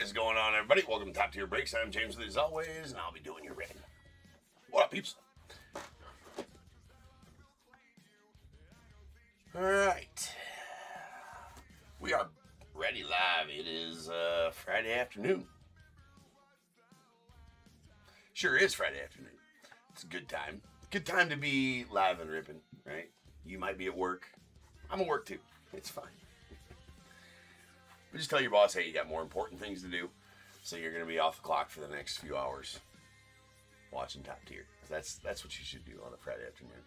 is going on, everybody? Welcome to Top Tier Breaks. I'm James Lee, as always, and I'll be doing your reading. What up, peeps? Alright. We are ready live. It is Friday afternoon. Sure is Friday afternoon. It's a good time. Good time to be live and ripping, right? You might be at work. I'm at work too. It's fine. But just tell your boss, hey, you got more important things to do, so you're going to be off the clock for the next few hours watching Top Tier. That's what you should do on a Friday afternoon.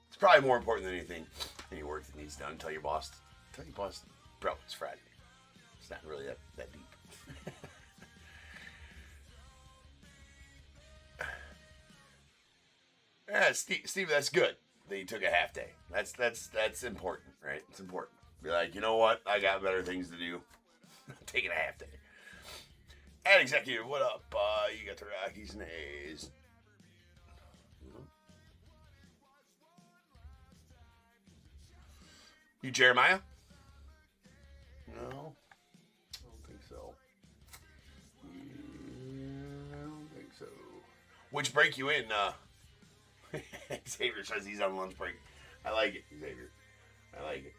It's probably more important than anything, any work that needs done. Tell your boss, bro, it's Friday. It's not really that deep. Yeah, Steve, that's good that you took a half day. That's important, right? It's important. Be like, you know what? I got better things to do. Taking a half day. Ad Executive, what up? You got the Rockies and A's. You Jeremiah? No, I don't think so. I don't think so. Which break you in? Xavier says he's on lunch break. I like it, Xavier. I like it.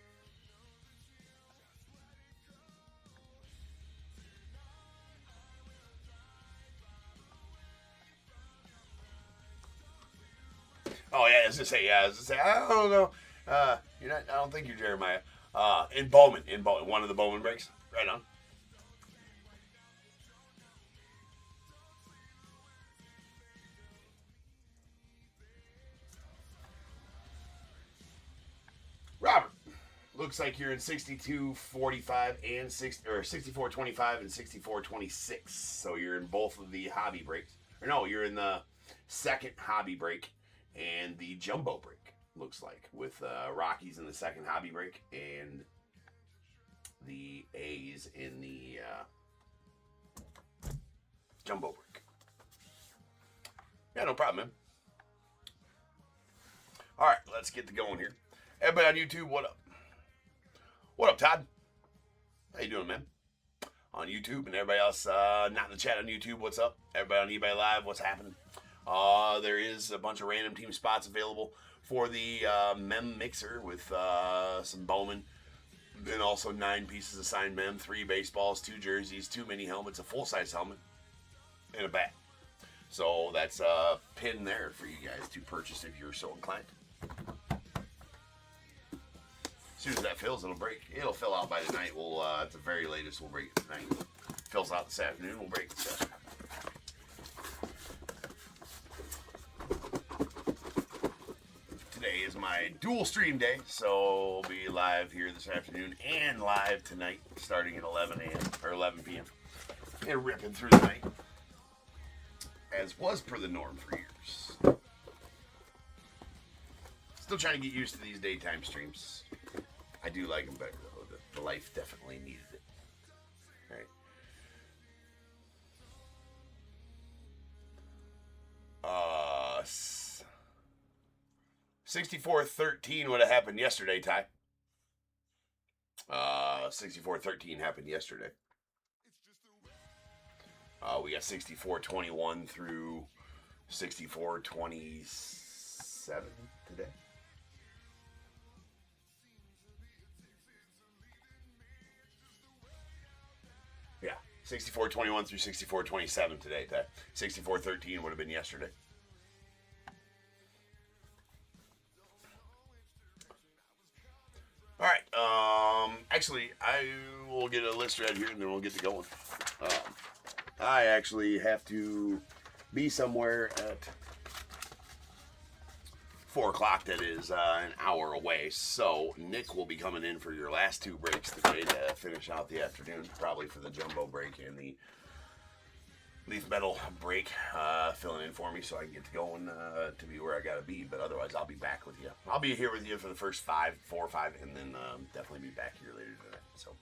Oh yeah, I was gonna say, I don't know. You're not. I don't think you're Jeremiah. In Bowman, one of the Bowman breaks. Right on. Robert, looks like you're in 62-45 and 64-25 and 64-26. So you're in both of the hobby breaks. Or no, you're in the second hobby break and the jumbo break. Looks like, with Rockies in the second hobby break and the A's in the jumbo break. Yeah, no problem, man. All right, let's get to going here. Everybody on YouTube, what up? What up, Todd? How you doing, man? On YouTube, and everybody else not in the chat on YouTube, what's up? Everybody on eBay Live, what's happening? There is a bunch of random team spots available for the mem mixer with some Bowman, and also 9 pieces of signed mem, 3 baseballs, 2 jerseys, 2 mini helmets, a full-size helmet, and a bat. So that's a pin there for you guys to purchase if you're so inclined. As soon as that fills, it'll break. It'll fill out by tonight. We'll at the very latest, we'll break it tonight. Fills out this afternoon, we'll break it this afternoon. Today is my dual stream day, so I'll be live here this afternoon and live tonight, starting at 11 a.m. or 11 p.m. and ripping through the night, as was per the norm for years. Still trying to get used to these daytime streams. I do like them better though. The life definitely needed it. All right. 64-13 would have happened yesterday, Ty. 64-13 happened yesterday. We got 64-21 through 64-27 today. Yeah, 64-21 through 64-27 today, Ty. 64-13 would have been yesterday. All right. Actually, I will get a list right here, and then we'll get to going. I actually have to be somewhere at 4 o'clock. That is an hour away. So Nick will be coming in for your last 2 breaks today to finish out the afternoon, probably for the jumbo break and the leaf metal break, filling in for me so I can get to going to be where I gotta be. But otherwise, I'll be back with you. I'll be here with you for the first 4 or 5, and then definitely be back here later tonight. So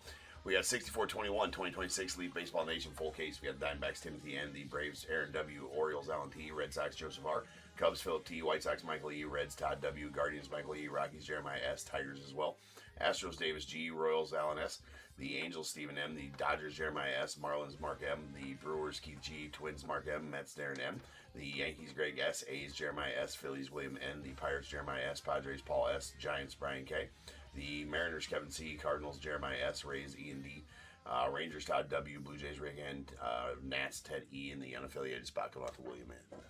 we got 64-21, 2026 Leaf Baseball Nation full case. We got Diamondbacks Timothy N, the Braves Aaron W, Orioles Alan T, Red Sox Joseph R, Cubs Philip T, White Sox Michael E, Reds Todd W, Guardians Michael E, Rockies Jeremiah S, Tigers as well, Astros Davis G, Royals Alan S, The Angels, Stephen M. The Dodgers, Jeremiah S. Marlins, Mark M. The Brewers, Keith G. Twins, Mark M. Mets, Darren M. The Yankees, Greg S. A's, Jeremiah S. Phillies, William N. The Pirates, Jeremiah S. Padres, Paul S. Giants, Brian K. The Mariners, Kevin C. Cardinals, Jeremiah S. Rays, E and D. Rangers, Todd W. Blue Jays, Rick N. Nats, Ted E. And the unaffiliated spot going out to William N.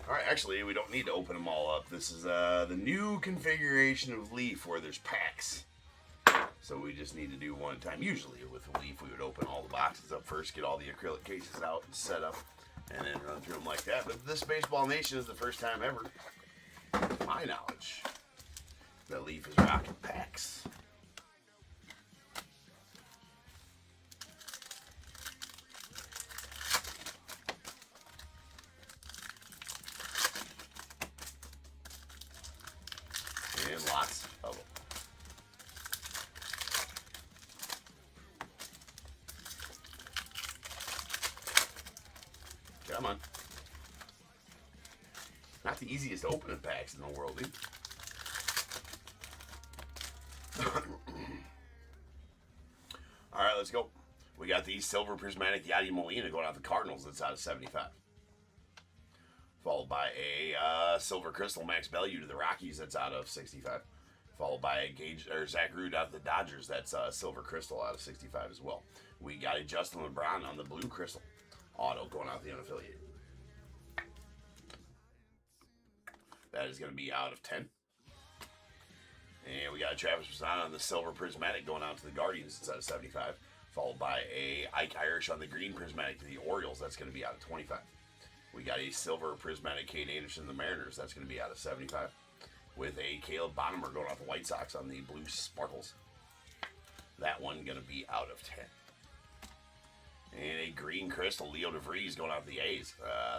Alright, actually, we don't need to open them all up. This is the new configuration of Leaf where there's packs. So we just need to do one time. Usually with a Leaf, we would open all the boxes up first, get all the acrylic cases out and set up, and then run through them like that. But this Baseball Nation is the first time ever, to my knowledge, that Leaf is rocking packs. And lots of them. Come on. Not the easiest opening packs in the world, dude. Alright, let's go. We got the Silver Prismatic Yadi Molina going out the Cardinals. That's out of 75. Followed by a Silver Crystal Max Bellew to the Rockies. That's out of 65. Followed by a Zach Rude out of the Dodgers. That's Silver Crystal out of 65 as well. We got a Justin LeBron on the Blue Crystal auto going out the unaffiliated. That is going to be out of 10. And we got a Travis Pastrana on the Silver Prismatic going out to the Guardians. It's out of 75. Followed by a Ike Irish on the Green Prismatic to the Orioles. That's going to be out of 25. We got a Silver Prismatic Kate Anderson, the Mariners. That's going to be out of 75. With a Caleb Bonnemer going off the White Sox on the Blue Sparkles. That one going to be out of 10. And a Green Crystal Leo DeVries going off the A's.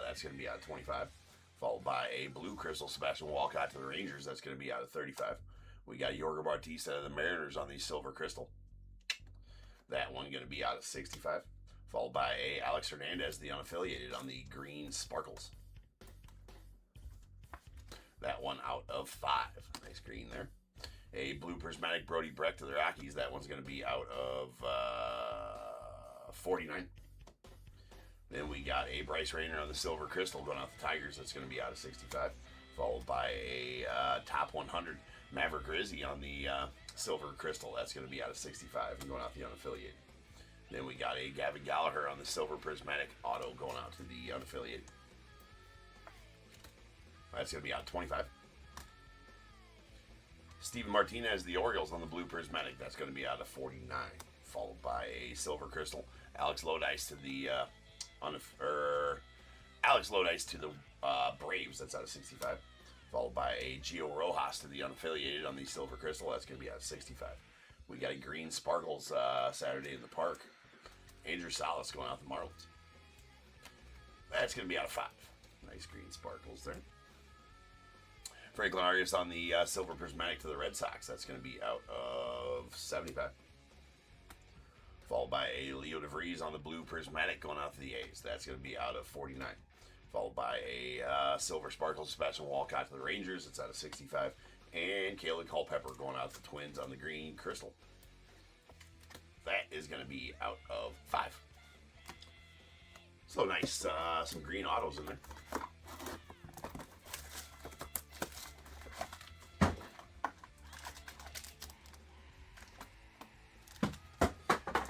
That's going to be out of 25. Followed by a Blue Crystal Sebastian Walcott to the Rangers. That's going to be out of 35. We got Yorger Bautista of the Mariners on the Silver Crystal. That one going to be out of 65. Followed by a Alex Hernandez, the unaffiliated, on the Green Sparkles. That one out of 5. Nice green there. A Blue Prismatic Brody Brecht to the Rockies. That one's going to be out of 49. Then we got a Bryce Rayner on the Silver Crystal going off the Tigers. That's going to be out of 65. Followed by a Top 100 Maverick Rizzi on the Silver Crystal. That's going to be out of 65 and going off the unaffiliated. Then we got a Gavin Gallagher on the Silver Prismatic auto going out to the unaffiliated. That's going to be out of 25. Steven Martinez, the Orioles on the Blue Prismatic. That's going to be out of 49. Followed by a Silver Crystal. Alex Lodice to the Braves. That's out of 65. Followed by a Gio Rojas to the unaffiliated on the Silver Crystal. That's going to be out of 65. We got a Green Sparkles Saturday in the Park. Andrew Salas going out the Marlins. That's going to be out of 5. Nice Green Sparkles there. Franklin Arias on the Silver Prismatic to the Red Sox. That's going to be out of 75. Followed by a Leo DeVries on the Blue Prismatic going out to the A's. That's going to be out of 49. Followed by a Silver Sparkle Sebastian Walcott to the Rangers. It's out of 65. And Caleb Culpepper going out to the Twins on the Green Crystal. That is going to be out of 5. So nice. Some green autos in there.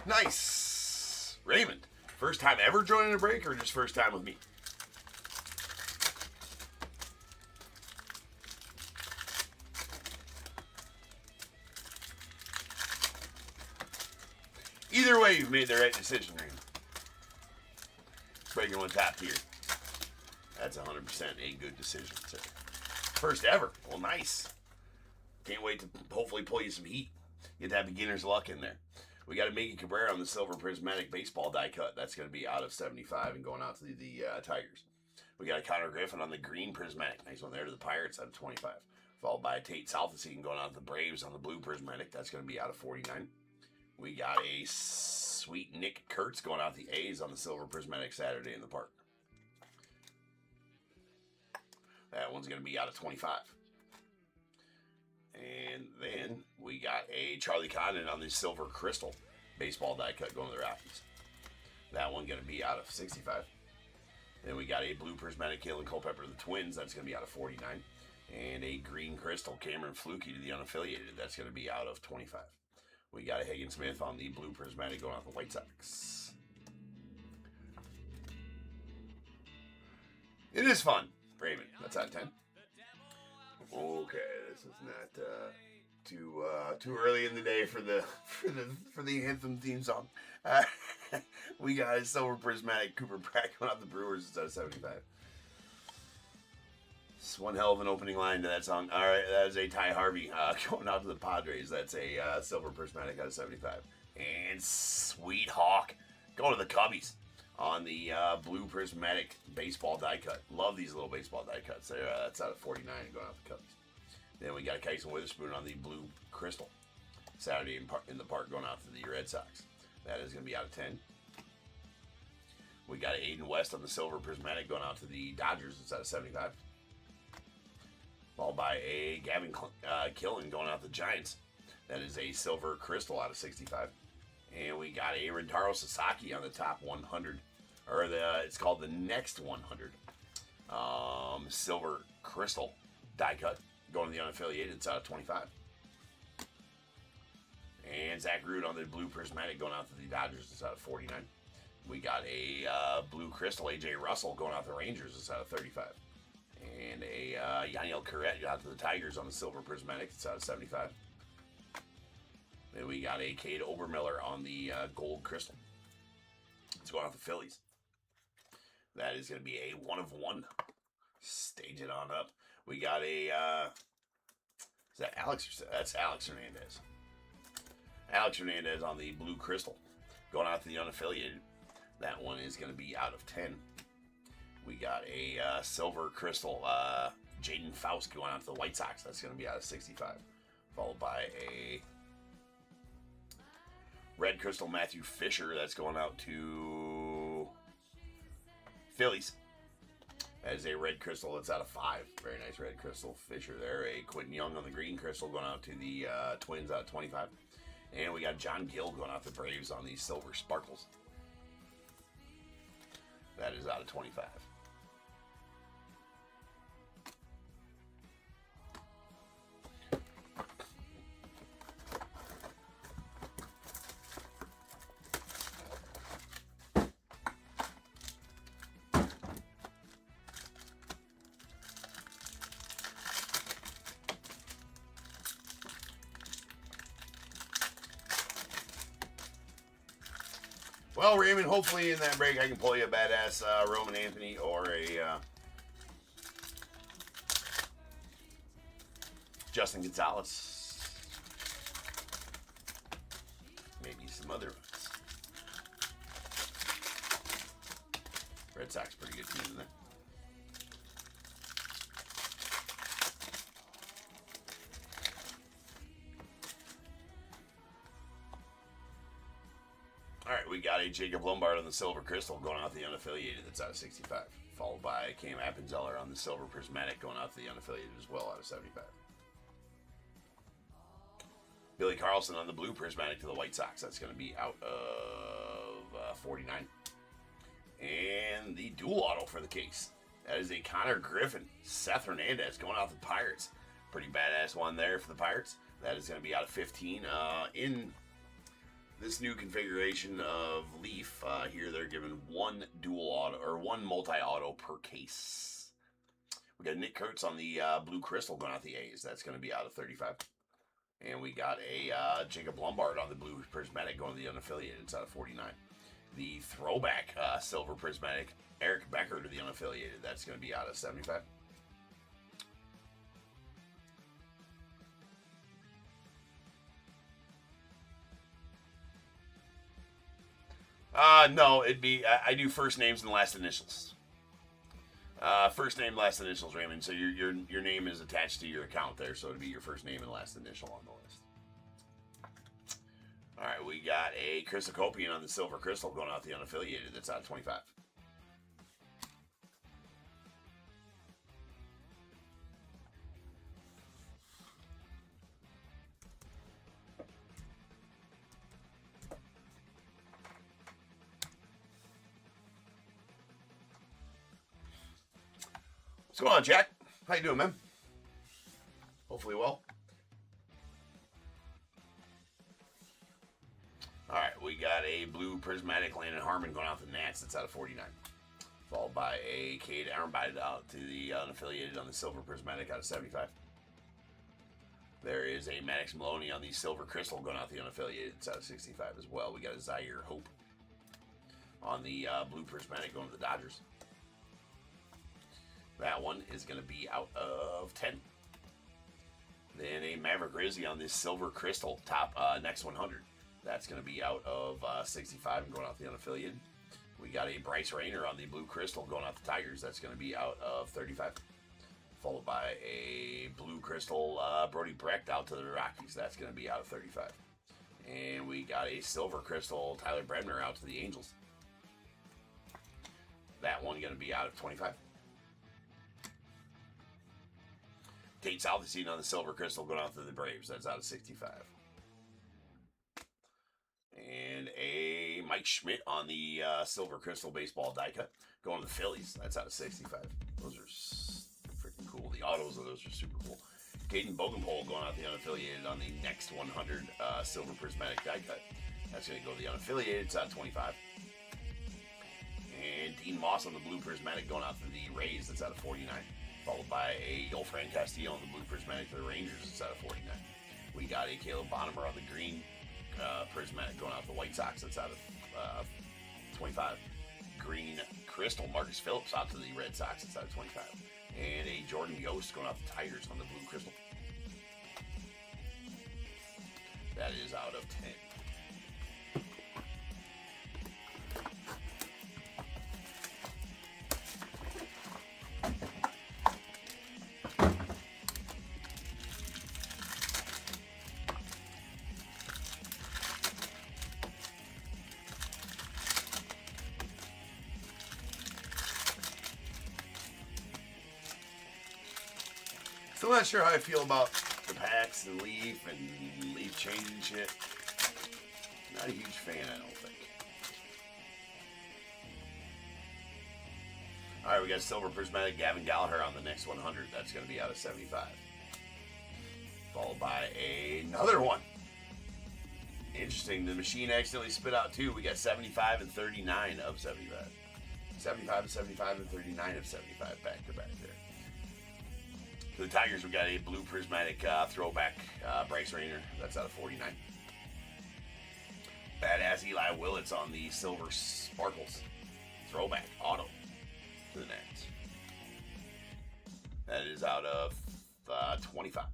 Nice. Raymond, first time ever joining a break or just first time with me? Either way, you've made the right decision, Raymond. Breaking one top here. That's 100% a good decision, sir. First ever. Well, nice. Can't wait to hopefully pull you some heat. Get that beginner's luck in there. We got a Miggy Cabrera on the Silver Prismatic Baseball die cut. That's going to be out of 75 and going out to the Tigers. We got a Connor Griffin on the Green Prismatic. Nice one there to the Pirates out of 25. Followed by a Tate Southacene going out to the Braves on the Blue Prismatic. That's going to be out of 49. We got a sweet Nick Kurtz going out the A's on the Silver Prismatic Saturday in the Park. That one's going to be out of 25. And then we got a Charlie Condon on the silver crystal baseball die cut going to the Rockies. That one going to be out of 65. Then we got a blue prismatic Kalen Culpepper to the Twins. That's going to be out of 49. And a green crystal Cameron Flukie to the unaffiliated. That's going to be out of 25. We got a Hagen Smith on the blue prismatic going out the White Sox. It is fun, Raymond. That's out of 10. Okay, this is not too early in the day for the anthem theme song. We got a silver prismatic Cooper Pratt going out the Brewers. It's out of 75. It's one hell of an opening line to that song. All right, that is a Ty Harvey going out to the Padres. That's a silver prismatic out of 75. And Sweet Hawk going to the Cubbies on the blue prismatic baseball die cut. Love these little baseball die cuts. That's out of 49 going out the Cubbies. Then we got a Kyson Witherspoon on the blue crystal. Saturday in the park going out to the Red Sox. That is going to be out of 10. We got Aiden West on the silver prismatic going out to the Dodgers. It's out of 75. Followed by a Gavin Killen going out to the Giants. That is a silver crystal out of 65. And we got a Rintaro Sasaki on the top 100. Or it's called the next 100. Silver crystal die cut going to the unaffiliated. It's out of 25. And Zach Root on the blue prismatic going out to the Dodgers. It's out of 49. We got a blue crystal AJ Russell going out to the Rangers. It's out of 35. And a Yaniel Corrette out to the Tigers on the silver prismatic. It's out of 75. Then we got a Cade Obermiller on the gold crystal. It's going out the Phillies. That is going to be a 1 of 1. Stage it on up. We got a is that Alex? That's Alex Hernandez. Alex Hernandez on the blue crystal going out to the unaffiliated. That one is going to be out of 10. We got a silver crystal Jaden Faust going out to the White Sox. That's going to be out of 65. Followed by a red crystal Matthew Fisher. That's going out to Phillies. That is a red crystal that's out of 5. Very nice red crystal Fisher there. A Quentin Young on the green crystal going out to the Twins out of 25. And we got John Gill going out to the Braves on these silver sparkles. That is out of 25. Well, Raymond, hopefully in that break I can pull you a badass Roman Anthony or a Justin Gonzalez. Maybe some other ones. Red Sox, pretty good team in there. Alright, we got a Jacob Lombard on the silver crystal going out the unaffiliated. That's out of 65. Followed by Cam Appenzeller on the silver prismatic going out the unaffiliated as well out of 75. Billy Carlson on the blue prismatic to the White Sox. That's going to be out of 49. And the dual auto for the case. That is a Connor Griffin. Seth Hernandez going out the Pirates. Pretty badass one there for the Pirates. That is going to be out of 15. In this new configuration of Leaf, here they're giving one dual auto or one multi-auto per case. We got Nick Kurtz on the blue crystal going out the A's. That's going to be out of 35. And we got a Jacob Lombard on the blue prismatic going to the unaffiliated. It's out of 49. The throwback silver prismatic Eric Becker to the unaffiliated. That's going to be out of 75. No, it'd be, I do first names and last initials. First name, last initials, Raymond. So your name is attached to your account there, so it'd be your first name and last initial on the list. All right, we got a Chris Akopian on the silver crystal going out the unaffiliated. That's out of 25. What's going on, Jack? How you doing, man? Hopefully well. All right, we got a blue prismatic Landon Harmon going out to the Nats. That's out of 49. Followed by a Cade Armbide out to the unaffiliated on the silver prismatic out of 75. There is a Maddox Maloney on the silver crystal going out the unaffiliated. It's out of 65 as well. We got a Zaire Hope on the blue prismatic going to the Dodgers. That one is going to be out of 10. Then a Maverick Rizzi on this silver crystal top next 100. That's going to be out of 65 and going out the unaffiliated. We got a Bryce Rayner on the blue crystal going out the Tigers. That's going to be out of 35. Followed by a blue crystal Brody Brecht out to the Rockies. That's going to be out of 35. And we got a silver crystal Tyler Bremner out to the Angels. That one going to be out of 25. Tate Southesine on the silver crystal going out to the Braves. That's out of 65. And a Mike Schmidt on the silver crystal baseball die cut going to the Phillies. That's out of 65. Those are freaking cool. The autos of those are super cool. Caden Bogenpole going out the unaffiliated on the next 100 silver prismatic die cut. That's going to go to the unaffiliated. It's out of 25. And Dean Moss on the blue prismatic going out to the Rays. That's out of 49. Followed by a Yolfran Castillo on the blue prismatic to the Rangers. It's out of 49. We got a Caleb Bonham on the green prismatic going out to the White Sox. That's out of 25. Green crystal Marcus Phillips out to the Red Sox. It's out of 25. And a Jordan Yost going out to Tigers on the blue crystal. That is out of 10. Still not sure how I feel about the packs and Leaf and Leaf changing shit. Not a huge fan, I don't think. Alright, we got silver prismatic Gavin Gallagher on the next 100. That's going to be out of 75. Followed by another one. Interesting, the machine accidentally spit out two. We got 75 and 39 of 75. 75 and 75 and 39 of 75 back to back there. For the Tigers, we got a blue prismatic throwback Bryce Rayner. That's out of 49. Badass Eli Willits on the silver sparkles throwback auto to the Nats. That is out of 25.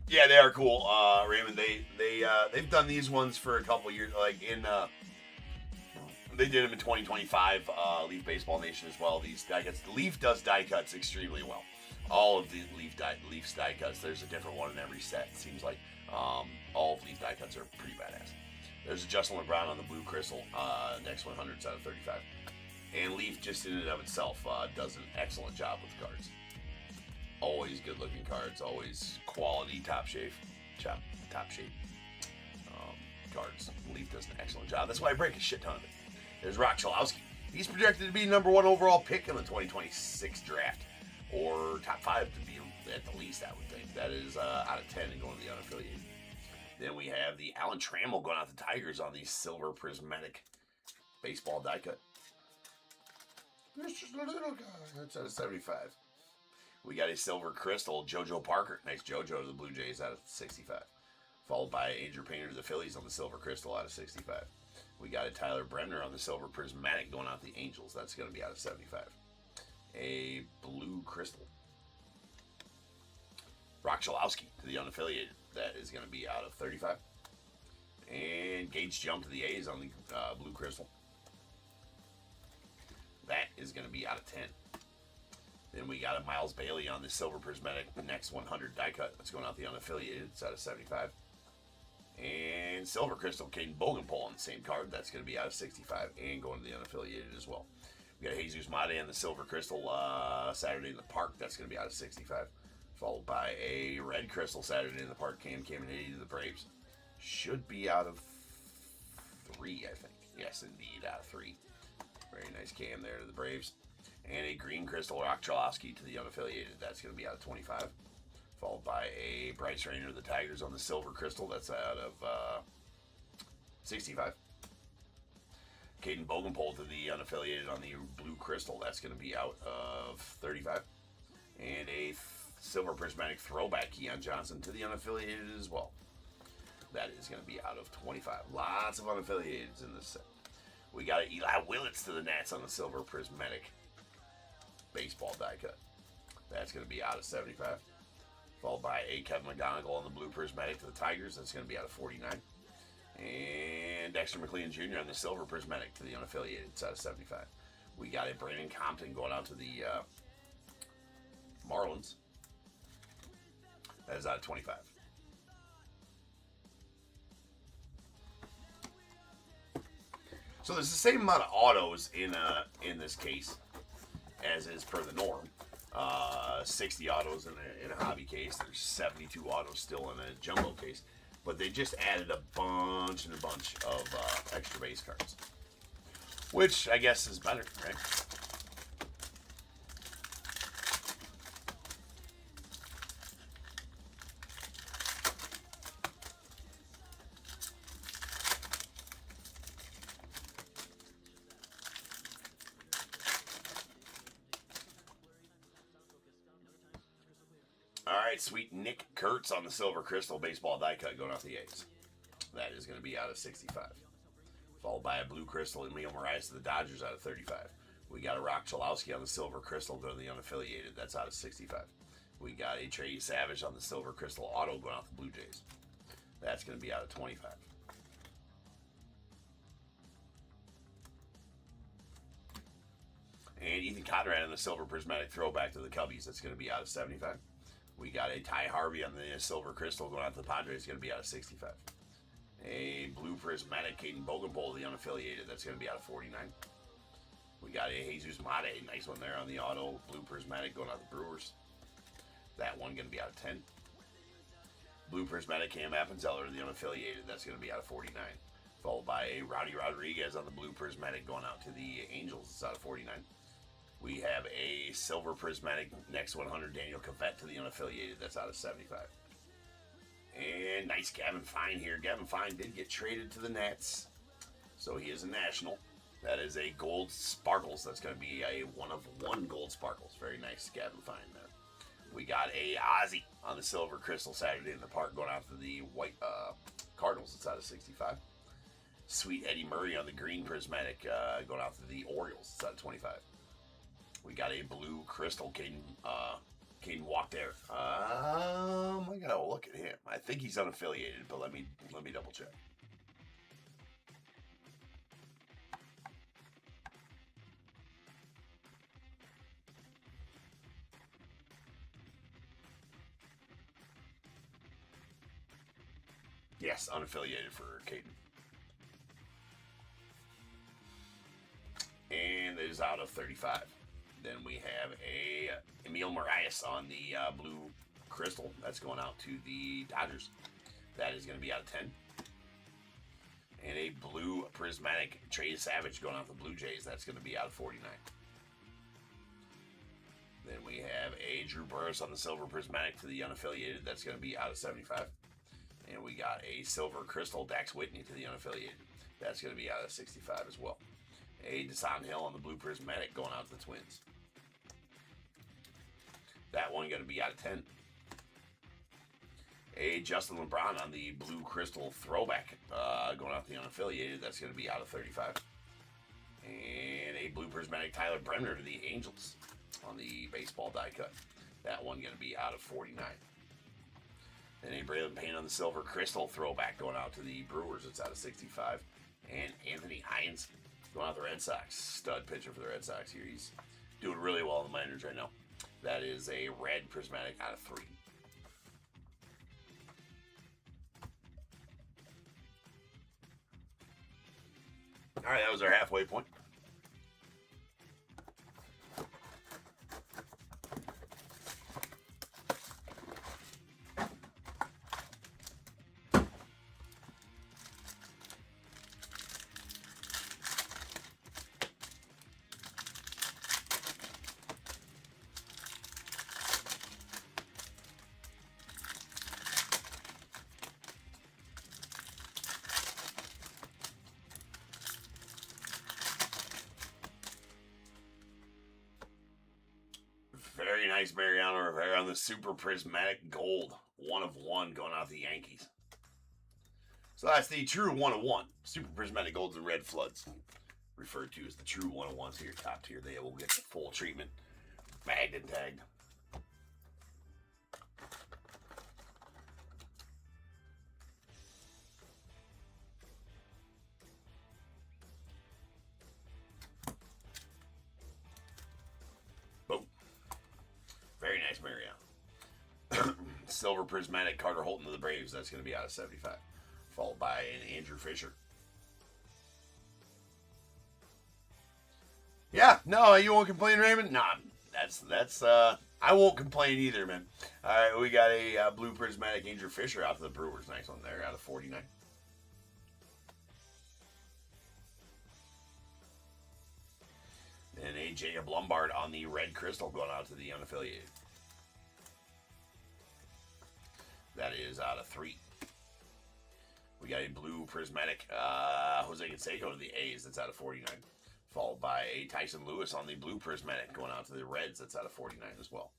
Yeah, they are cool, Raymond. They've done these ones for a couple years, like in. They did them in 2025, Leaf Baseball Nation as well. These die cuts. Leaf does die cuts extremely well. All of the Leafs die cuts. There's a different one in every set. It seems like all of Leaf die cuts are pretty badass. There's a Justin LeBron on the blue crystal. Next 100 out of 35. And Leaf just in and of itself does an excellent job with the cards. Always good looking cards. Always quality top shape. Cards. Leaf does an excellent job. That's why I break a shit ton of it. There's Rock Chalowski. He's projected to be number 1 overall pick in the 2026 draft. Or top 5 to be at the least, I would think. That is out of 10 and going to the unaffiliated. Then we have the Alan Trammell going out the Tigers on the silver prismatic baseball die cut. That's just a little guy. That's out of 75. We got a silver crystal JoJo Parker. Nice JoJo to the Blue Jays out of 65. Followed by Andrew Painter to the Phillies on the silver crystal out of 65. We got a Tyler Bremner on the silver prismatic going out the Angels. That's going to be out of 75. A blue crystal Rock Chalowski to the unaffiliated. That is going to be out of 35. And Gage Jump to the A's on the blue crystal. That is going to be out of 10. Then we got a Miles Bailey on the silver prismatic, the next 100 die cut. That's going out the unaffiliated. It's out of 75. And silver crystal Caden Bogenpole on the same card. That's going to be out of 65 and going to the unaffiliated as well. We got Jesus Mate on the silver crystal Saturday in the Park. That's going to be out of 65. Followed by a red crystal Saturday in the Park. Cam Caminiti to the Braves. Should be out of 3, I think. Yes, indeed, out of 3. Very nice cam there to the Braves. And a green crystal Rock Chalowski to the unaffiliated. That's going to be out of 25. Followed by a Bryce Rayner of the Tigers on the silver crystal. That's out of 65. Caden Bogenpole to the unaffiliated on the blue crystal. That's going to be out of 35. And a silver prismatic throwback Keon Johnson to the unaffiliated as well. That is going to be out of 25. Lots of unaffiliateds in this set. We got an Eli Willits to the Nats on the silver prismatic baseball die cut. That's going to be out of 75. Followed by a Kevin McGonigal on the blue prismatic to the Tigers. That's going to be out of 49. And Dexter McLean Jr. on the silver prismatic to the unaffiliated. It's out of 75. We got a Brandon Compton going out to the Marlins. That is out of 25. So there's the same amount of autos in this case as is per the norm. 60 autos in a hobby case. There's 72 autos still in a jumbo case. But they just added a bunch of extra base cards. Which I guess is better, right? Alright, sweet Nick Kurtz on the silver crystal baseball die cut going off the A's. That is going to be out of 65. Followed by a blue crystal and Leo Moraes to the Dodgers out of 35. We got a Rock Chalowski on the silver crystal going to the unaffiliated. That's out of 65. We got a Trey Savage on the silver crystal auto going off the Blue Jays. That's going to be out of 25. And Ethan Conrad on the silver prismatic throwback to the Cubbies. That's going to be out of 75. We got a Ty Harvey on the silver crystal going out to the Padres. Going to be out of 65. A blue prismatic Caden Bogenpole, the unaffiliated. That's going to be out of 49. We got a Jesus Mate, nice one there on the auto. Blue prismatic going out to the Brewers. That one going to be out of 10. Blue prismatic Cam Appenzeller, the unaffiliated. That's going to be out of 49. Followed by a Rowdy Rodriguez on the blue prismatic going out to the Angels. It's out of 49. We have a silver prismatic next 100 Daniel Cavett to the unaffiliated. That's out of 75. And nice Gavin Fine here. Gavin Fine did get traded to the Nats, so he is a national. That is a gold sparkles. That's going to be a 1/1 gold sparkles. Very nice Gavin Fine there. We got a Ozzy on the silver crystal Saturday in the park going out to the white Cardinals. It's out of 65. Sweet Eddie Murray on the green prismatic going out to the Orioles. It's out of 25. We got a blue crystal Caden Walk there. I gotta look at him. I think he's unaffiliated, but let me double check. Yes, unaffiliated for Caden. And it is out of 35. Then we have a Emil Moraes on the blue crystal. That's going out to the Dodgers. That is going to be out of 10. And a blue prismatic Trey Savage going out to the Blue Jays. That's going to be out of 49. Then we have a Drew Burris on the silver prismatic to the unaffiliated. That's going to be out of 75. And we got a silver crystal Dax Whitney to the unaffiliated. That's going to be out of 65 as well. A Desan Hill on the blue prismatic going out to the Twins. That one going to be out of 10. A Justin LeBron on the blue crystal throwback going out to the unaffiliated. That's going to be out of 35. And a blue prismatic Tyler Bremner to the Angels on the baseball die cut. That one going to be out of 49. Then a Braylon Payne on the silver crystal throwback going out to the Brewers. It's out of 65. And Anthony Hines going out to the Red Sox. Stud pitcher for the Red Sox here. He's doing really well in the minors right now. That is a red prismatic out of 3. All right, that was our halfway point. Very nice Mariano Rivera on the Super Prismatic Gold. 1 of 1 going out to the Yankees. So that's the true 1 of 1. Super Prismatic Golds and Red Floods. Referred to as the true 1 of 1s here, top tier. They will get the full treatment. Bagged and tagged. Boom. Very nice Mariano. Silver Prismatic Carter Holton to the Braves. That's going to be out of 75. Followed by an Andrew Fisher. Yeah, no, you won't complain, Raymond? Nah, that's I won't complain either, man. All right, we got a blue prismatic Andrew Fisher out to the Brewers. Nice one there, out of 49. And a Jacob Lombard on the red crystal going out to the unaffiliated. That is out of 3. We got a blue prismatic Jose Canseco to the A's. That's out of 49. Followed by a Tyson Lewis on the blue prismatic going out to the Reds. That's out of 49 as well.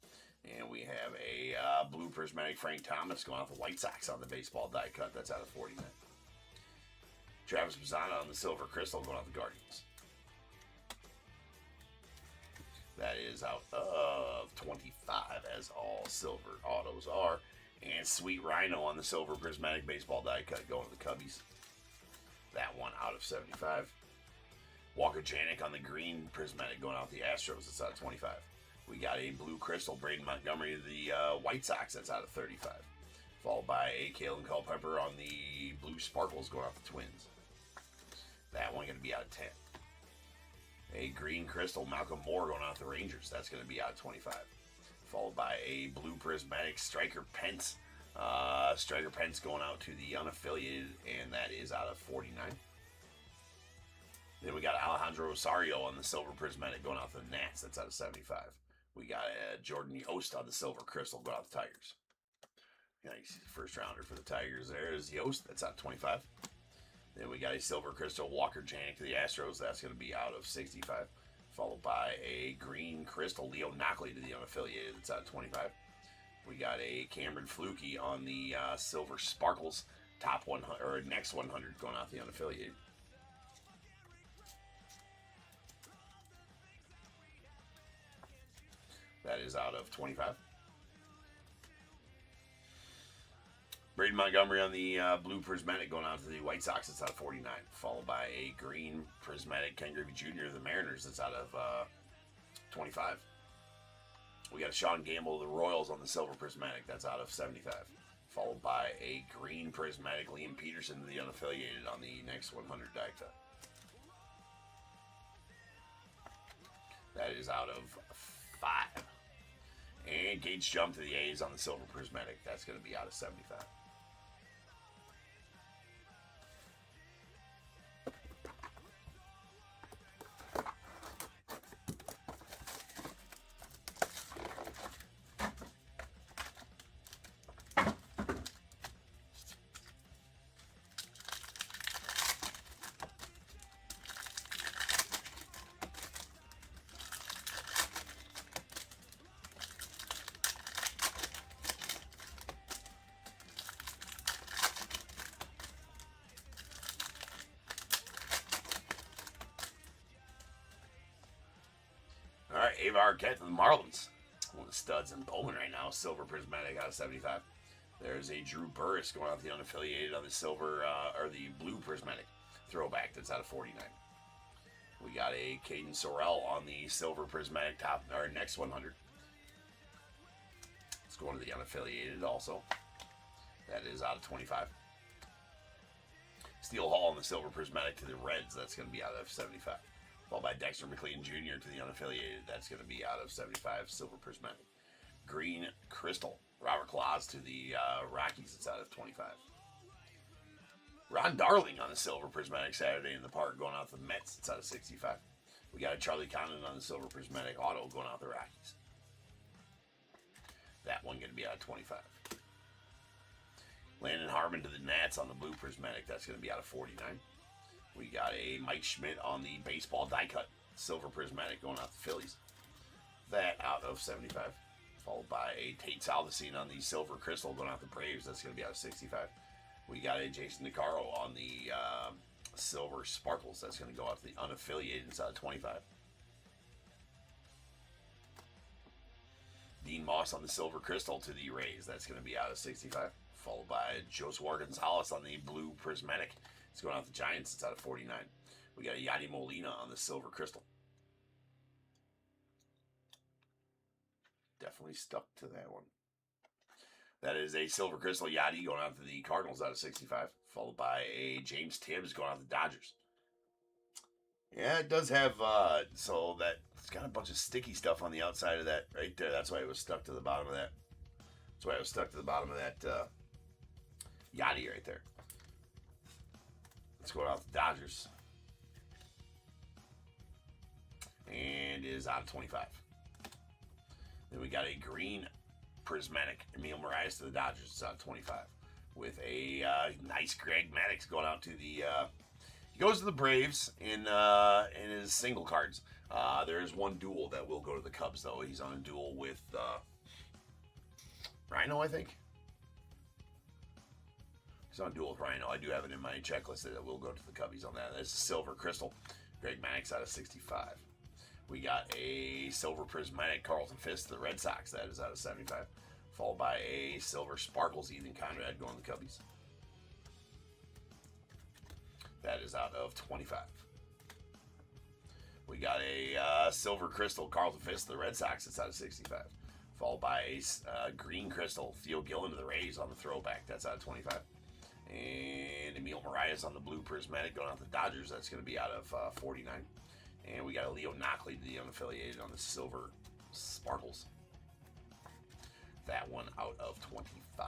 And we have a blue prismatic Frank Thomas going out to the White Sox on the baseball die cut. That's out of 49. Travis Mazzana on the silver crystal going out to the Guardians. That is out of 25, as all silver autos are. And Sweet Rhino on the silver prismatic baseball die cut going to the Cubbies. That one out of 75. Walker Janik on the green prismatic going out the Astros. That's out of 25. We got a blue crystal Braden Montgomery to the White Sox. That's out of 35. Followed by a Kalen Culpepper on the blue sparkles going out the Twins. That one going to be out of 10. A green crystal Malcolm Moore going out the Rangers. That's going to be out of 25. Followed by a blue prismatic Striker Pence. Striker Pence going out to the unaffiliated, and that is out of 49. Then we got Alejandro Rosario on the silver prismatic going out to the Nats. That's out of 75. We got Jordan Yost on the silver crystal going out to the Tigers. Nice first rounder for the Tigers. There's Yost. That's out of 25. Then we got a silver crystal Walker Janik to the Astros. That's going to be out of 65. Followed by a green crystal Leo Knockley to the unaffiliated. That's out of 25. We got a Cameron Flukie on the silver sparkles top 100 or next 100 going out the unaffiliated. That is out of 25. Braden Montgomery on the blue prismatic going out to the White Sox. That's out of 49. Followed by a green prismatic Ken Griffey Jr. to the Mariners. That's out of 25. We got a Sean Gamble to the Royals on the silver prismatic. That's out of 75. Followed by a green prismatic Liam Peterson to the unaffiliated on the next 100 die cut. That is out of 5. And Gage Jump to the A's on the silver prismatic. That's going to be out of 75. All right, Ava Arquette to the Marlins. One of the studs in Bowman right now. Silver prismatic out of 75. There's a Drew Burris going out the unaffiliated on the silver, or the blue prismatic throwback. That's out of 49. We got a Caden Sorrell on the silver prismatic top, or next 100. It's going to the unaffiliated also. That is out of 25. Steel Hall on the silver prismatic to the Reds. That's going to be out of 75. Followed by Dexter McLean Jr. to the unaffiliated. That's going to be out of 75. Silver prismatic. Green crystal Robert Claus to the Rockies. It's out of 25. Ron Darling on the silver prismatic Saturday in the Park going out to the Mets. It's out of 65. We got a Charlie Condon on the silver prismatic auto going out to the Rockies. That one going to be out of 25. Landon Harmon to the Nats on the blue prismatic. That's going to be out of 49. We got a Mike Schmidt on the baseball die cut silver prismatic going out to the Phillies. That out of 75. Followed by a Tate Salvacine on the silver crystal going out the Braves. That's going to be out of 65. We got a Jason DeCaro on the silver sparkles. That's going to go out to the unaffiliated. It's out of 25. Dean Moss on the silver crystal to the Rays. That's going to be out of 65. Followed by Josué Gonzalez on the blue prismatic. It's going out the Giants. It's out of 49. We got a Yadi Molina on the silver crystal. Definitely stuck to that one. That is a silver crystal Yadi going out to the Cardinals out of 65. Followed by a James Tibbs going out to the Dodgers. Yeah, it does have, so that it's got a bunch of sticky stuff on the outside of that right there. That's why it was stuck to the bottom of that. That's why it was stuck to the bottom of that Yachty right there. Let's go out to the Dodgers. And it is out of 25. Then we got a green prismatic Emil Marias to the Dodgers. It's out of 25. With a nice Greg Maddux going out to the... he goes to the Braves in his single cards. There is one duel that will go to the Cubs, though. He's on a duel with Rhino, I think. He's on a duel with Rhino. I do have it in my checklist that will go to the Cubbies on that. That's a silver crystal. Greg Maddux out of 65. We got a silver prismatic Carlton Fisk to the Red Sox. That is out of 75. Followed by a silver sparkles Ethan Conrad going to the Cubbies. That is out of 25. We got a silver crystal Carlton Fisk to the Red Sox. It's out of 65. Followed by a green crystal Theo Gillen to the Rays on the throwback. That's out of 25. And Emil Marias on the blue prismatic going out to the Dodgers. That's going to be out of 49. And we got a Leo Knockley to the unaffiliated on the silver sparkles. That one out of 25.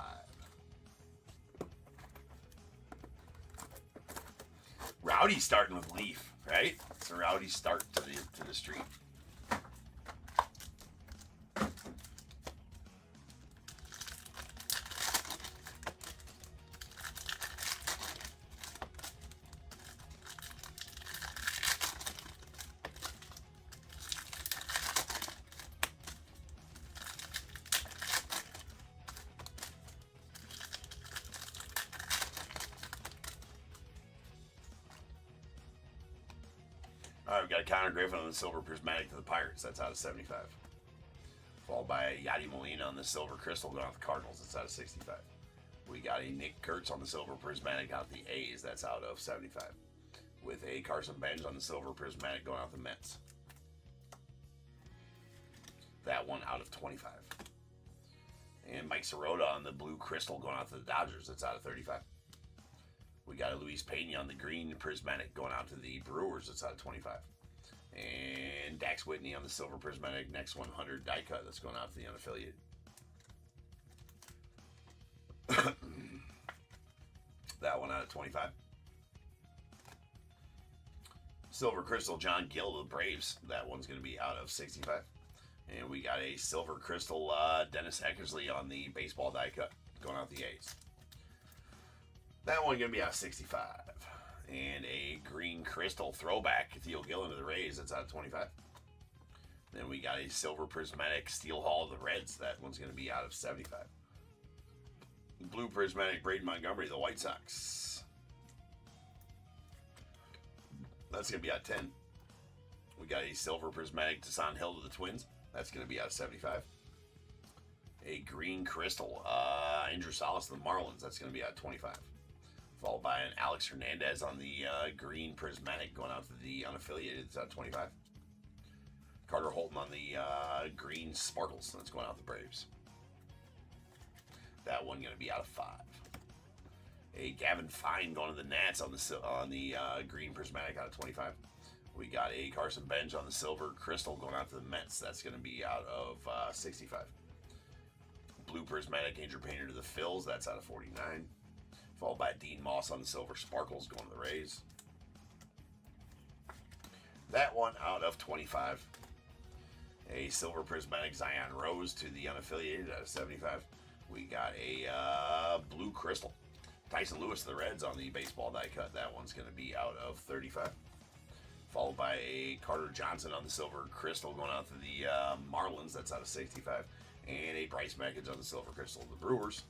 Rowdy starting with Leaf, right? It's a rowdy start to the street. All right, we got a Connor Griffin on the silver prismatic to the Pirates. That's out of 75. Followed by Yadi Molina on the silver crystal going out to the Cardinals. That's out of 65. We got a Nick Kurtz on the silver prismatic out the A's. That's out of 75. With a Carson Benz on the silver prismatic going out the Mets. That one out of 25. And Mike Sirota on the blue crystal going out to the Dodgers. That's out of 35. We got a Luis Pena on the green prismatic going out to the Brewers. That's out of 25. And Dax Whitney on the silver prismatic next 100 die cut. That's going out to the unaffiliated. That one out of 25. Silver crystal John Gill to the Braves. That one's going to be out of 65. And we got a silver crystal Dennis Eckersley on the baseball die cut going out the A's. That one going to be out of 65. And a green crystal throwback Theo Gillen to the Rays. That's out of 25. Then we got a silver prismatic Steel Hall to the Reds. That one's going to be out of 75. Blue prismatic Braden Montgomery to the White Sox. That's going to be out of 10. We got a silver prismatic Tassan Hill to the Twins. That's going to be out of 75. A green crystal Andrew Salas to the Marlins. That's going to be out of 25. Followed by an Alex Hernandez on the green prismatic going out to the unaffiliated. It's out of 25. Carter Holton on the green sparkles. That's going out to the Braves. That one going to be out of 5. A Gavin Fine going to the Nats on the green prismatic out of 25. We got a Carson Bench on the silver crystal going out to the Mets. That's going to be out of 65. Blue prismatic Andrew Painter to the Phils. That's out of 49. Followed by Dean Moss on the silver sparkles going to the Rays. That one out of 25. A silver prismatic Zion Rose to the unaffiliated out of 75. We got a blue crystal Tyson Lewis to the Reds on the baseball die cut. That one's going to be out of 35. Followed by a Carter Johnson on the silver crystal going out to the Marlins. That's out of 65. And a Bryce Mackage on the Silver Crystal of the Brewers.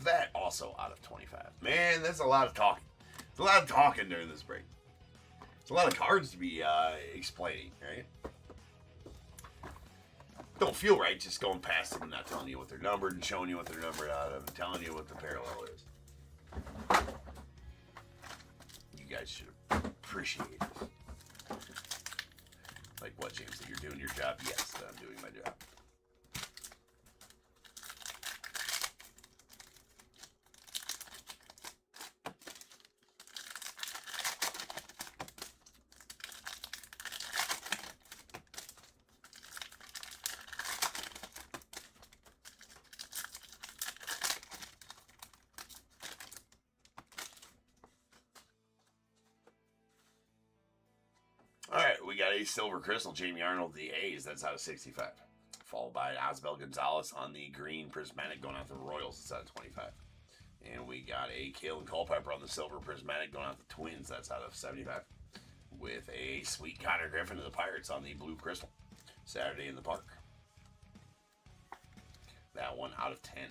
That also out of 25. Man, that's a lot of talking. It's a lot of talking during this break. It's a lot of cards to be explaining, right? Don't feel right just going past them and not telling you what they're numbered and showing you what they're numbered out of and telling you what the parallel is. You guys should appreciate it. Like what, James? That you're doing your job? Yes, that I'm doing my job. Alright, we got a Silver Crystal, Jamie Arnold, the A's, that's out of 65. Followed by Osbel Gonzalez on the green prismatic going out to the Royals, that's out of 25. And we got a Kalen Culpepper on the silver prismatic going out to the Twins, that's out of 75. With a sweet Connor Griffin to the Pirates on the blue crystal, Saturday in the Park. That one out of 10.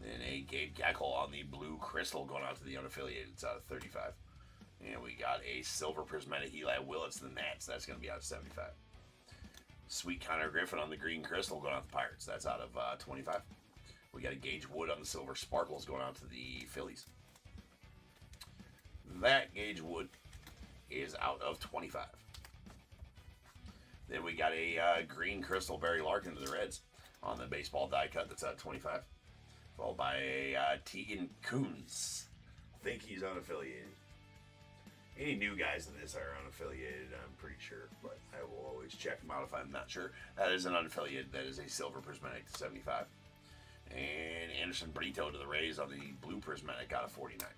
Then a Gabe Geckel on the blue crystal going out to the unaffiliated, it's out of 35. And we got a silver prismatic Eli Willits, the Nats. That's going to be out of 75. Sweet Connor Griffin on the green crystal going out to the Pirates. That's out of 25. We got a Gage Wood on the silver sparkles going out to the Phillies. That Gage Wood is out of 25. Then we got a green crystal Barry Larkin to the Reds on the baseball die cut. That's out of 25. Followed by a Tegan Coons. I think he's unaffiliated. Any new guys in this are unaffiliated, I'm pretty sure, but I will always check them out if I'm not sure. That is an unaffiliated. That is a silver prismatic to 75. And Anderson Brito to the Rays on the blue prismatic out of 49.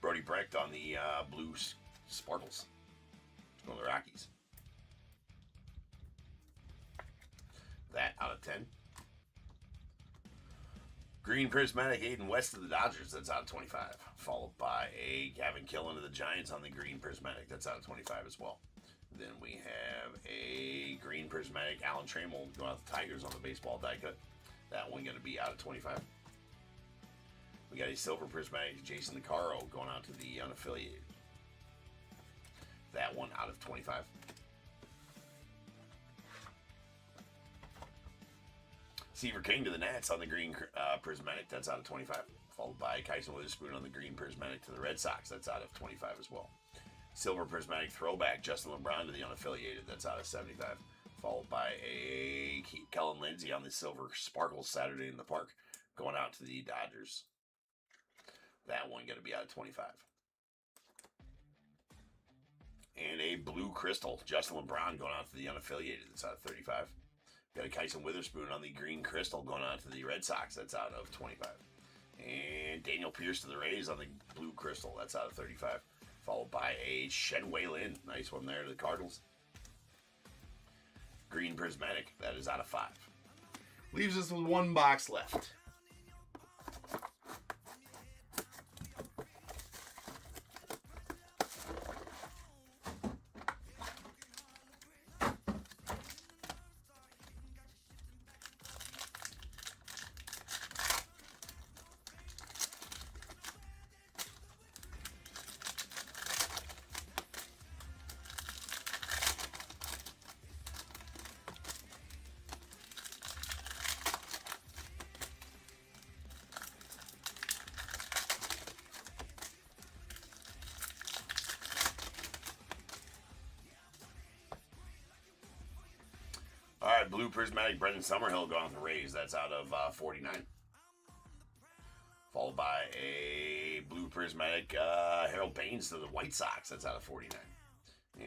Brody Brecht on the blue sparkles on the Rockies. That out of 10. Green prismatic Aiden West of the Dodgers, that's out of 25. Followed by a Gavin Killen of the Giants on the green prismatic, that's out of 25 as well. Then we have a green prismatic Alan Trammell going out to the Tigers on the baseball die cut. That one going to be out of 25. We got a silver prismatic Jason Nicaro going out to the unaffiliated. That one out of 25. Seaver King to the Nats on the green prismatic, that's out of 25. Followed by Kyson Witherspoon on the green prismatic to the Red Sox, that's out of 25 as well. Silver prismatic throwback Justin LeBron to the unaffiliated, that's out of 75. Followed by a Kellen Lindsay on the silver sparkles Saturday in the Park going out to the Dodgers. That one going to be out of 25. And a blue crystal Justin LeBron going out to the unaffiliated, that's out of 35. Got a Kyson Witherspoon on the green crystal going on to the Red Sox. That's out of 25. And Daniel Pierce to the Rays on the blue crystal. That's out of 35. Followed by a Shen Wei Lin. Nice one there to the Cardinals. Green prismatic. That is out of 5. Leaves us with one box left. All right, blue prismatic Brendan Summerhill going to the Rays. That's out of 49. Followed by a blue prismatic Harold Baines to the White Sox. That's out of 49.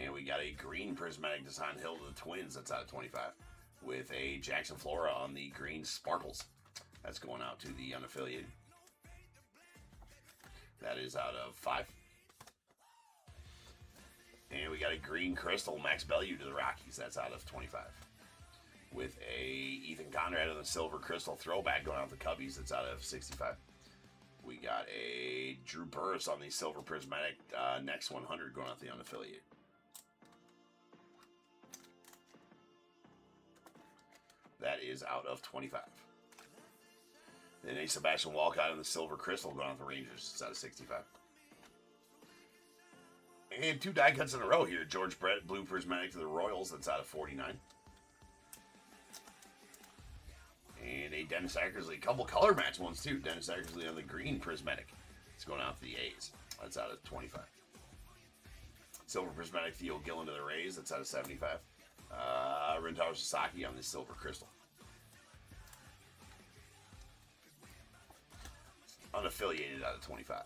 And we got a green prismatic Deshaun Hill to the Twins. That's out of 25. With a Jackson Flora on the green sparkles. That's going out to the unaffiliated. That is out of 5. And we got a green crystal Max Bellew to the Rockies. That's out of 25. With a Ethan Conrad on the silver crystal throwback going out to the Cubbies. That's out of 65. We got a Drew Burris on the silver prismatic next 100 going out the unaffiliated. That is out of 25. Then a Sebastian Walcott in the Silver Crystal going out the Rangers. It's out of 65. And 2 die cuts in a row here. George Brett, Blue Prismatic to the Royals. That's out of 49. And a Dennis Eckersley. A couple color match ones, too. Dennis Eckersley on the Green Prismatic. It's going out to the A's. That's out of 25. Silver Prismatic Theo Gillen to the Rays. That's out of 75. Rentaro Sasaki on the Silver Crystal. Unaffiliated out of 25.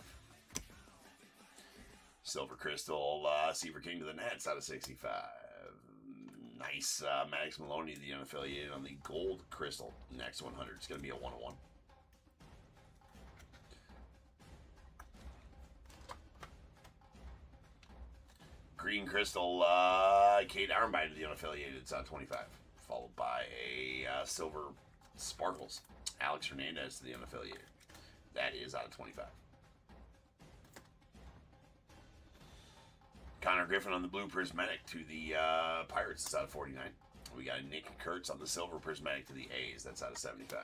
Silver Crystal, Seaver King to the Nets out of 65. Nice Maddox Maloney, the unaffiliated on the Gold Crystal. Next 100. It's going to be a 101. Green Crystal, Kate Armbide to the unaffiliated. It's out of 25. Followed by a Silver Sparkles. Alex Hernandez to the unaffiliated. That is out of 25. Connor Griffin on the Blue Prismatic to the Pirates. It's out of 49. We got a Nick Kurtz on the Silver Prismatic to the A's. That's out of 75.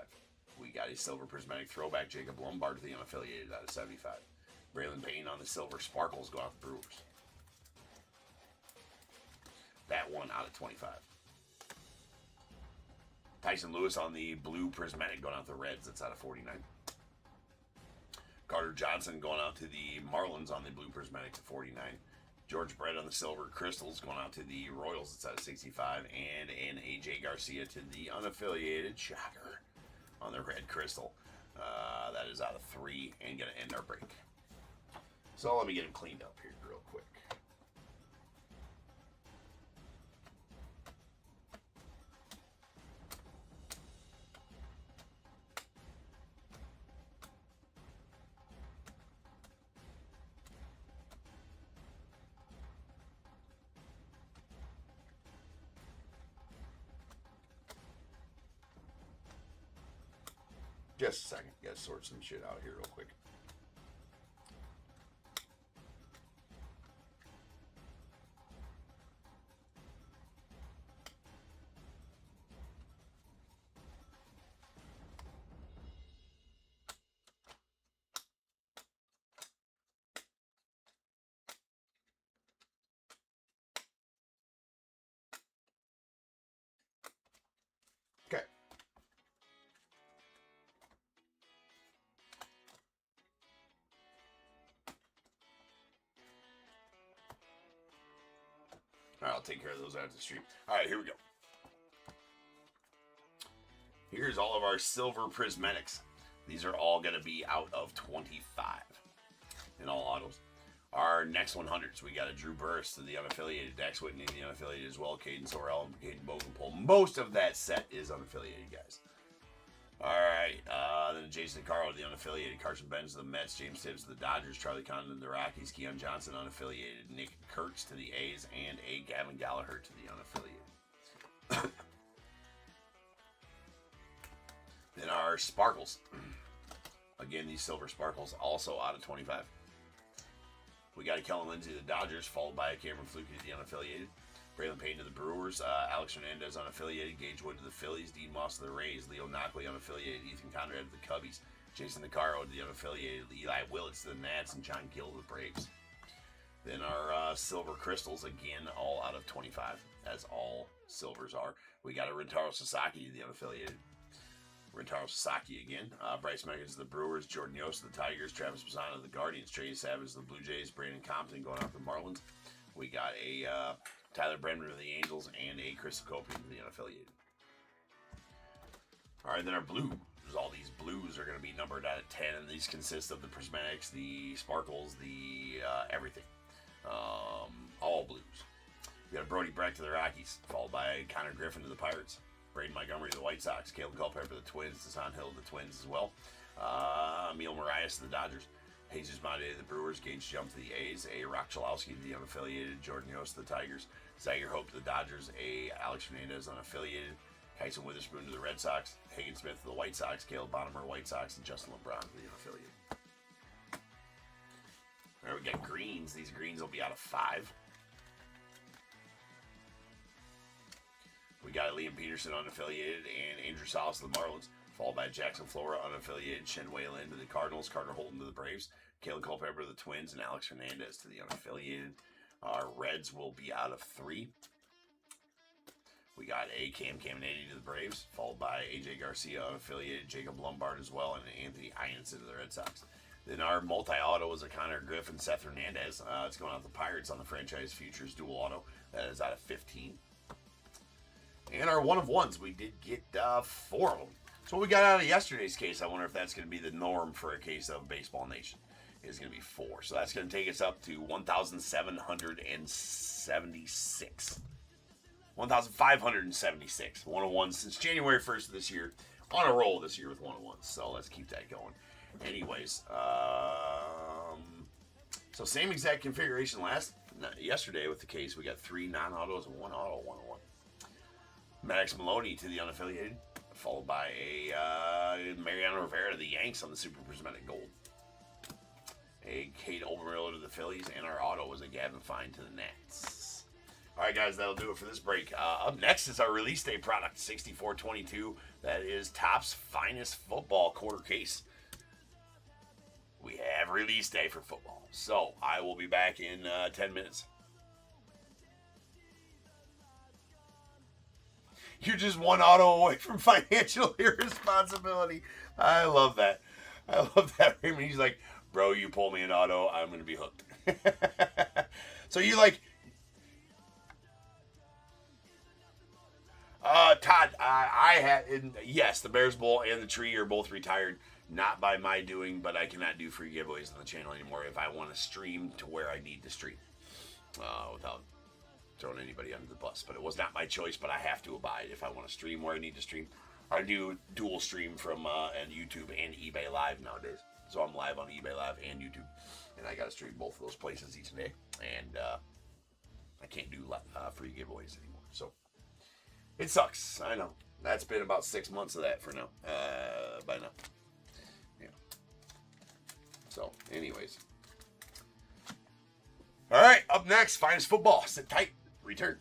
We got a Silver Prismatic Throwback Jacob Lombard to the unaffiliated out of 75. Braylon Payne on the Silver Sparkles going out the Brewers. That one out of 25. Tyson Lewis on the Blue Prismatic going out the Reds. That's out of 49. Carter Johnson going out to the Marlins on the Blue Prismatic to 49. George Brett on the Silver Crystals going out to the Royals. It's out of 65. And an AJ Garcia to the unaffiliated Shocker on the Red Crystal. That is out of 3 and going to end our break. So let me get him cleaned up here real quick. Just a second. Gotta sort some shit out here real quick. Okay. All right, I'll take care of those after the stream. All right, here we go. Here's all of our Silver Prismatics. These are all going to be out of 25 in all autos. Our next 100s, we got a Drew Burris to the unaffiliated, Dax Whitney to the unaffiliated as well, Caden Sorrell and Caden Bogenpole. Most of that set is unaffiliated, guys. All right, then Jason Caro to the unaffiliated, Carson Benz to the Mets, James Tibbs to the Dodgers, Charlie Condon to the Rockies, Keon Johnson unaffiliated, Nick Kurtz to the A's, and a Gavin Gallagher to the unaffiliated. Then our Sparkles. Again, these Silver Sparkles also out of 25. We got a Kellen Lindsay to the Dodgers, followed by a Cameron Fluke to the unaffiliated. Braylon Payne to the Brewers, Alex Hernandez unaffiliated, Gage Wood to the Phillies, Dean Moss to the Rays, Leo Knockley unaffiliated, Ethan Conrad to the Cubbies, Jason Nicaro to the unaffiliated, Eli Willits to the Nats, and John Gill to the Braves. Then our Silver Crystals, again, all out of 25, as all silvers are. We got a Rentaro Sasaki to the unaffiliated. Rentaro Sasaki again. Bryce Meggins to the Brewers, Jordan Yost to the Tigers, Travis Bassano to the Guardians, Trey Savage to the Blue Jays, Brandon Compton going out to the Marlins. We got a Tyler Bremner to the Angels, and a Chris Copian to the unaffiliated. All right, then our blues. All these blues are going to be numbered out of 10, and these consist of the Prismatics, the Sparkles, the everything. All blues. We got a Brody Breck to the Rockies, followed by Connor Griffin to the Pirates, Braden Montgomery to the White Sox, Caleb Culpepper to the Twins, Desan Hill to the Twins as well, Emil Marias to the Dodgers, Jesus Monte to the Brewers, Gage Jump to the A's, a Rock Chalowski to the unaffiliated, Jordan Yost to the Tigers, Zaire Hope to the Dodgers, a Alex Hernandez unaffiliated, Kyson Witherspoon to the Red Sox, Hagen Smith to the White Sox, Caleb Bonnemer White Sox, and Justin LeBron to the unaffiliated. All right, we got greens. These greens will be out of 5. We got Liam Peterson, unaffiliated, and Andrew Salas to the Marlins, followed by Jackson Flora, unaffiliated, Shen Wayland to the Cardinals, Carter Holton to the Braves, Kalen Culpepper to the Twins, and Alex Hernandez to the unaffiliated. Our Reds will be out of 3. We got Cam Caminiti to the Braves, followed by AJ Garcia, unaffiliated, Jacob Lombard as well, and Anthony Ianson to the Red Sox. Then our multi-auto is a Connor Griffin, Seth Hernandez. It's going out to the Pirates on the franchise futures dual auto. That is out of 15. And our 1 of 1s, we did get 4 of them. So what we got out of yesterday's case, I wonder if that's going to be the norm for a case of Baseball Nation. Is going to be 4. So that's going to take us up to 1,776. 1,576. 1 of 1 since January 1st of this year. On a roll this year with 1 of 1. So let's keep that going. Anyways, so same exact configuration yesterday with the case. We got 3 non-autos and 1 auto, 1 of 1. Maddox Maloney to the unaffiliated, followed by a Mariano Rivera to the Yanks on the Super Prismatic Gold. A Cade Obermiller to the Phillies, and our auto was a Gavin Fine to the Nats. All right, guys, that'll do it for this break. Up next is our release day product, 6422. That is Topp's finest football quarter case. We have release day for football. So I will be back in 10 minutes. You're just 1 auto away from financial irresponsibility. I love that. I love that. He's like, bro, you pull me an auto, I'm going to be hooked. So you like... Todd, I had... Yes, the Bears Bowl and the Tree are both retired. Not by my doing, but I cannot do free giveaways on the channel anymore if I want to stream to where I need to stream. Without throwing anybody under the bus. But it was not my choice, but I have to abide if I want to stream where I need to stream. I do dual stream from YouTube and eBay Live nowadays. So I'm live on eBay Live and YouTube. And I got to stream both of those places each day. And I can't do free giveaways anymore. So it sucks. I know. That's been about 6 months of that for now. By now. Yeah. So, anyways. All right. Up next, Finest Football. Sit tight. Return.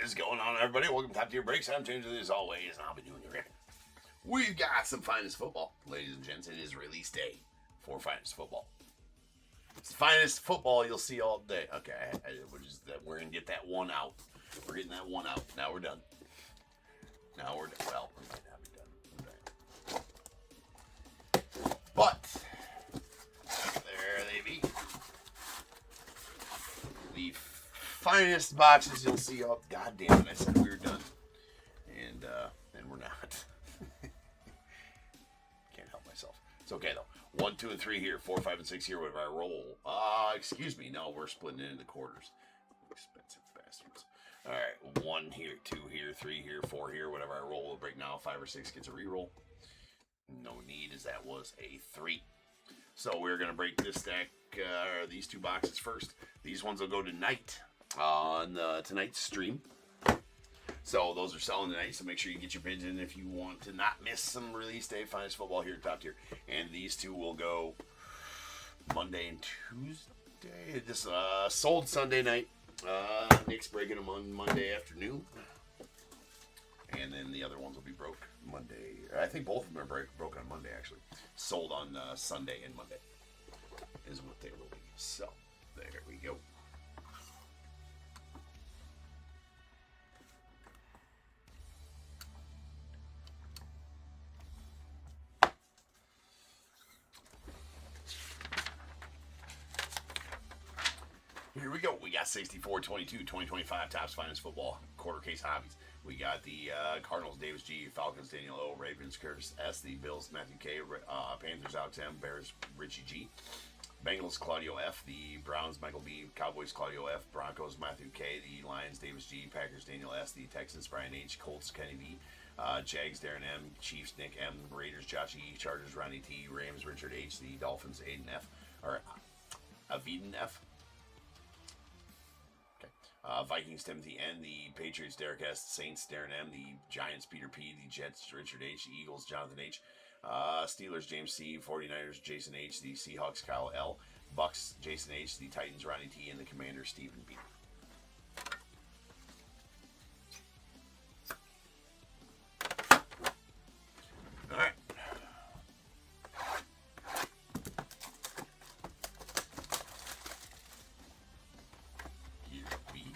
is going on, everybody? Welcome to Top Tier Breaks. I'm James, as always, and I'll be doing your rip. We've got some finest football, ladies and gents. It is release day for finest football. It's the finest football you'll see all day. Okay, we're going to get that one out. We're getting that one out. Now we're done. Well, we might not be done. But, there they be. The finest boxes you'll see all... God damn it, I said we were done. And we're not. Can't help myself. It's okay, though. 1, 2, and 3 here. 4, 5, and 6 here. Whatever I roll. Excuse me. No, we're splitting it into quarters. Expensive bastards. All right. 1 here, 2 here, 3 here, 4 here. Whatever I roll will break now. 5 or 6 gets a reroll. No need, as that was a 3. So we're going to break this stack, these 2 boxes first. These ones will go tonight on tonight's stream. So those are selling tonight, so make sure you get your bids in if you want to not miss some release day finest football here at Top Tier. And these 2 will go Monday and Tuesday. This sold Sunday night. Nick's breaking them on Monday afternoon. And then the other ones will be broke Monday. I think both of them are broken on Monday, actually. Sold on Sunday and Monday is what they will be. So, there we go. Here we go. We got 64-22, 2025 Topps Finest Football quarter case hobbies. We got the Cardinals, Davis G, Falcons, Daniel O, Ravens, Curtis S, the Bills, Matthew K, Panthers, Alex M, Bears, Richie G, Bengals, Claudio F, the Browns, Michael B, Cowboys, Claudio F, Broncos, Matthew K, the Lions, Davis G, Packers, Daniel S, the Texans, Brian H, Colts, Kenny V, Jags, Darren M, Chiefs, Nick M, Raiders, Josh E, Chargers, Ronnie T, Rams, Richard H, the Dolphins, Aiden F, or Aveden F. Vikings, Timothy N, the Patriots, Derek S, Saints, Darren M, the Giants, Peter P, the Jets, Richard H, Eagles, Jonathan H, Steelers, James C, 49ers, Jason H, the Seahawks, Kyle L, Bucks, Jason H, the Titans, Ronnie T, and the Commanders, Stephen B. All right.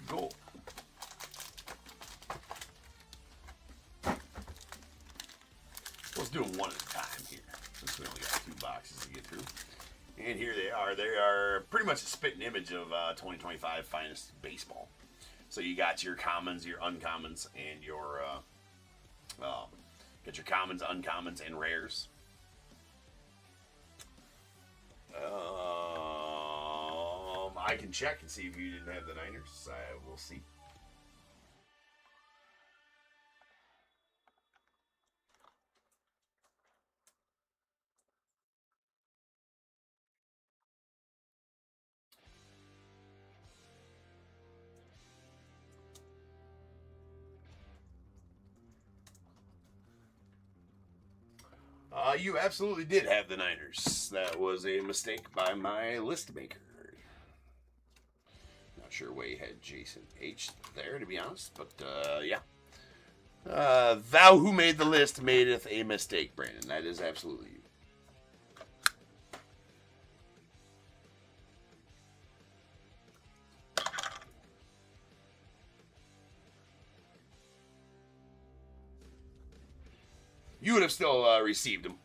Go. Let's do them one at a time here, since we only got 2 boxes to get through. And here they are. They are pretty much a spitting image of 2025 finest baseball. So you got your commons, your uncommons, and your get your commons, uncommons, and rares. I can check and see if you didn't have the Niners. I will see. You absolutely did have the Niners. That was a mistake by my list maker. Not sure why you had Jason H there, to be honest, but yeah. Thou who made the list madeth a mistake, Brandon. That is absolutely you. You would have still received them.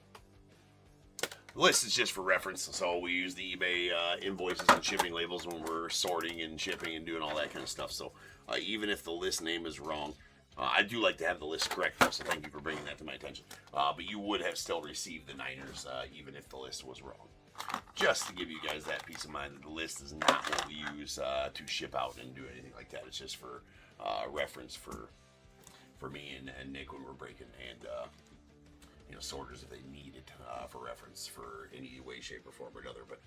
The list is just for reference, so we use the eBay invoices and shipping labels when we're sorting and shipping and doing all that kind of stuff. So even if the list name is wrong, I do like to have the list correct, so thank you for bringing that to my attention. But you would have still received the Niners even if the list was wrong. Just to give you guys that peace of mind that the list is not what we use to ship out and do anything like that. It's just for reference for me and Nick when we're breaking, and sorters if they need it for reference for any way, shape, or form or another. But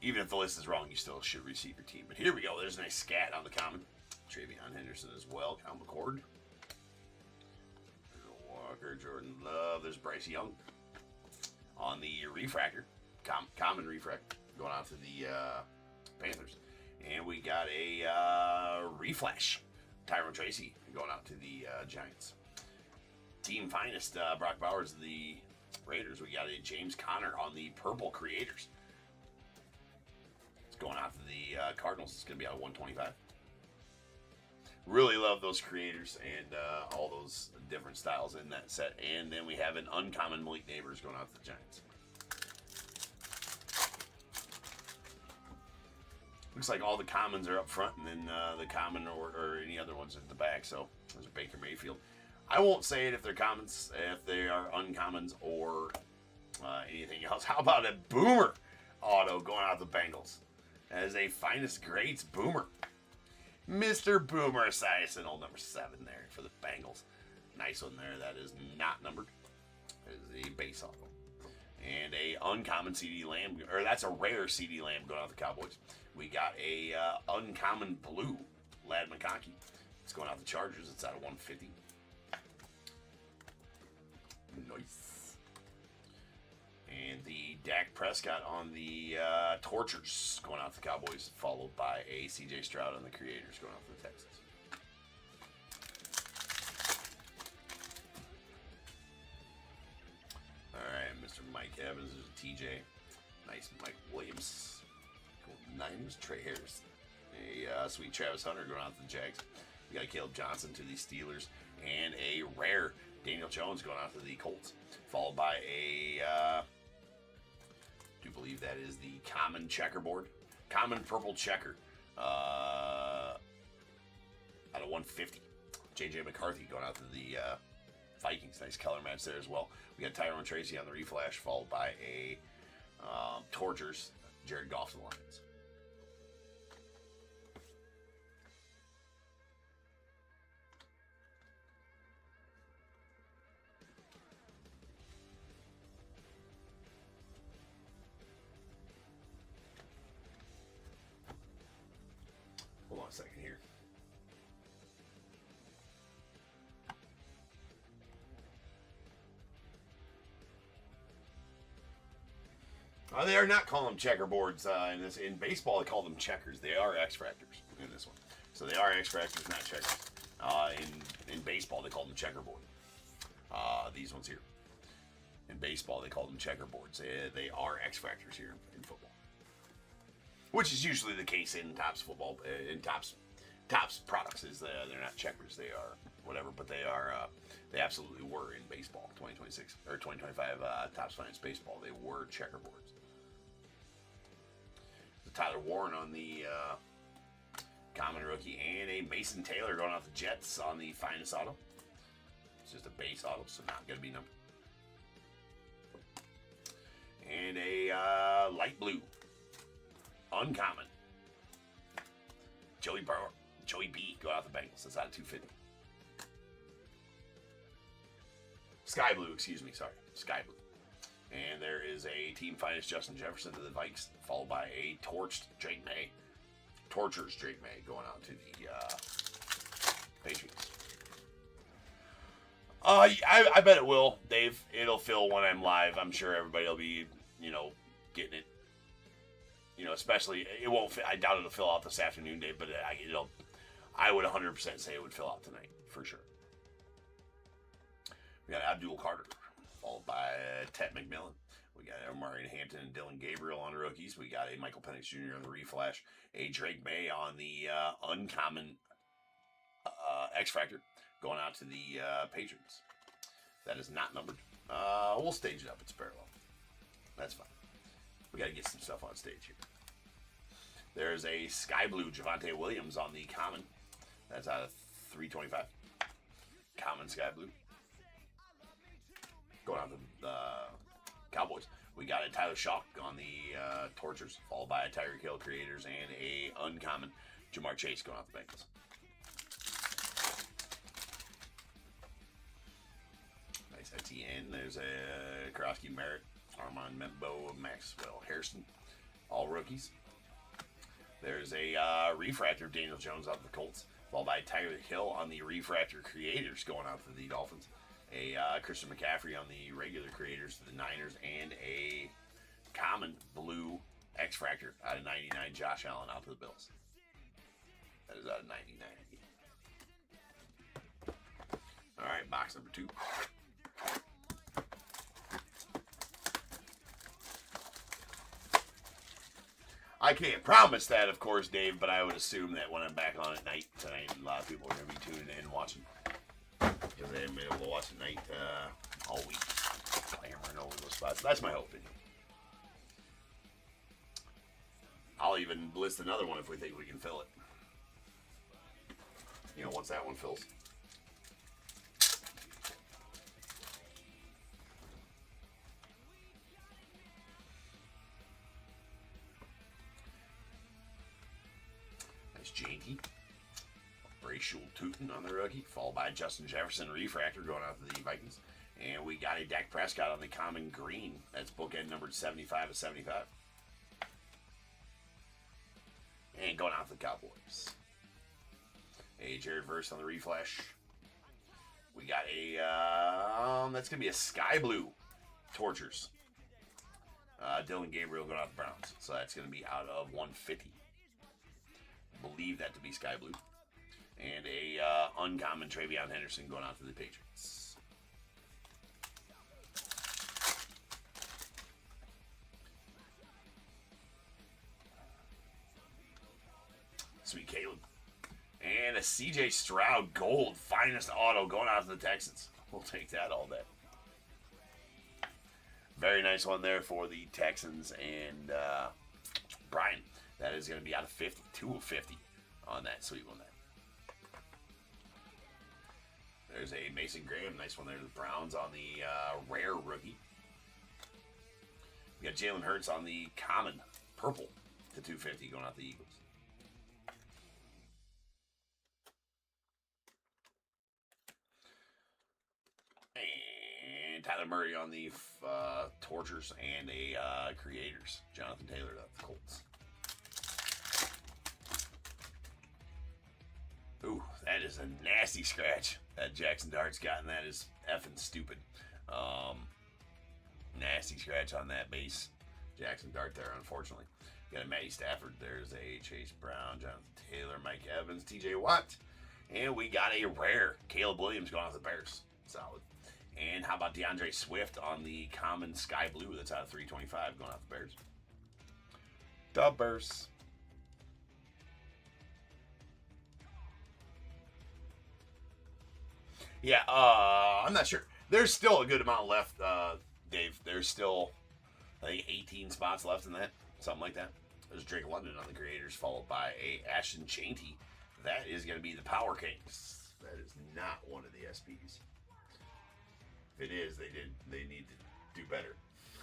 even if the list is wrong, you still should receive your team. But here we go. There's a nice scat on the common. Travion Henderson as well. Cal McCord. Walker, Jordan Love. There's Bryce Young. On the refractor. Common refract. Going out to the Panthers. And we got a reflash Tyrone Tracy going out to the Giants. Team finest, Brock Bowers, the Raiders. We got a James Conner on the Purple Creators. It's going out to the Cardinals. It's going to be out of 125. Really love those creators and all those different styles in that set. And then we have an uncommon Malik Neighbors going out to the Giants. Looks like all the commons are up front, and then the common or any other ones at the back. So there's a Baker Mayfield. I won't say it if they're commons, if they are uncommons, or anything else. How about a Boomer auto going out the Bengals? As a finest grades Boomer. Mr. Boomer Esiason, old number 7 there for the Bengals. Nice one there. That is not numbered. That is a base auto. And a uncommon CD Lamb, or that's a rare CD Lamb going out the Cowboys. We got a uncommon blue Lad McConkey. It's going out the Chargers. It's out of 150. Nice. And the Dak Prescott on the Torchers going out the Cowboys, followed by a CJ Stroud on the Creators going out to the Texans. All right, Mr. Mike Evans. There's a TJ. Nice Mike Williams. Cool. Niners. Trey Harris. A sweet Travis Hunter going out to the Jags. We got Caleb Johnson to the Steelers. And a rare Daniel Jones going out to the Colts. Followed by a, I do believe that is the common checkerboard. Common purple checker. Out of 150. J.J. McCarthy going out to the Vikings. Nice color match there as well. We got Tyrone Tracy on the reflash, followed by a Torchers, Jared Goff to the Lions. Hold on a second here. They are not calling them checkerboards in baseball. They call them checkers. They are X-Fractors in this one. So they are X-Fractors, not checkers. In baseball, they call them checkerboard. These ones here. In baseball, they call them checkerboards. They are X-Fractors here in football. Which is usually the case in Topps football. In Topps products is they're not checkers. They are whatever, but they are. They absolutely were in baseball. 2026 or 2025 Topps Finance baseball. They were checkerboards. Tyler Warren on the common rookie, and a Mason Taylor going off the Jets on the finest auto. It's just a base auto, so not going to be numbered. And a light blue, uncommon, Joey B going off the Bengals. That's out of 250. Sky blue, excuse me, sorry, sky blue. And there is a team finest Justin Jefferson to the Vikes, followed by a torched Drake May. Torchers Drake May going out to the Patriots. I bet it will, Dave. It'll fill when I'm live. I'm sure everybody will be, getting it. Especially, it won't fit. I doubt it'll fill out this afternoon, Dave, but I would 100% say it would fill out tonight, for sure. We got Abdul Carter, followed by Ted McMillan. We got Omari Hampton and Dylan Gabriel on the rookies. We got a Michael Penix Jr. on the reflash. A Drake May on the uncommon X-Factor going out to the Patriots. That is not numbered. We'll stage it up. It's parallel. That's fine. We got to get some stuff on stage here. There's a Sky Blue Javonte Williams on the common. That's out of 325. Common Sky Blue. Going on the Cowboys. We got a Tyler Shock on the Torchers, followed by a Tyreek Hill Creators and a uncommon Jamar Chase going off the Bengals. Nice Etienne. There's a Karofsky Merritt, Armand Membo, Maxwell Harrison, all rookies. There's a refractor of Daniel Jones out of the Colts, followed by Tyreek Hill on the refractor Creators going out to the Dolphins. A Christian McCaffrey on the regular Creators to the Niners, and a common blue X-Fractor out of 99, Josh Allen out to the Bills. That is out of 99. All right, box number 2. I can't promise that, of course, Dave, but I would assume that when I'm back on at night tonight, a lot of people are going to be tuning in and watching. Because they haven't been able to watch at night all week. Clamoring over those spots. That's my hope. I'll even list another one if we think we can fill it. You know, once that one fills. Nice JT. Bracial Tootin on the rookie, followed by Justin Jefferson refractor going out to the Vikings. And we got a Dak Prescott on the common green. That's bookend numbered 75 of 75. And going out to the Cowboys. A Jared Verse on the reflash. We got a, that's going to be a sky blue Tortures. Dylan Gabriel going out to the Browns. So that's going to be out of 150. Believe that to be sky blue. And a uncommon Travion Henderson going out to the Patriots. Sweet Caleb. And a CJ Stroud gold finest auto going out to the Texans. We'll take that all day. Very nice one there for the Texans and Brian. That is going to be out of 50. 2 of 50 on that sweet one there. There's a Mason Graham. Nice one there to the Browns on the rare rookie. We got Jalen Hurts on the common purple to 250 going out the Eagles. And Tyler Murray on the Tortures and a Creators. Jonathan Taylor, that's the Colts. Ooh, that is a nasty scratch that Jackson Dart's gotten. That is effing stupid. Nasty scratch on that base. Jackson Dart there, unfortunately. Got a Matty Stafford. There's a Chase Brown, Jonathan Taylor, Mike Evans, TJ Watt. And we got a rare Caleb Williams going off the Bears. Solid. And how about DeAndre Swift on the common sky blue? That's out of 325 going off the Bears. The Bears. Yeah, I'm not sure. There's still a good amount left, Dave. There's still, I think, 18 spots left in that. Something like that. There's Drake London on the Creators, followed by a Ashton Chanty. That is going to be the Power Kings. That is not one of the SPs. If it is, they need to do better.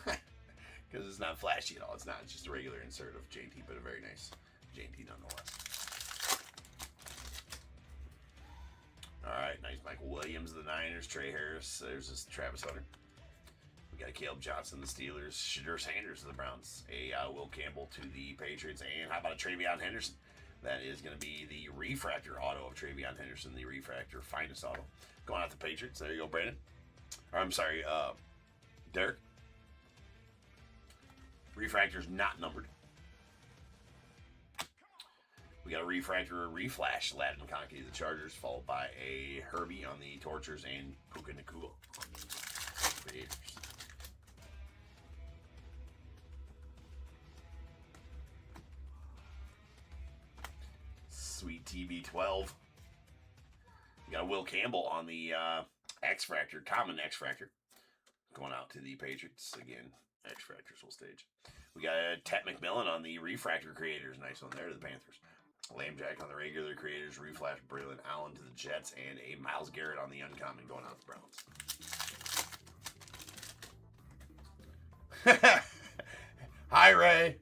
Because it's not flashy at all. It's not. It's just a regular insert of JT, but a very nice JT nonetheless. All right, nice Michael Williams of the Niners, Trey Harris. There's this Travis Hunter. We got a Caleb Johnson, the Steelers, Shadur Sanders of the Browns, a Will Campbell to the Patriots, and how about a Travion Henderson? That is going to be the refractor auto of Travion Henderson, the refractor finest auto. Going out to the Patriots. There you go, Brandon. Or, I'm sorry, Derek. Refractor's not numbered. We got a refractor, a reflash, Latin McConkey, the Chargers, followed by a Herbie on the Tortures and Puka Nakua on the Creators. Sweet TB12. We got a Will Campbell on the X-Fractor, common X-Fractor, going out to the Patriots. Again, X-Fractors will stage. We got a Tet McMillan on the Refractor Creators. Nice one there to the Panthers. Lame Jack on the regular Creators, reflash Braylon Allen to the Jets, and a Myles Garrett on the uncommon going out to the Browns. Hi, Ray.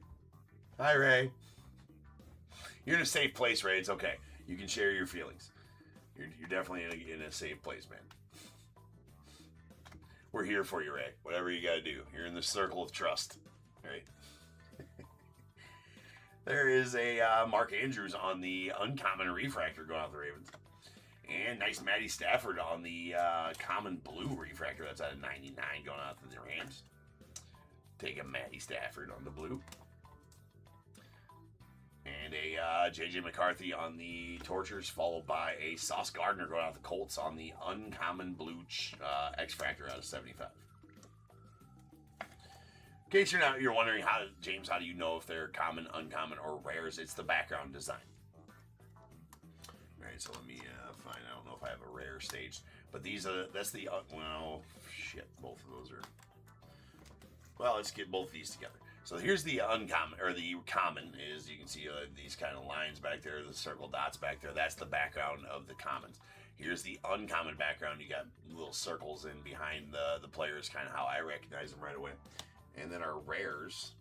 Hi, Ray. You're in a safe place, Ray. It's okay. You can share your feelings. You're definitely in a safe place, man. We're here for you, Ray. Whatever you got to do. You're in the circle of trust, right? There is a Mark Andrews on the uncommon refractor going out the Ravens. And nice Matty Stafford on the common blue refractor. That's out of 99 going out to the Rams. Take a Matty Stafford on the blue. And a a J.J. McCarthy on the Tortures, followed by a Sauce Gardner going out the Colts on the uncommon blue X-Factor out of 75. In case you're wondering, James, how do you know if they're common, uncommon, or rares? It's the background design. All right, so let me find. I don't know if I have a rare staged, but that's the well, shit. Both of those are. Well, let's get both of these together. So here's the uncommon, or the common is, you can see these kind of lines back there, the circle dots back there. That's the background of the commons. Here's the uncommon background. You got little circles in behind the players, kind of how I recognize them right away. And then our rares,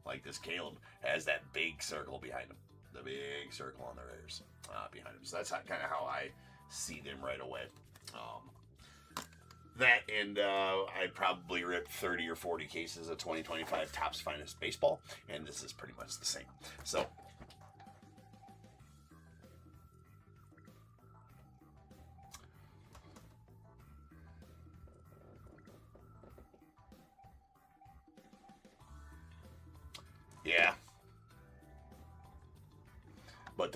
like this Caleb, has that big circle behind him. The big circle on the rares behind him. So that's kind of how I see them right away. That and I probably ripped 30 or 40 cases of 2025 Topps Finest Baseball, and this is pretty much the same. So, yeah. But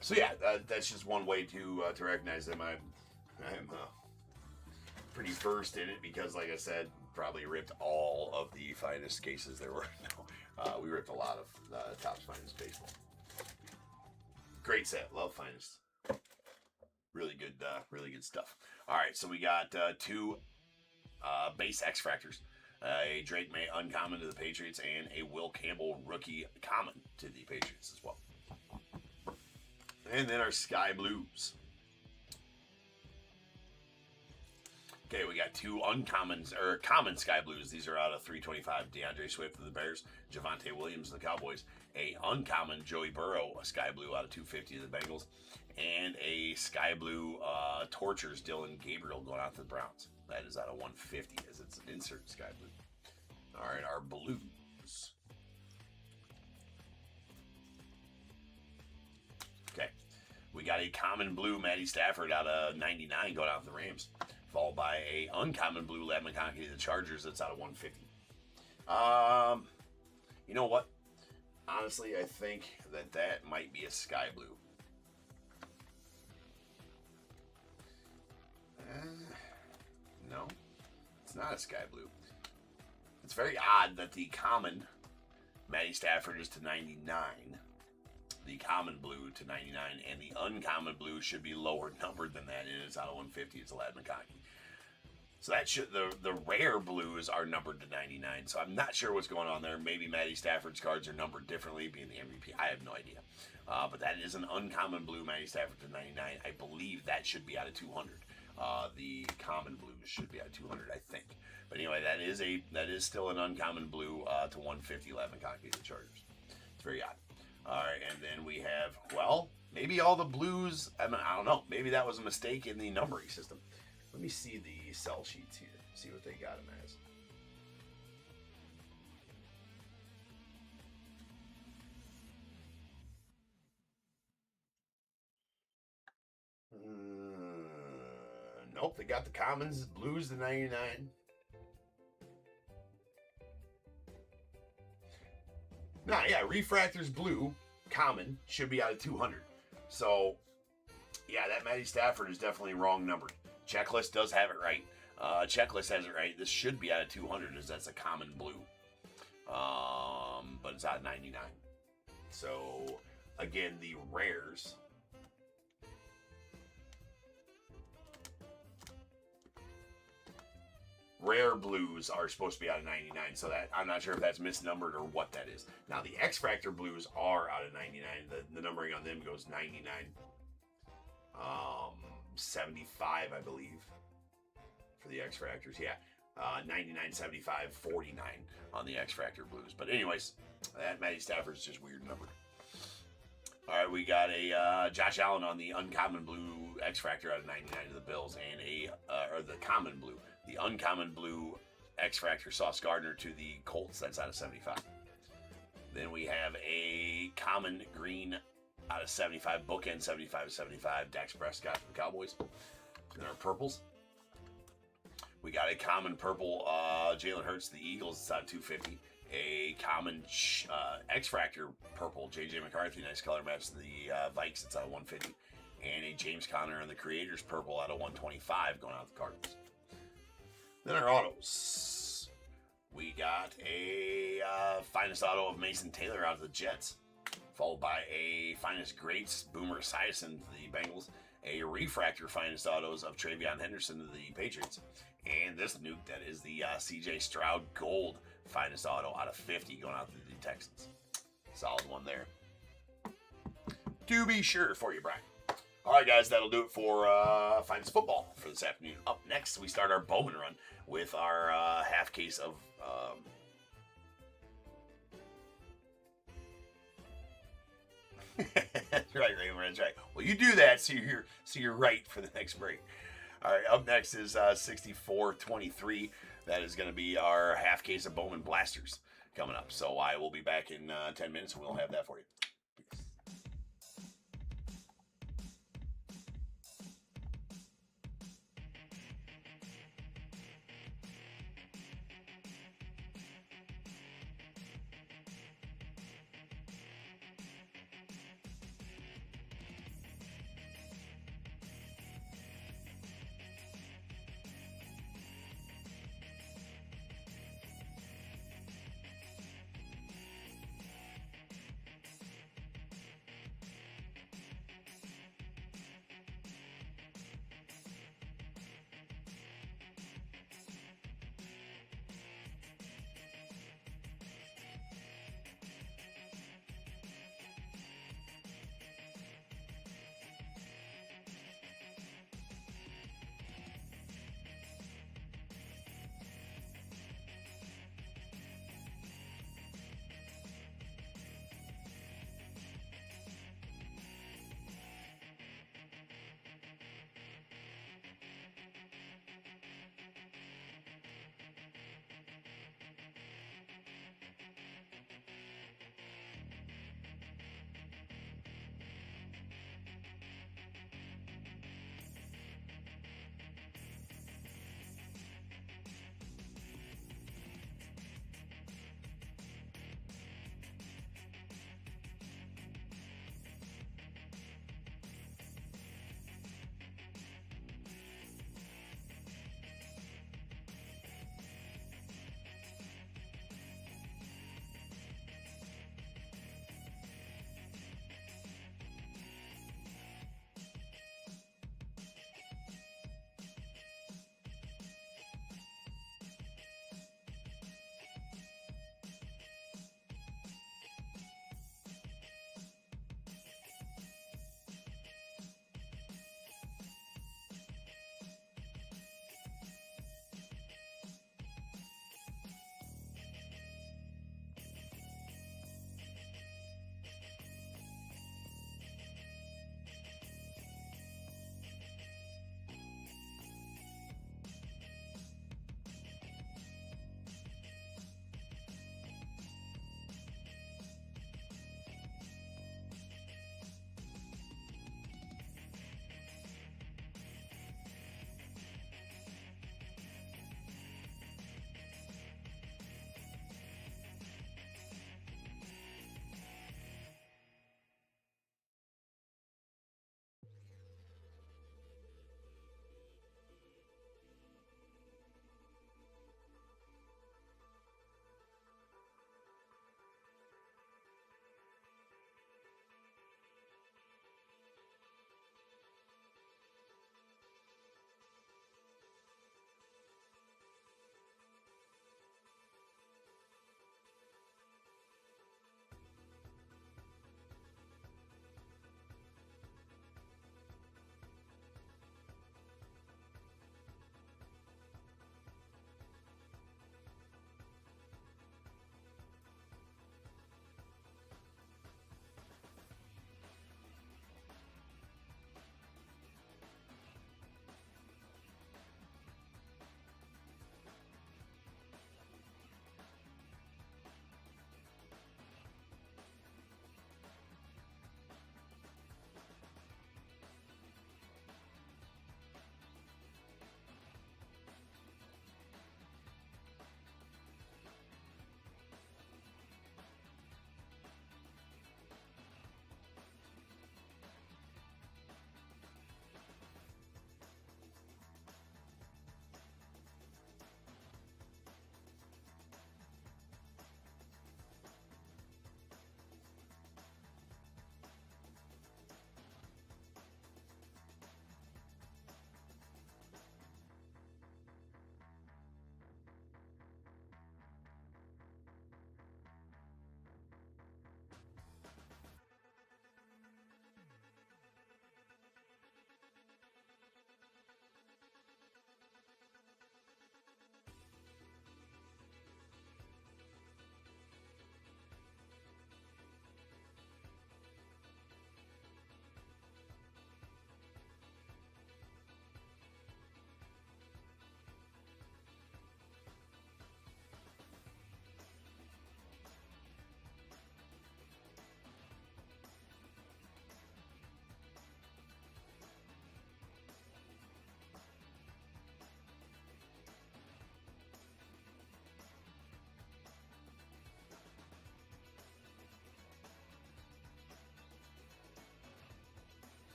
so yeah, that's just one way to recognize them. I'm pretty versed in it because, like I said, probably ripped all of the finest cases there were. No, we ripped a lot of Topps Finest Baseball. Great set, love Finest. Really good stuff. All right, so we got two base X-Fractors, a Drake May uncommon to the Patriots, and a Will Campbell rookie common to the Patriots as well. And then our Sky Blues. Okay, we got two uncommons, or common Sky Blues. These are out of 325. DeAndre Swift of the Bears, Javonte Williams of the Cowboys. A uncommon Joey Burrow, a Sky Blue out of 250 of the Bengals. And a Sky Blue Tortures Dylan Gabriel going out to the Browns. That is out of 150 as it's an insert Sky Blue. All right, our Blues. Okay, we got a common blue Matty Stafford out of 99 going out to the Rams, followed by a uncommon blue Lad McConkey to the Chargers that's out of 150. You know what? Honestly, I think that might be a Sky Blue. No, it's not a Sky Blue. It's very odd that the common Matty Stafford is to 99, the common blue to 99, and the uncommon blue should be lower numbered than that. It is out of 150. It's a Lad McConkey. So that should the rare blues are numbered to 99. So I'm not sure what's going on there. Maybe Matty Stafford's cards are numbered differently, being the MVP. I have no idea. But that is an uncommon blue Matty Stafford to 99. I believe that should be out of 200. The common blues should be at 200, I think. But anyway, that is still an uncommon blue to 150 Lad McConkey, the Chargers. It's very odd. All right, and then we have, well, maybe all the blues. I don't know. Maybe that was a mistake in the numbering system. Let me see the cell sheets here. See what they got them as. Nope, they got the commons, blues to 99. Nah, yeah, refractors blue, common, should be out of 200. So, yeah, that Matty Stafford is definitely wrong numbered. Checklist does have it right. Checklist has it right. This should be out of 200 as that's a common blue. But it's out of 99. So, again, the rares. Rare blues are supposed to be out of 99, so that I'm not sure if that's misnumbered or what that is. Now, the X-Factor blues are out of 99. The numbering on them goes 99. 75, I believe, for the X-Fractors. Yeah, 99, 75, 49 on the X-Fractor blues. But anyways, that Matty Stafford's just weird numbered. All right, we got a Josh Allen on the uncommon blue X-Fractor out of 99 to the Bills, and or the common blue. The uncommon blue X-Fractor Sauce Gardner to the Colts. That's out of 75. Then we have a common green out of 75. Bookend 75-75. Dax Prescott for the Cowboys. Then our purples. We got a common purple Jalen Hurts to the Eagles. It's out of 250. A common X-Fractor purple, J.J. McCarthy, nice color match to the Vikes, it's out of 150. And a James Conner and the Creators purple out of 125 going out the Cardinals. Then our autos. We got a finest auto of Mason Taylor out of the Jets, followed by a finest greats Boomer Esiason to the Bengals, a refractor finest autos of Travion Henderson to the Patriots, and this nuke that is the C.J. Stroud gold finest auto out of 50 going out to the Texans. Solid one there, to be sure for you, Brian. All right, guys, that'll do it for Finest Football for this afternoon. Up next, we start our Bowman run with our half case of That's right, Raymond. That's right. Well, you do that so you're right for the next break. All right, up next is 6423. That is going to be our half case of Bowman Blasters coming up. So I will be back in 10 minutes, and we'll have that for you. Peace.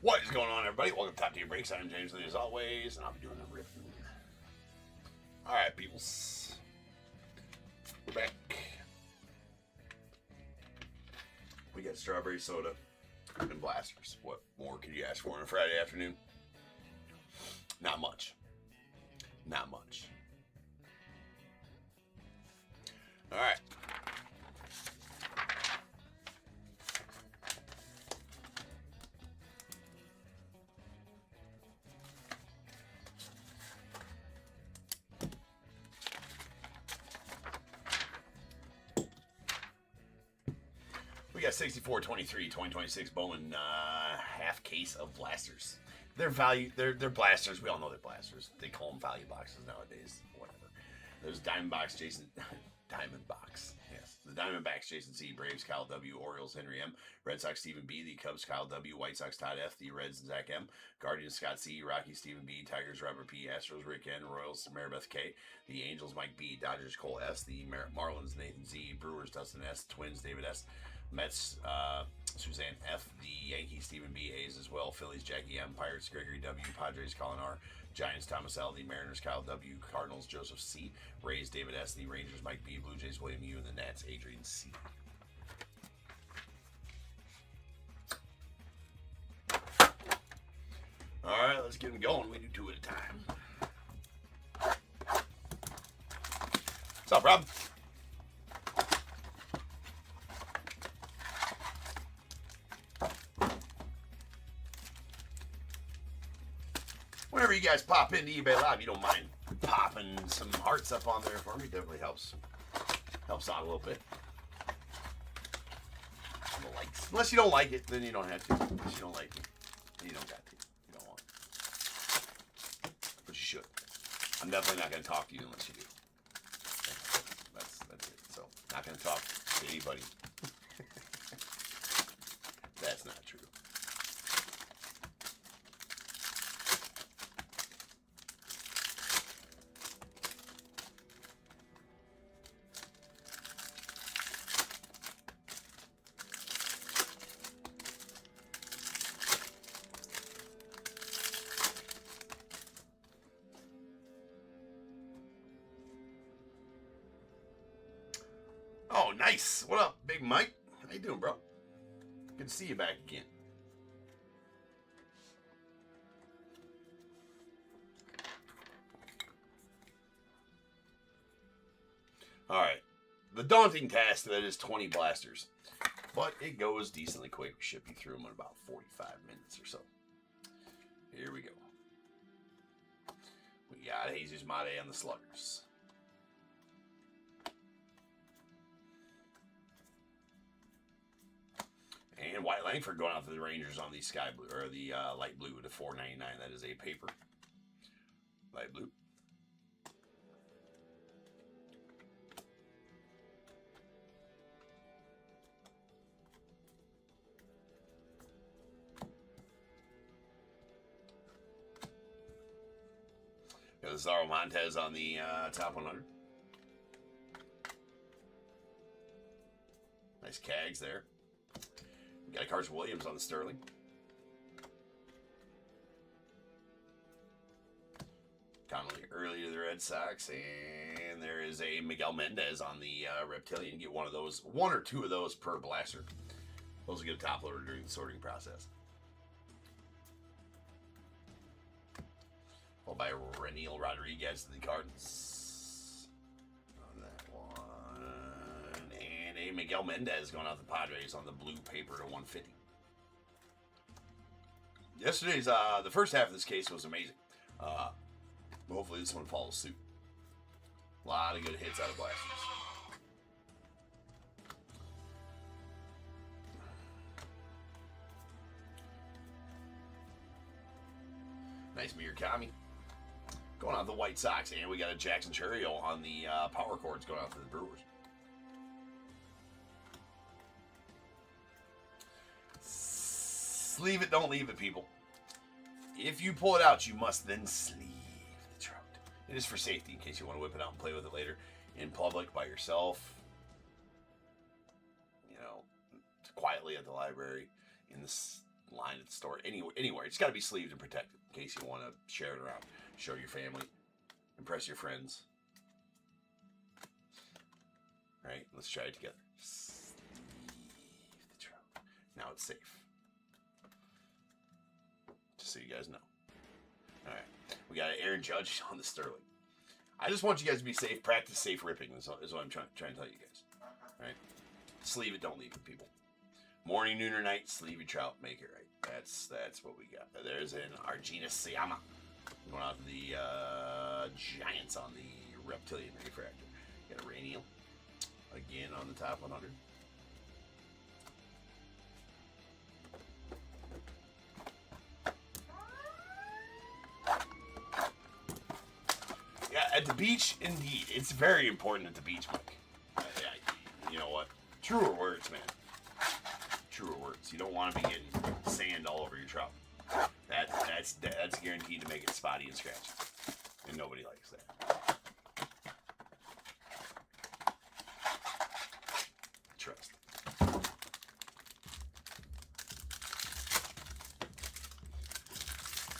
What is going on, everybody? Welcome to Top Tier Breaks. I'm James Lee, as always, and I'll be doing a ripping. Alright, peoples. We're back. We got strawberry soda and blasters. What more could you ask for on a Friday afternoon? Not much. Not much. Alright. We got 6423 2026 Bowman half case of blasters. They're blasters. We all know they're blasters. They call them value boxes nowadays. Whatever. There's Diamondbacks, Jason. Diamondbacks. Yes. The Diamondbacks, Jason C. Braves, Kyle W. Orioles, Henry M. Red Sox, Stephen B. The Cubs, Kyle W. White Sox, Todd F. The Reds, Zach M. Guardians, Scott C. Rocky, Stephen B. Tigers, Robert P. Astros, Rick N. Royals, Maribeth K. The Angels, Mike B. Dodgers, Cole S. The Marlins, Nathan Z. Brewers, Dustin S. Twins, David S. Mets, Suzanne F. The Yankees, Stephen B. A's as well. Phillies, Jackie M. Pirates, Gregory W. Padres, Colin R. Giants, Thomas L. The Mariners, Kyle W. Cardinals, Joseph C. Rays, David S. The Rangers, Mike B. Blue Jays, William U. And the Nats, Adrian C. All right, let's get them going. We do two at a time. What's up, Rob? Whenever you guys pop into eBay Live, you don't mind popping some hearts up on there for me. It definitely helps out a little bit. Unless you don't like it, then you don't have to. Unless you don't like it, then you don't got to. You don't want it. But you should. I'm definitely not going to talk to you unless you do. That's it. So, not going to talk to anybody. That's not true. Oh, nice. What up, Big Mike? How you doing, bro? Good to see you back again. All right. The daunting task that is 20 blasters. But it goes decently quick. We should be through them in about 45 minutes or so. Here we go. We got Jesus Mate and the Sluggers. And White Langford going out to the Rangers on the sky blue, or the light blue to $4.99. That is a paper. Light blue. Got Lazaro Montez on the top 100. Nice Cags there. Got a Carson Williams on the Sterling. Connolly early to the Red Sox. And there is a Miguel Mendez on the Reptilian. Get one or two of those per blaster. Those will get a top loader during the sorting process. Followed by Reniel Rodriguez to the Cardinals. On that one. And a Miguel Mendez going out the Padres on the blue paper to 150. Yesterday's, the first half of this case was amazing. Hopefully this one follows suit. A lot of good hits out of blasters. Nice Murakami. Going out the White Sox. And we got a Jackson Churio on the power chords going out to the Brewers. Sleeve it, don't leave it, people. If you pull it out, you must then sleeve the trout. It is for safety in case you want to whip it out and play with it later in public by yourself. You know, quietly at the library, in this line at the store, anywhere. It's got to be sleeved and protected in case you want to share it around, show your family, impress your friends. All right, let's try it together. Sleeve the trout. Now it's safe. Just so you guys know. All right, we got Aaron Judge on the Sterling. I just want you guys to be safe. Practice safe ripping is what I'm trying to tell you guys. All right, sleeve it, don't leave it, people. Morning, noon, or night, sleeve your trout, make it right. That's what we got. There's an Argina Siama going out to the Giants on the Reptilian Refractor. Got a Rainiel again on the top 100. Yeah, at the beach, indeed. It's very important at the beach, Mike. You know what? Truer words, man. Truer words. You don't want to be getting sand all over your trout. That's guaranteed to make it spotty and scratchy. And nobody likes that. Trust.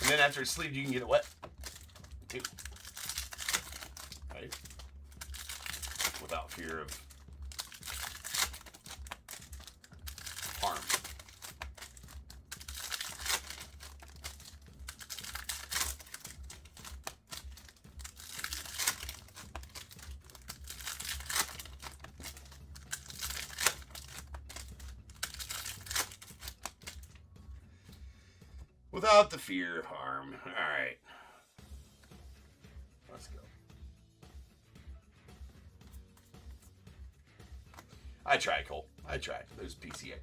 And then after it's sleeved, you can get it wet, too. Right? Without fear of harm. Without the fear of harm. All right. Let's go. I tried, Cole. I tried. There's PCA.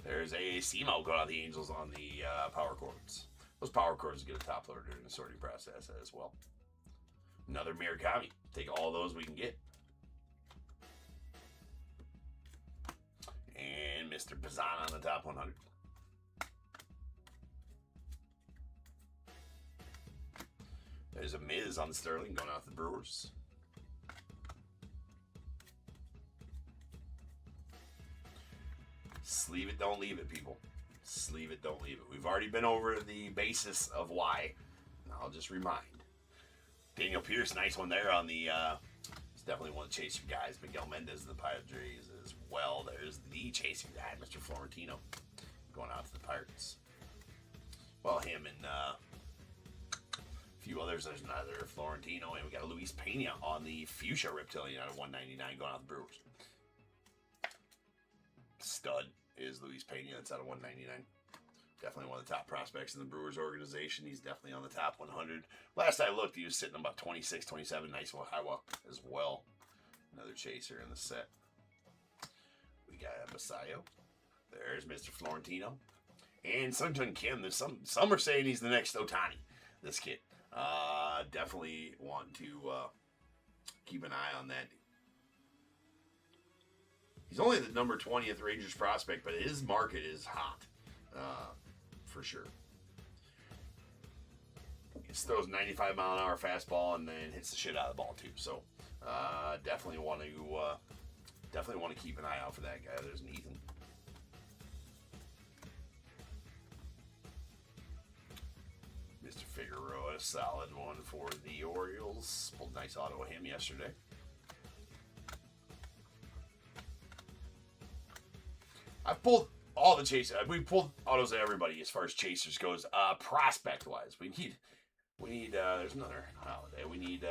There's a CMO going on the Angels on the power cords. Those power cords get a top loader during the sorting process as well. Another Murakami. Take all those we can get. And Mr. Pazan on the top 100. There's a Miz on the Sterling going out to the Brewers. Sleeve it, don't leave it, people. Sleeve it, don't leave it. We've already been over the basis of why. I'll just remind. Daniel Pierce, nice one there on the... It's definitely one of the chaser guys. Miguel Mendez, the Padres as well. There's the chasing guy, Mr. Florentino, going out to the Pirates. Well, him and a few others. There's another Florentino, and we got a Luis Pena on the Fuchsia Reptilian out of 199 going out to the Brewers. Stud is Luis Pena. That's out of 199. Definitely one of the top prospects in the Brewers organization. He's definitely on the top 100. Last I looked, he was sitting about 26, 27. Nice one, Iowa as well. Another chaser in the set. We got Basayo. There's Mr. Florentino. And Sungjoon Kim. There's some are saying he's the next Ohtani, this kid. Definitely want to keep an eye on that. He's only the number 20th Rangers prospect, but his market is hot. For sure. He just throws 95-mile-an-hour fastball and then hits the shit out of the ball too. So definitely want to keep an eye out for that guy. There's an Ethan. Mr. Figueroa, a solid one for the Orioles. Pulled a nice auto of him yesterday. I've pulled all the chasers. We pulled autos of everybody as far as chasers goes. Prospect wise, we need. There's another Holiday. We need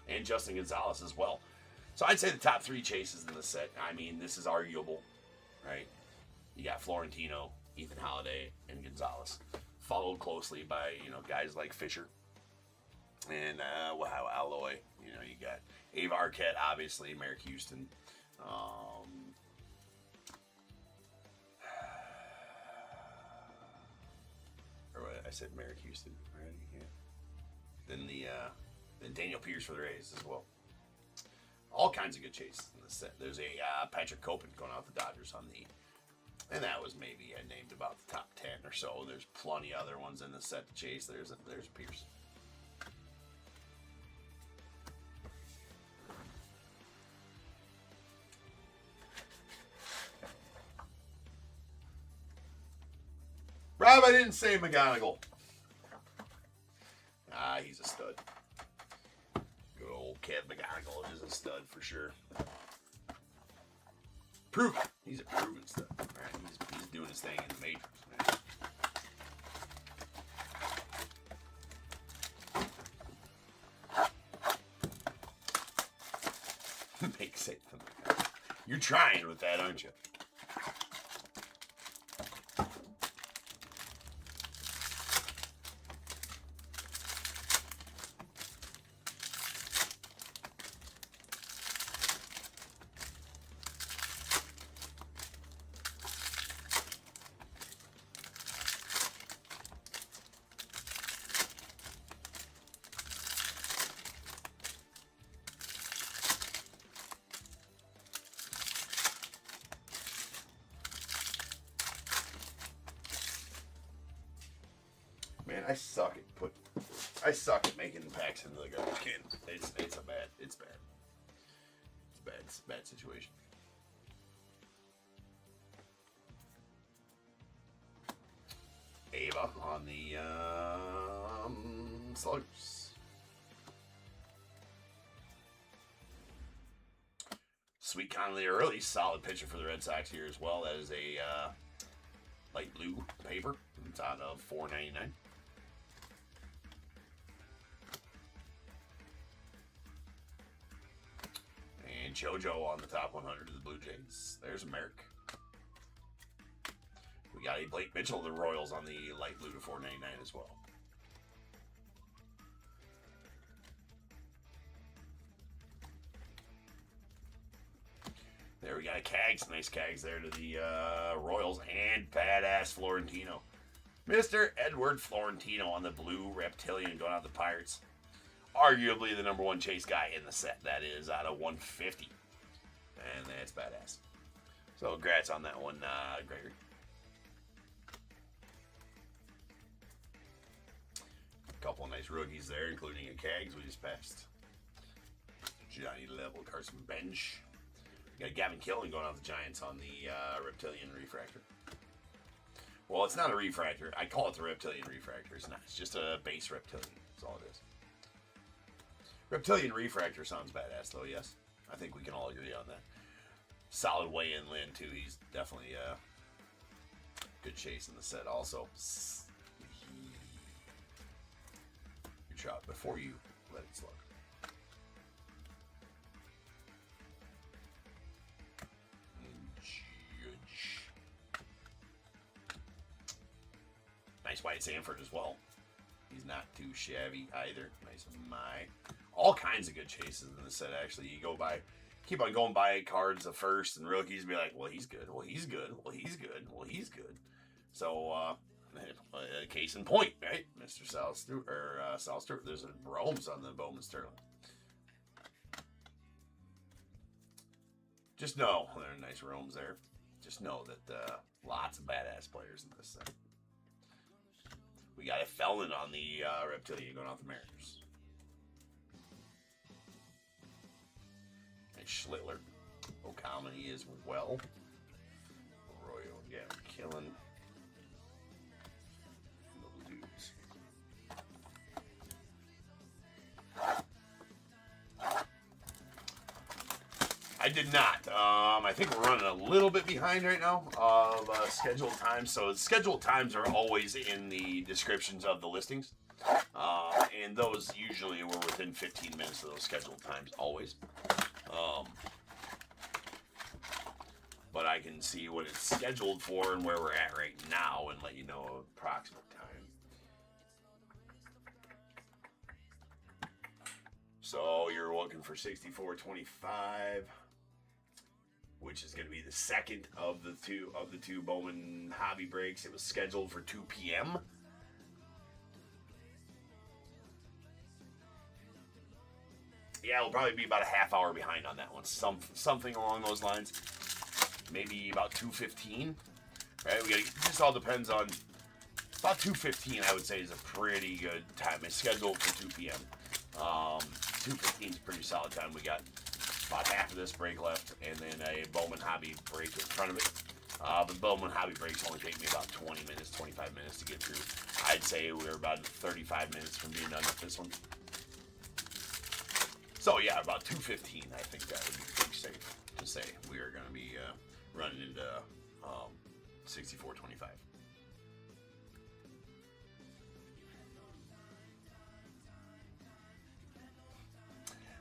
and Justin Gonzalez as well. So I'd say the top three chases in the set. I mean, this is arguable, right? You got Florentino, Ethan Holiday, and Gonzalez, followed closely by guys like Fisher and Alloy. You got Ava Arquette, obviously, Merrick Houston. I said Merrick Houston, right? Yeah. Then Daniel Pierce for the Rays as well. All kinds of good chases in the set. There's a Patrick Copen going out the Dodgers on the, and that was maybe named about the top 10 or so. There's plenty other ones in the set to chase. There's Pierce. Rob, I didn't say McGonagall. Ah, he's a stud. Good old Kev McGonagall is a stud for sure. Proven. He's a proven stud. Right? He's doing his thing in the Matrix. Make safe. You're trying with that, aren't you? Man, I suck at making packs into the garbage can. It's bad. It's a bad situation. Ava on the Sluggers. Sweet Conley early, solid pitcher for the Red Sox here as well. That is a light blue paper. It's out of $4.99. And JoJo on the top 100 of the Blue Jays. There's Merrick. We got a Blake Mitchell of the Royals on the light blue to $4.99 as well. There we got a Cags. Nice Cags there to the Royals and badass Florentino. Mr. Edward Florentino on the blue Reptilian going out the Pirates. Arguably the number one chase guy in the set. That is out of 150. And that's badass. So congrats on that one, Gregory. A couple of nice rookies there, including a Cags we just passed. Johnny Level, Carson Bench. We got Gavin Killen going off the Giants on the Reptilian Refractor. Well, it's not a refractor. I call it the Reptilian Refractor. It's not. It's just a base Reptilian. That's all it is. Reptilian Refractor sounds badass, though, yes. I think we can all agree on that. Solid weigh-in Lynn, too. He's definitely a good chase in the set, also. Good shot before you let it slug. Nice White Sanford as well. He's not too shabby either. Nice my. All kinds of good chases in the set, actually. You go by, keep on going by cards of first and rookies and be like, well, he's good. Well, he's good. Well, he's good. Well, he's good. So, case in point, right? Mr. Sal Stewart, or Sal Stewart. There's a Rome's on the Bowman Sterling. Just know, there are nice Rome's there. Just know that lots of badass players in this set. We got a Felon on the Reptilian going off the Mariners. And Schlittler. O'Comany as well. Royal, yeah, killing those dudes. I did not. I think we're running a little bit behind right now of scheduled times. So scheduled times are always in the descriptions of the listings. And those usually were within 15 minutes of those scheduled times, always. But I can see what it's scheduled for and where we're at right now and let you know approximate time. So you're looking for 64.25. Which is going to be the second of the two Bowman hobby breaks. It was scheduled for 2 p.m. Yeah, we'll probably be about a half hour behind on that one. Something along those lines. Maybe about 2:15. Right? It just all depends on. About 2:15, I would say, is a pretty good time. It's scheduled for 2 p.m. 2:15 is a pretty solid time. We got about half of this break left, and then a Bowman hobby break in front of it. But Bowman hobby breaks only take me about 20 minutes, 25 minutes to get through. I'd say we're about 35 minutes from being done with this one. So yeah, about 2:15. I think that would be pretty safe to say we are going to be running into 64.25.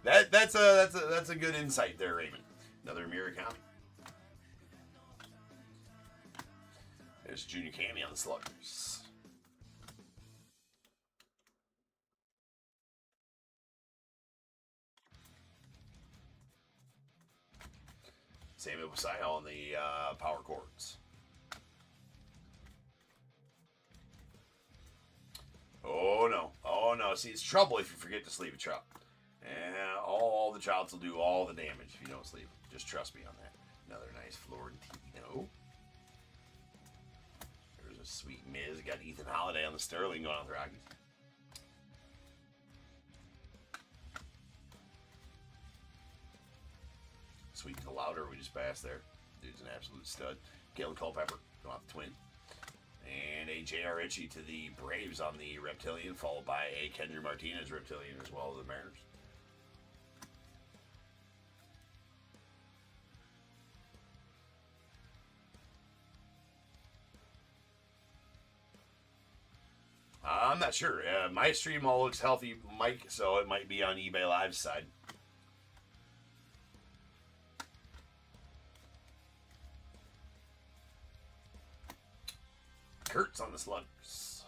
That's a good insight there, Raymond. Another mirror copy. There's Junior Cammy on the Sluggers. Samuel Posai on the power chords. Oh no. Oh no. See, it's trouble if you forget to sleeve a child. And all the childs will do all the damage if you don't sleeve them. Just trust me on that. Another nice Florentino. There's a sweet Miz. Got Ethan Holiday on the Sterling going on the Rockies. Sweet to Louder, we just passed there. Dude's an absolute stud. Galen Culpepper going off the Twin. And a J.R. Ritchie to the Braves on the Reptilian, followed by a Kendry Martinez Reptilian as well as the Mariners. I'm not sure. My stream all looks healthy, Mike, so it might be on eBay Live's side. Kurtz on the Sluggers.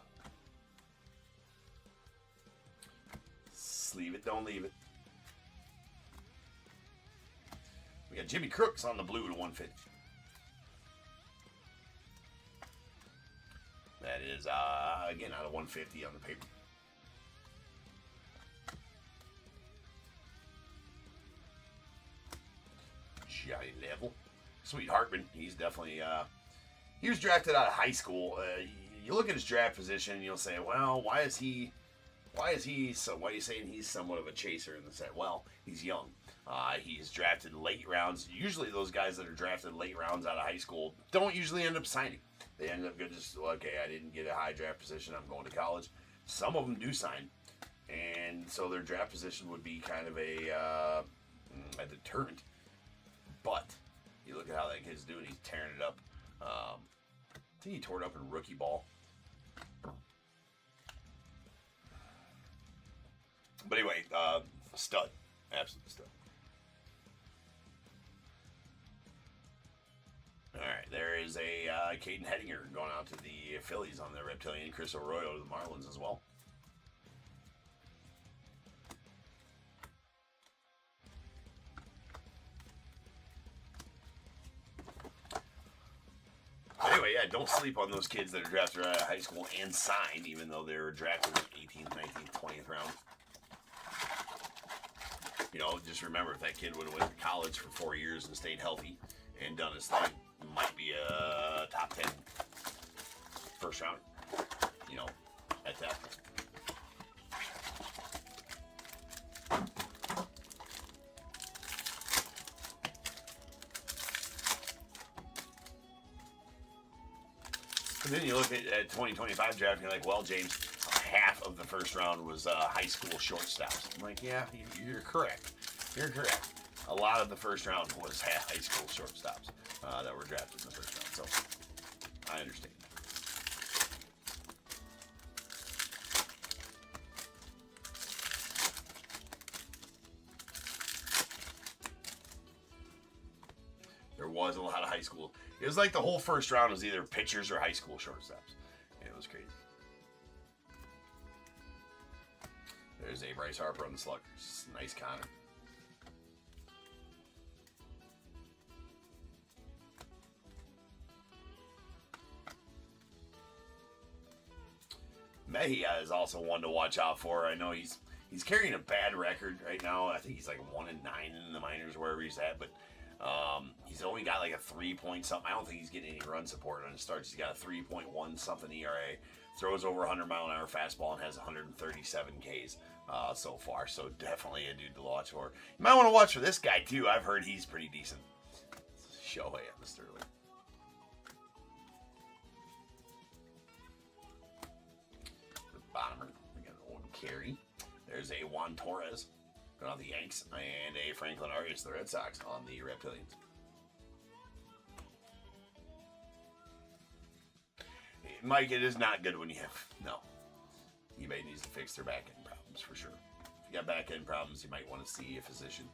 Sleeve it, don't leave it. We got Jimmy Crooks on the blue to 150. That is, again, out of 150 on the paper. Johnny Level. Sweet Hartman. He's definitely, he was drafted out of high school. You look at his draft position, and you'll say, well, why are you saying he's somewhat of a chaser in the set? Well, he's young. He's drafted late rounds. Usually those guys that are drafted late rounds out of high school don't usually end up signing. They end up just, okay, I didn't get a high draft position, I'm going to college. Some of them do sign. And so their draft position would be kind of a deterrent. But you look at how that kid's doing. He's tearing it up. I think he tore it up in rookie ball. But anyway, stud. Absolute stud. All right, there is a Caden Hettinger going out to the Phillies on the Reptilian. Chris Arroyo to the Marlins as well. Anyway, yeah, don't sleep on those kids that are drafted out of high school and signed, even though they were drafted in 18th, 19th, 20th round. You know, just remember, if that kid would have went to college for 4 years and stayed healthy and done his thing, might be a top 10 first rounder, you know, at that point. And then you look at 2025 draft, and you're like, well, James, half of the first round was high school shortstops. I'm like, yeah, you're correct. You're correct. A lot of the first round was high school shortstops that were drafted in the first round. So I understand. There was a lot of high school. It was like the whole first round was either pitchers or high school shortstops. It was crazy. There's a Bryce Harper on the Sluggers. Nice Connor. Mejia is also one to watch out for. I know he's carrying a bad record right now. I think he's like 1-9 in the minors, wherever he's at. But he's only got like a 3-point something. I don't think he's getting any run support on his starts. He's got a 3.1 something ERA. Throws over 100-mile-an-hour fastball and has 137 Ks so far. So definitely a dude to watch for. You might want to watch for this guy too. I've heard he's pretty decent. Shohei on the Sterling. a Juan Torres on the Yanks, and a Franklin Arias, the Red Sox, on the Reptilians. Mike, it is not good when you have, no. eBay needs to fix their back end problems for sure. If you got back end problems, you might want to see a physician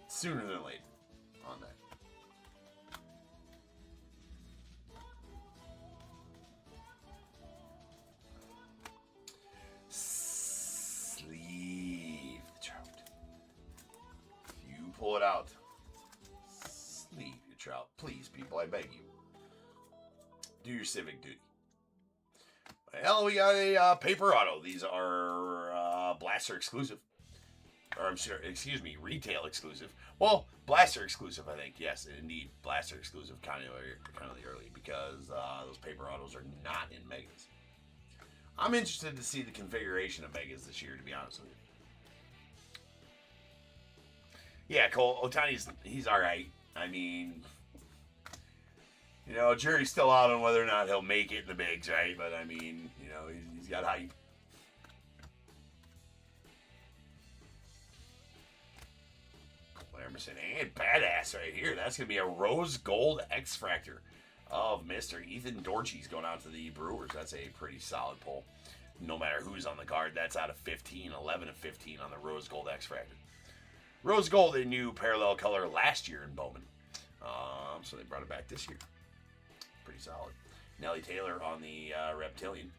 sooner than later on that. Sleeve the trout. If you pull it out, sleeve your trout. Please, people, I beg you. Do your civic duty. Well, we got a paper auto. These are Blaster exclusive. Or I'm sure, excuse me, retail exclusive. Well, Blaster exclusive, I think. Yes, indeed, Blaster exclusive. Kind of early because those paper autos are not in Megas. I'm interested to see the configuration of Megas this year, to be honest with you. Yeah, Cole Ohtani's he's all right. I mean, you know, jury's still out on whether or not he'll make it in the bigs, right? But I mean, you know, he's got hype. Emerson and badass right here. That's going to be a rose gold X-Fractor of Mr. Ethan Dortche's going out to the Brewers. That's a pretty solid pull. No matter who's on the card, that's out of 15, 11 of 15 on the rose gold X-Fractor. Rose gold, a new parallel color last year in Bowman. So they brought it back this year. Pretty solid. Nelly Taylor on the Reptilian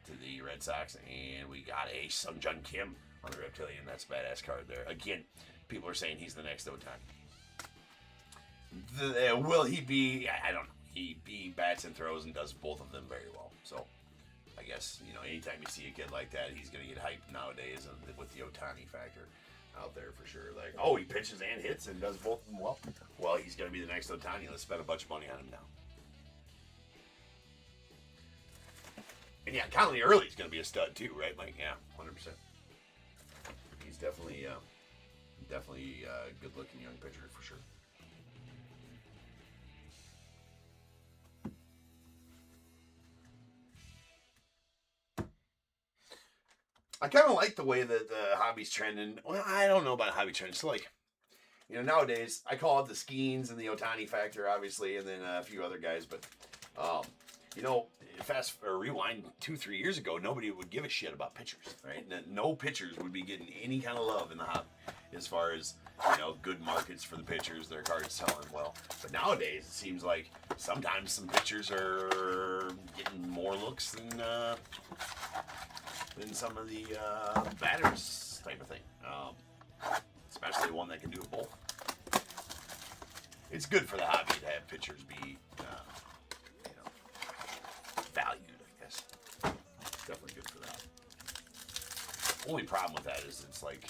to the Red Sox. And we got a Sungjoon Kim on the Reptilian. That's a badass card there. Again, people are saying he's the next Ohtani. Will he be? I don't know. He bats and throws and does both of them very well. So I guess, you know, anytime you see a kid like that, he's going to get hyped nowadays with the Ohtani factor out there for sure. Like, oh, he pitches and hits and does both of them well. Well, he's going to be the next Ohtani. Let's spend a bunch of money on him now. And yeah, Conley Early's going to be a stud too, right? Like, yeah, 100%. He's definitely a good-looking young pitcher for sure. I kind of like the way that the hobby's trending. Well, I don't know about hobby trends. It's like, you know, nowadays I call it the Skeens and the Ohtani factor, obviously, and then a few other guys. But, you know, rewind 2-3 years ago, nobody would give a shit about pitchers, right? No pitchers would be getting any kind of love in the hobby as far as, you know, good markets for the pitchers, their cards selling well. But nowadays, it seems like sometimes some pitchers are getting more looks than some of the batters type of thing. Especially one that can do both. It's good for the hobby to have pitchers be, you know, valued, I guess. It's definitely good for that. Only problem with that is it's like,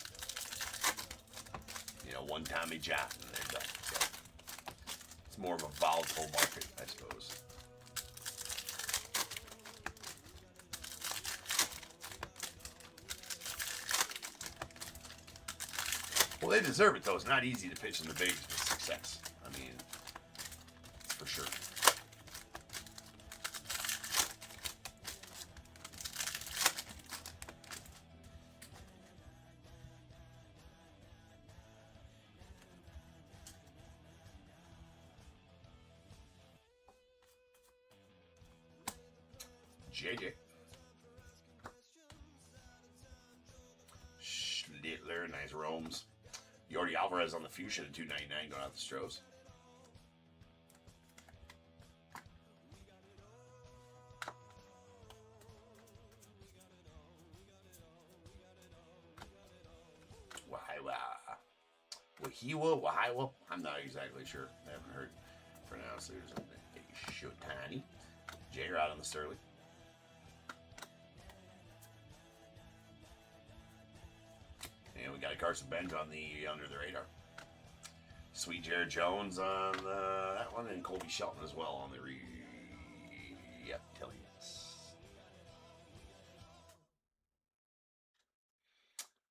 you know, one Tommy John and they're done. So it's more of a volatile market, I suppose. Well, they deserve it, though. It's not easy to pitch in the bigs with success. I mean, for sure. JJ. Schlittler, nice roams. Yordi Alvarez on the Fuchsia at $2.99 going out the Stros. Wahiwa. I'm not exactly sure. I haven't heard pronounced. There's a Shotani. J-Rod on the Sterling. And we got a Carson Benz on the under the radar. Sweet Jared Jones on that one, and Colby Shelton as well on the Reptilians.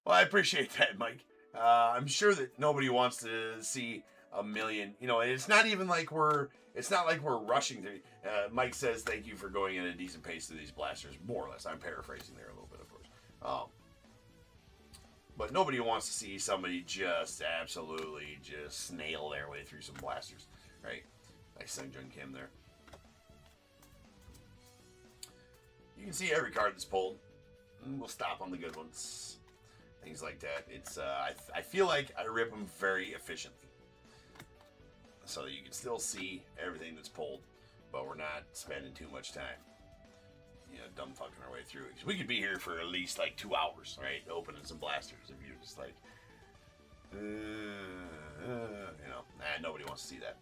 Well, I appreciate that, Mike. I'm sure that nobody wants to see a million. You know, it's not even like it's not like we're rushing to. Mike says thank you for going at a decent pace to these blasters, more or less. I'm paraphrasing there a little bit, of course. But nobody wants to see somebody just absolutely just snail their way through some blasters, right? Nice Sung Jun Kim there. You can see every card that's pulled. And we'll stop on the good ones. Things like that. It's I feel like I rip them very efficiently. So that you can still see everything that's pulled, but we're not spending too much time, you know, dumb fucking our way through it. 'Cause we could be here for at least like 2 hours, right? Opening some blasters if you're just like, you know, nobody wants to see that.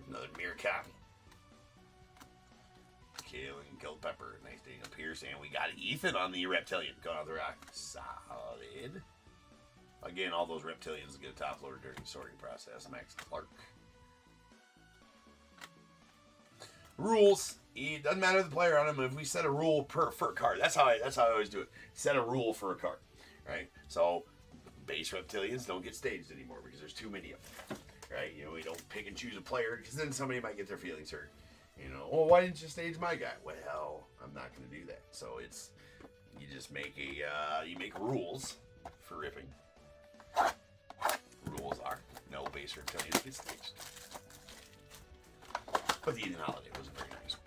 Another Murakami. Killing Culpepper. Nice Daniel Pierce. And we got Ethan on the Reptilian. Going on the rock. Solid. Again, all those Reptilians get a top loader during the sorting process. Max Clark. Rules. It doesn't matter the player on them. If we set a rule for a card, that's how I always do it. Set a rule for a card, right? So base Reptilians don't get staged anymore because there's too many of them, right? You know, we don't pick and choose a player because then somebody might get their feelings hurt. You know, well, why didn't you stage my guy? Well, I'm not going to do that. So it's, you just make you make rules for ripping. Rules are no base Reptilians get staged. But the Eden Holiday was a very nice one.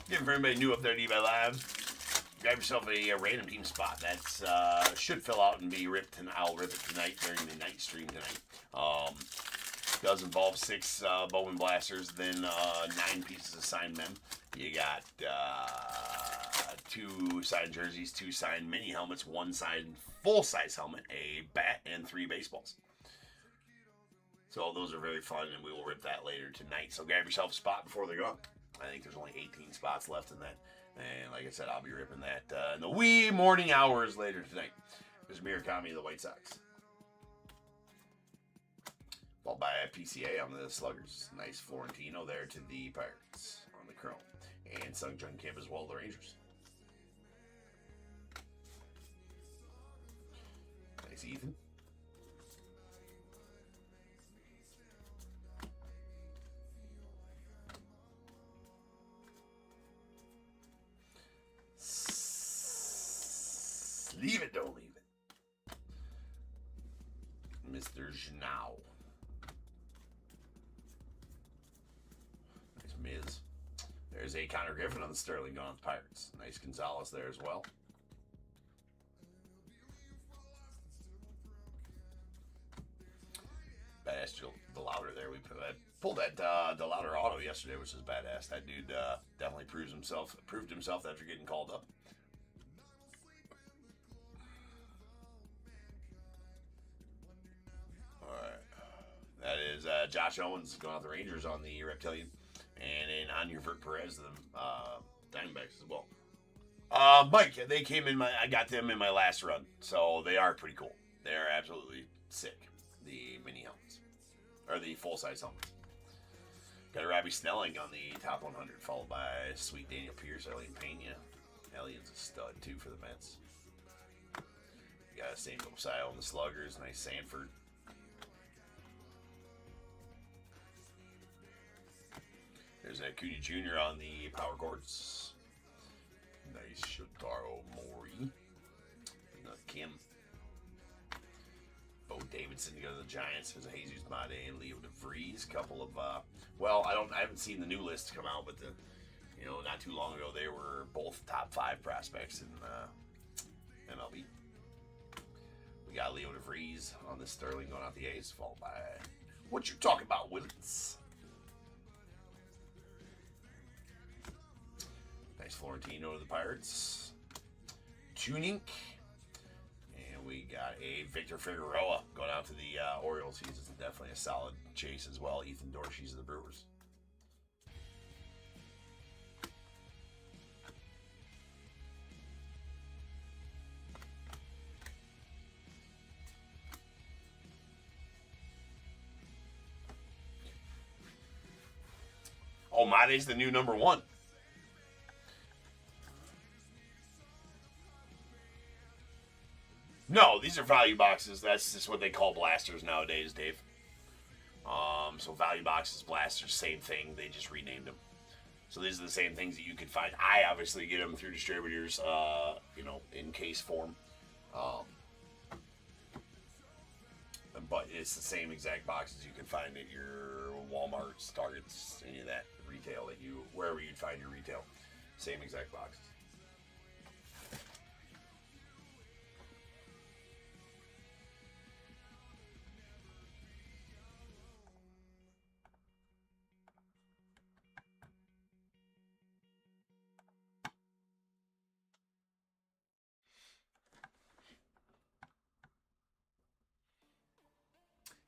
Again, for anybody new up there at eBay Live, grab yourself a random team spot. That's should fill out and be ripped, and I'll rip it tonight during the night stream tonight. Does involve 6 Bowman blasters, then 9 pieces of signed mem. You got 2 signed jerseys, 2 signed mini helmets, 1 signed full-size helmet, a bat, and 3 baseballs. So those are very fun, and we will rip that later tonight. So grab yourself a spot before they're gone. I think there's only 18 spots left in that. And like I said, I'll be ripping that in the wee morning hours later tonight. There's Murakami of the White Sox. Followed by a PCA on the Sluggers. Nice Florentino there to the Pirates on the Chrome. And Sung Jun Kim as well, the Rangers. Nice Ethan. Leave it, don't leave it. Mr. Janau. Nice Miz. There's a Connor Griffin on the Sterling going on the Pirates. Nice Gonzalez there as well. Badass DeLauder there. We pulled that DeLauder auto yesterday, which is badass. That dude definitely proved himself after getting called up. That is Josh Owens going out the Rangers on the Reptilian. And then Anuvert Perez, the Diamondbacks as well. Mike, they came in I got them in my last run. So they are pretty cool. They are absolutely sick. The mini helmets. Or the full-size helmets. Got a Robbie Snelling on the top 100, followed by Sweet Daniel Pierce, Elian Pena. Elian's a stud, too, for the Mets. Got a Samuel Sile on the Sluggers. Nice Sanford. There's a Cootie Jr. on the Power Chords. Nice Shotaro Mori. Another Kim. Bo Davidson to go to the Giants. There's a Jesus Made and Leo DeVries. Couple of, I haven't seen the new list come out, but not too long ago, they were both top 5 prospects in MLB. We got Leo DeVries on the Sterling going out the A's, followed by What You Talking About, Williams. Nice Florentino to the Pirates. Tuning. And we got a Victor Figueroa going out to the Orioles. He's definitely a solid chase as well. Ethan Dorsey's of the Brewers. Oh, Made's the new #1. No, these are value boxes. That's just what they call blasters nowadays, Dave. So value boxes, blasters, same thing. They just renamed them. So these are the same things that you can find. I obviously get them through distributors, in case form. But it's the same exact boxes you can find at your Walmarts, Targets, any of that retail wherever you'd find your retail. Same exact boxes.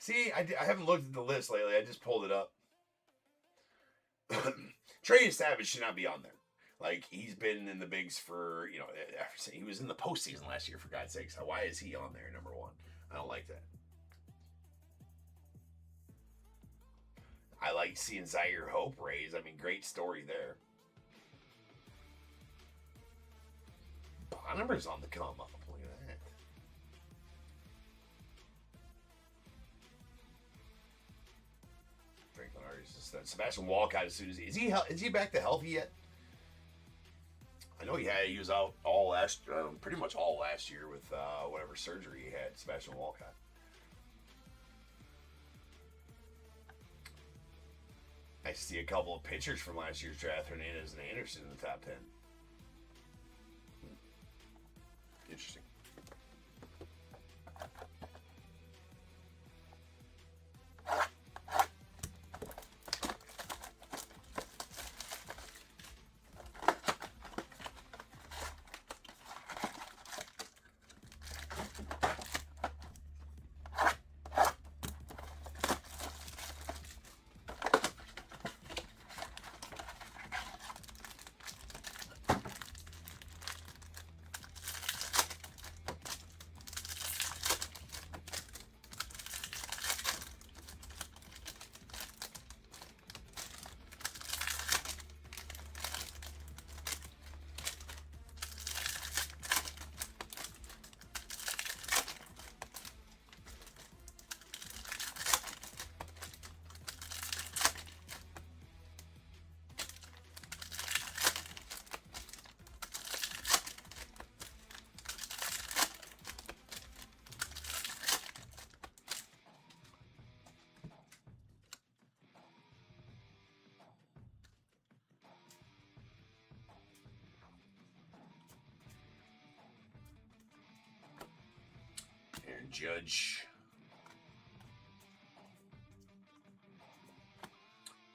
See, I haven't looked at the list lately. I just pulled it up. Trey Savage should not be on there. Like, he's been in the bigs for, he was in the postseason last year, for God's sakes. Why is he on there, #1? I don't like that. I like seeing Zaire Hope raised. I mean, great story there. Bonnemer's on the come up. Look at that. Franklin Artis is that. Sebastian Walcott, as soon as is he back to healthy yet? I know he was out pretty much all last year with whatever surgery he had. Sebastian Walcott. I see a couple of pitchers from last year's draft, Hernandez and Anderson, in the top 10. Interesting. Aaron Judge.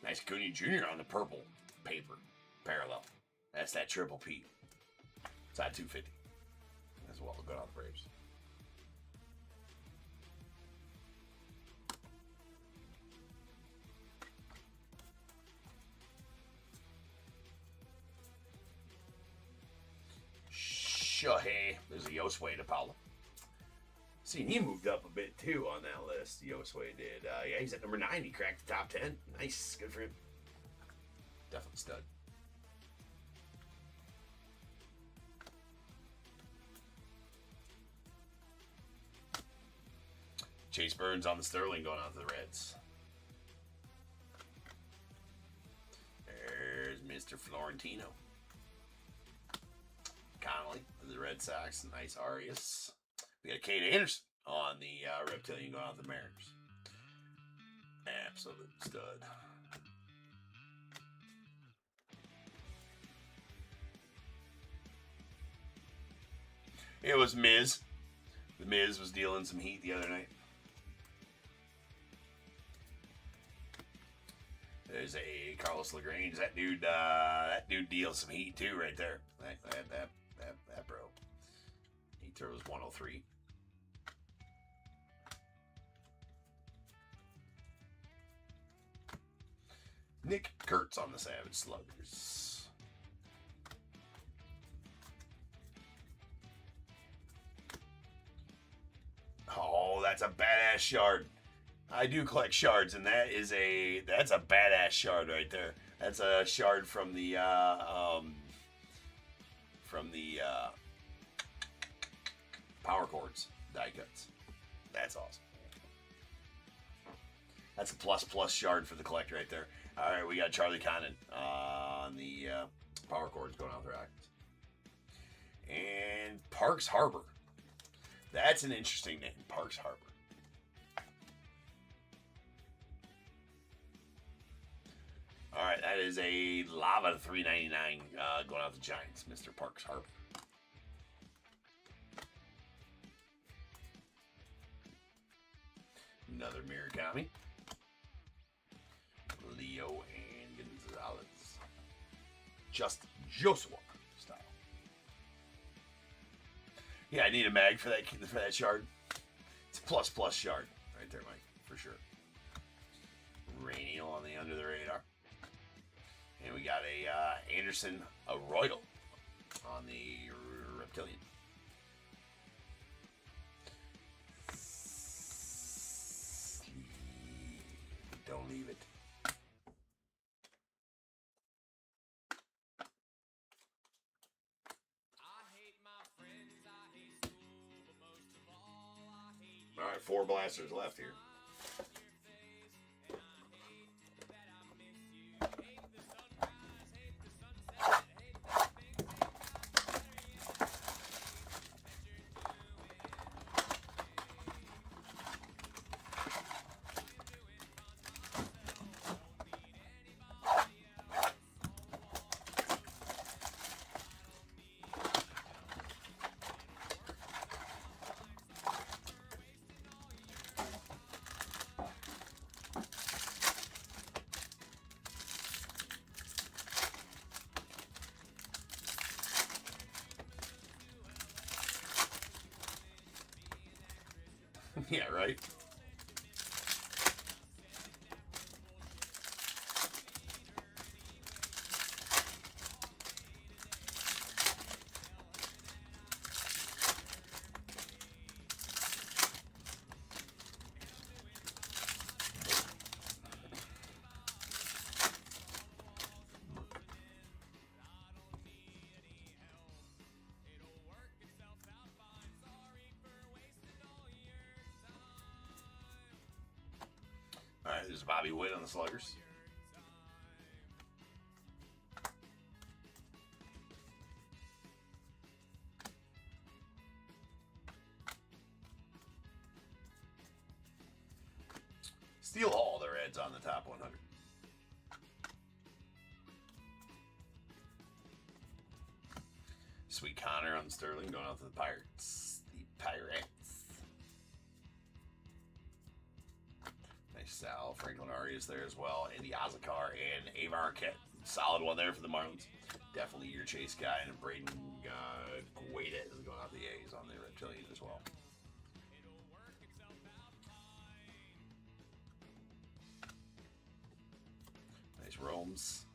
Nice Acuna Jr. on the purple paper. Parallel. That's that triple P. It's at 250. That's well good on the Braves. Shohei. There's a Yosway to Paolo. See, he moved up a bit too on that list. Yosway did. Yeah, he's at #9. He cracked the top 10. Nice. Good for him. Definitely stud. Chase Burns on the Sterling going out to the Reds. There's Mr. Florentino. Connolly for the Red Sox. Nice Arias. We got Kate Anderson on the Reptilian going out the Mariners. Absolute stud. It was Miz. The Miz was dealing some heat the other night. There's a Carlos LaGrange. That dude deals some heat too, right there. That bro. He throws 103. Nick Kurtz on the Savage Sluggers. Oh, that's a badass shard. I do collect shards, and that's a badass shard right there. That's a shard from the power chords die cuts. That's awesome. That's a plus shard for the collector right there. All right, we got Charlie Connon on the power chords going out there. And Parks Harbor. That's an interesting name, Parks Harbor. All right, that is a Lava $3.99 going out to Giants, Mr. Parks Harbor. Another Murakami. Leo and Gonzalez. Just Joshua style. Yeah, I need a mag for that shard. It's a plus shard right there, Mike, for sure. Rainiel on the under the radar. And we got a Anderson Arroyo on the Reptilian. Don't leave it. All right, 4 blasters left here. Yeah, right? All right, there's Bobby Witt on the Sluggers. Steel Hall, the Reds on the top 100. Sweet Connor on Sterling going out to the Pirates. The Pirates. Nice Sal. Franklin Arias there as well. Andy Azakar and Avar Arquette. Solid one there for the Marlins. Definitely your chase guy. And Braden Guaita is going out the A's on the Reptilian as well. Nice Romes.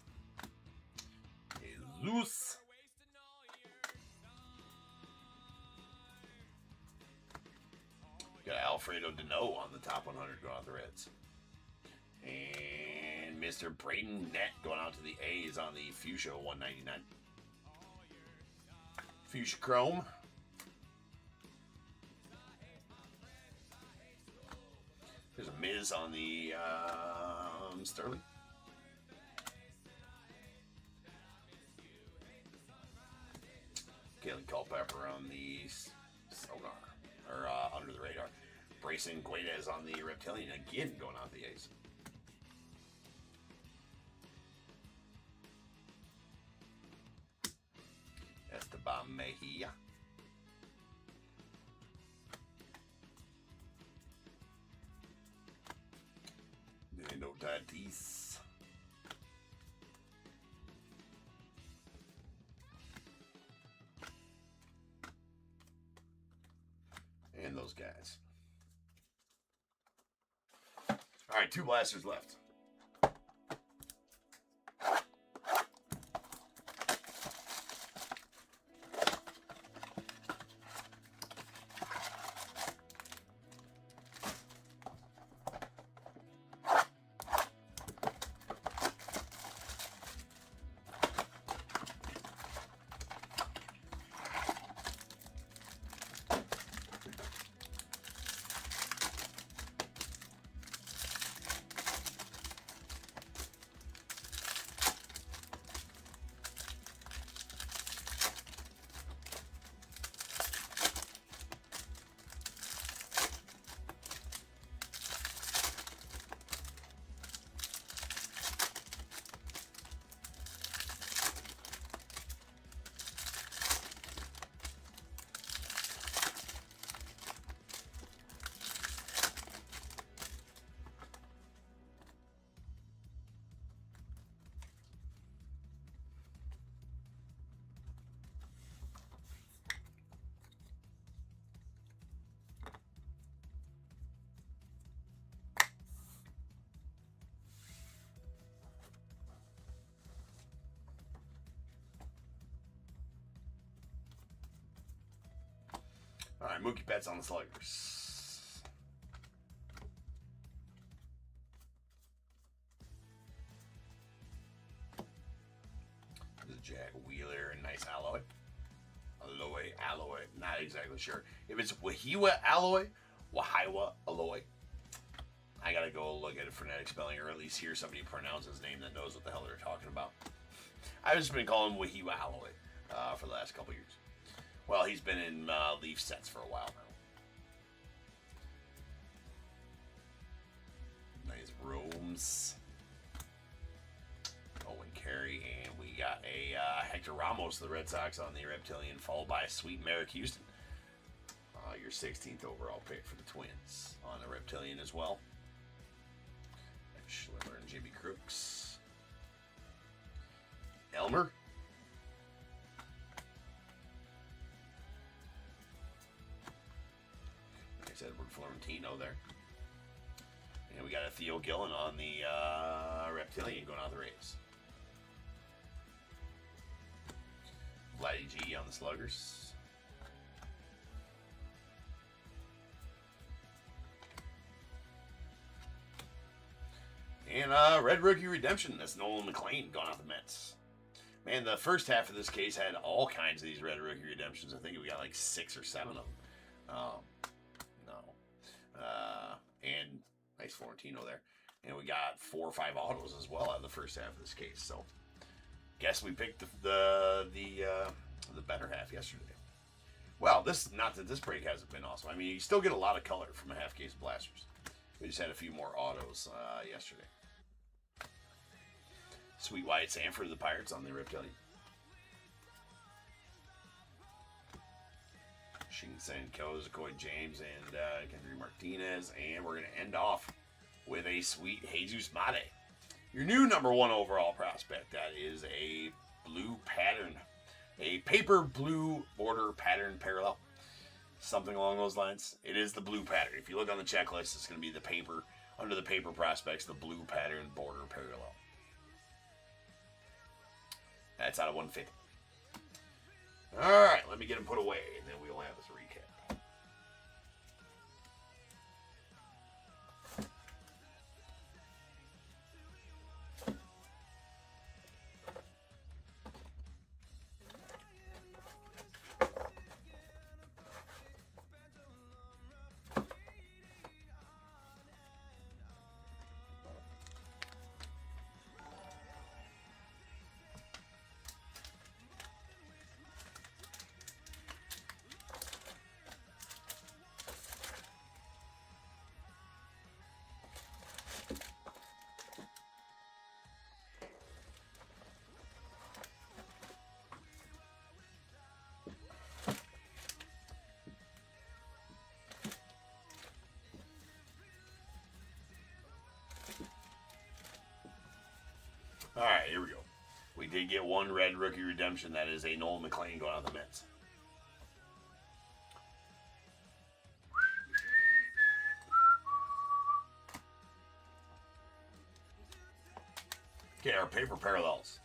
Jesus. Got Alfredo Deneau on the top 100 going out the Reds. And Mr. Braden Nett going out to the A's on the Fuchsia 199. Fuchsia Chrome. There's a Miz on the Sterling. Kalen Culpepper on the Sonar. Or under the radar. Brayson Guedes on the Reptilian again going out the A's. Esteban Mejia. Nando Tatis. And those guys. All right, 2 blasters left. right, Mookie Betts on the sluggers. Jack Wheeler, nice alloy. Alloy. Not exactly sure. If it's Wahiwa alloy, alloy. I gotta go look at a phonetic spelling, or at least hear somebody pronounce his name that knows what the hell they're talking about. I've just been calling him Wahiwa alloy for the last couple years. Well, he's been in Leaf sets for a while now. Nice Rome's. Owen Carey, and we got a Hector Ramos of the Red Sox on the Reptilian, followed by a sweet Merrick Houston. Your 16th overall pick for the Twins on the Reptilian as well. Schlimmer and Jimmy Crooks. Elmer. Nice Edward Florentino there. And we got a Theo Gillen on the Reptilian going out the Rays. Vladdy G on the Sluggers. And Red Rookie Redemption. That's Nolan McLean going out the Mets. Man, the first half of this case had all kinds of these Red Rookie Redemptions. I think we got like 6 or 7 of them. And nice Florentino there. And we got 4 or 5 autos as well out of the first half of this case. So, guess we picked the better half yesterday. Well, not that this break hasn't been awesome. I mean, you still get a lot of color from a half case of blasters. We just had a few more autos yesterday. Sweet Wyatt Sanford of the Pirates on the Reptilian. Shin-Sen Ko, Zakoy James, and Kendry Martinez. And we're going to end off with a sweet Jesus Mate. Your new number 1 overall prospect. That is a blue pattern. A paper blue border pattern parallel. Something along those lines. It is the blue pattern. If you look on the checklist, it's going to be the paper, under the paper prospects, the blue pattern border parallel. That's out of 150. Alright, let me get him put away, and then we'll have this recap. All right, here we go. We did get 1 Red Rookie Redemption. That is a Nolan McLean going out the Mets. Okay, our paper parallels.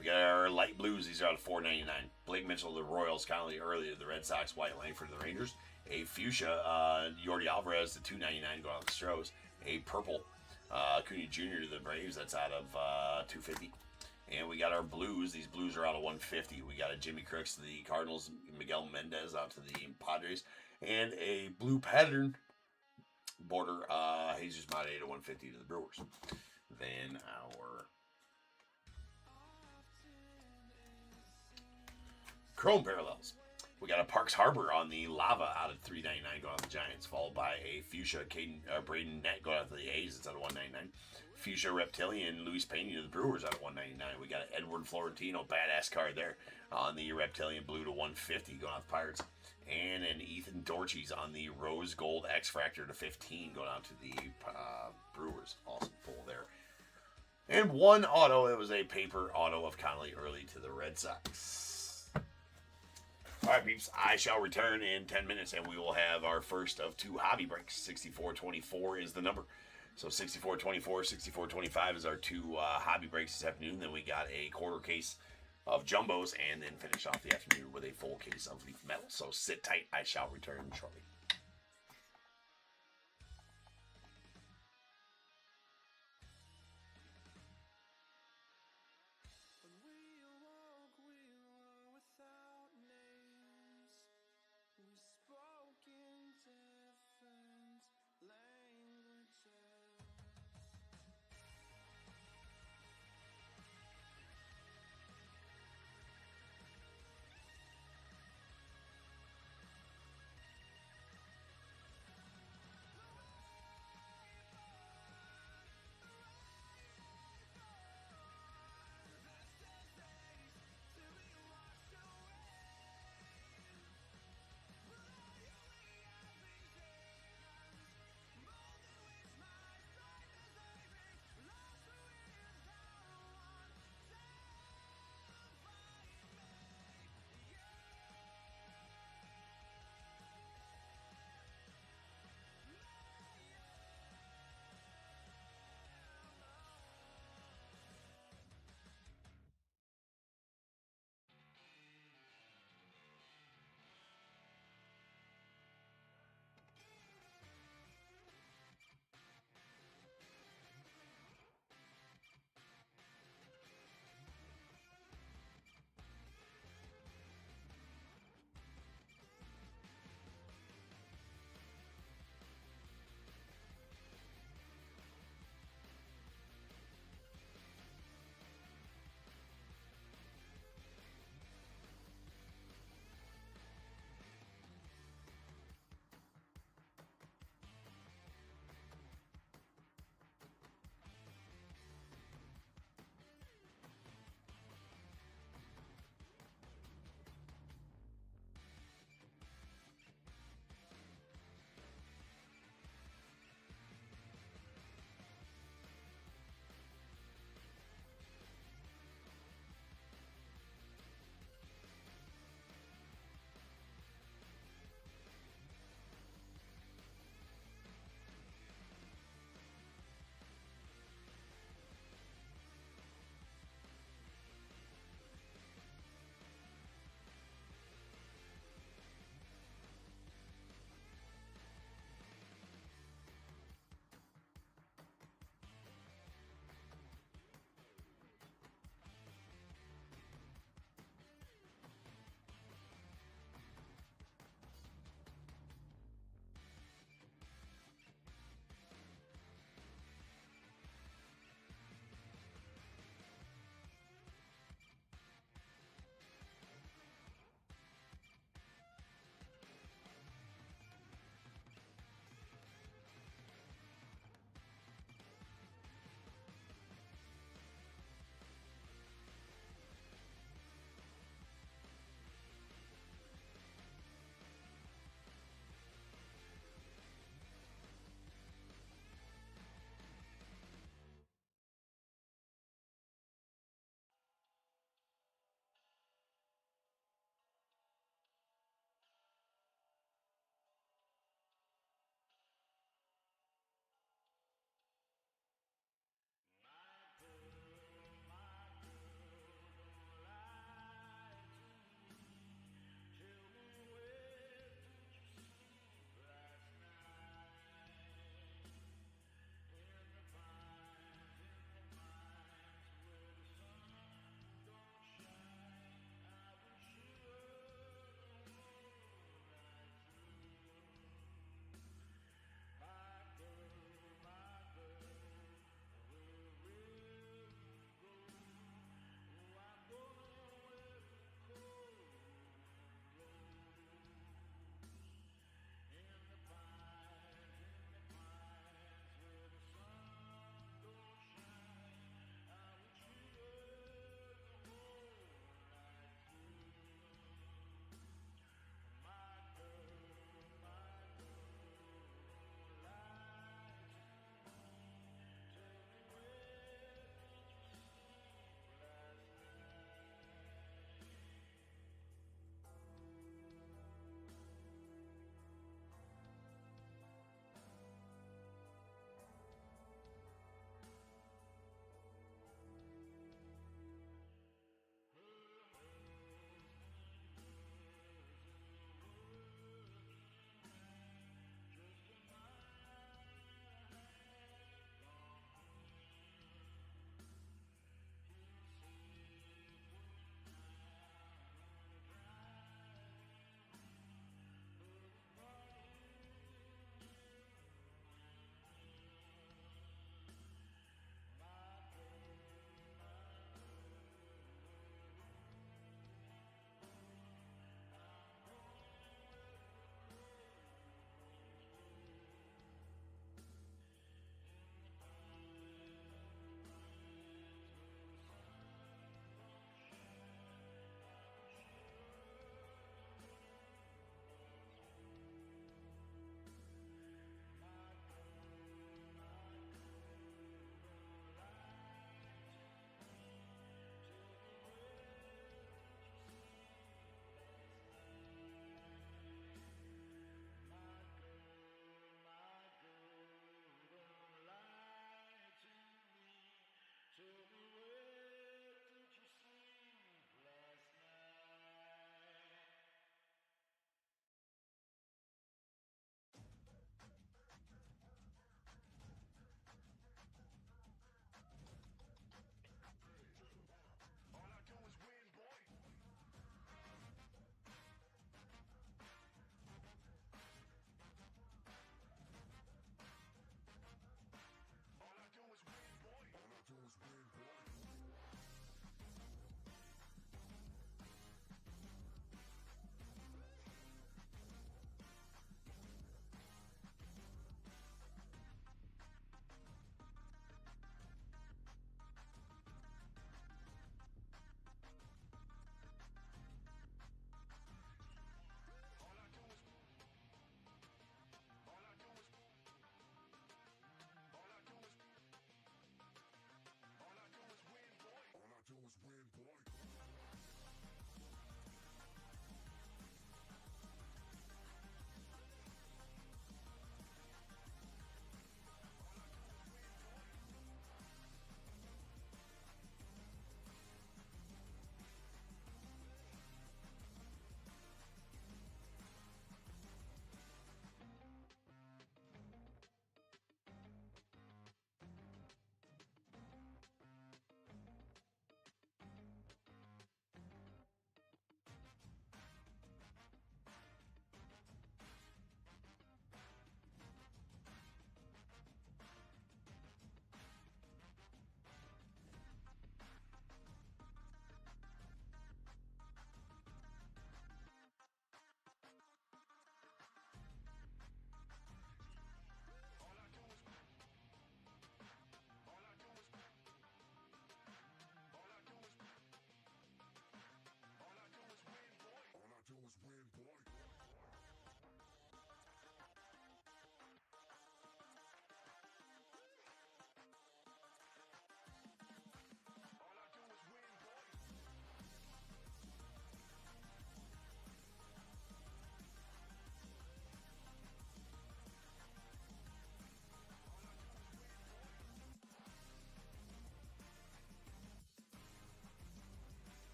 We got our light blues. These are out of $4.99. Blake Mitchell of the Royals, Connolly Early of the Red Sox, Wyatt Langford of the Rangers. A fuchsia, Yordi Alvarez, the $2.99 going out the Stros. A purple, Acuna Jr. to the Braves. That's out of $2.50. And we got our blues. These blues are out of $1.50. We got a Jimmy Crooks to the Cardinals, Miguel Mendez out to the Padres, and a blue pattern border Jesus Mate to $1.50 to the Brewers. Then our Chrome parallels. We got a Parks Harbor on the Lava out of $3.99 going out to the Giants, followed by a Fuchsia Braden Net going out to the A's. It's out of $1.99. Fuchsia Reptilian Luis Pena to the Brewers out of $1.99. We got an Edward Florentino badass card there on the Reptilian Blue to $1.50 going out to the Pirates. And an Ethan Dorches on the Rose Gold X Fractor to $15 going out to the Brewers. Awesome pull there. And 1 auto. It was a paper auto of Connolly Early to the Red Sox. All right, peeps, I shall return in 10 minutes, and we will have our first of 2 hobby breaks. 6424 is the number. So 6424, 6425 is our 2 hobby breaks this afternoon. Then we got a quarter case of jumbos, and then finish off the afternoon with a full case of leaf metal. So sit tight. I shall return shortly.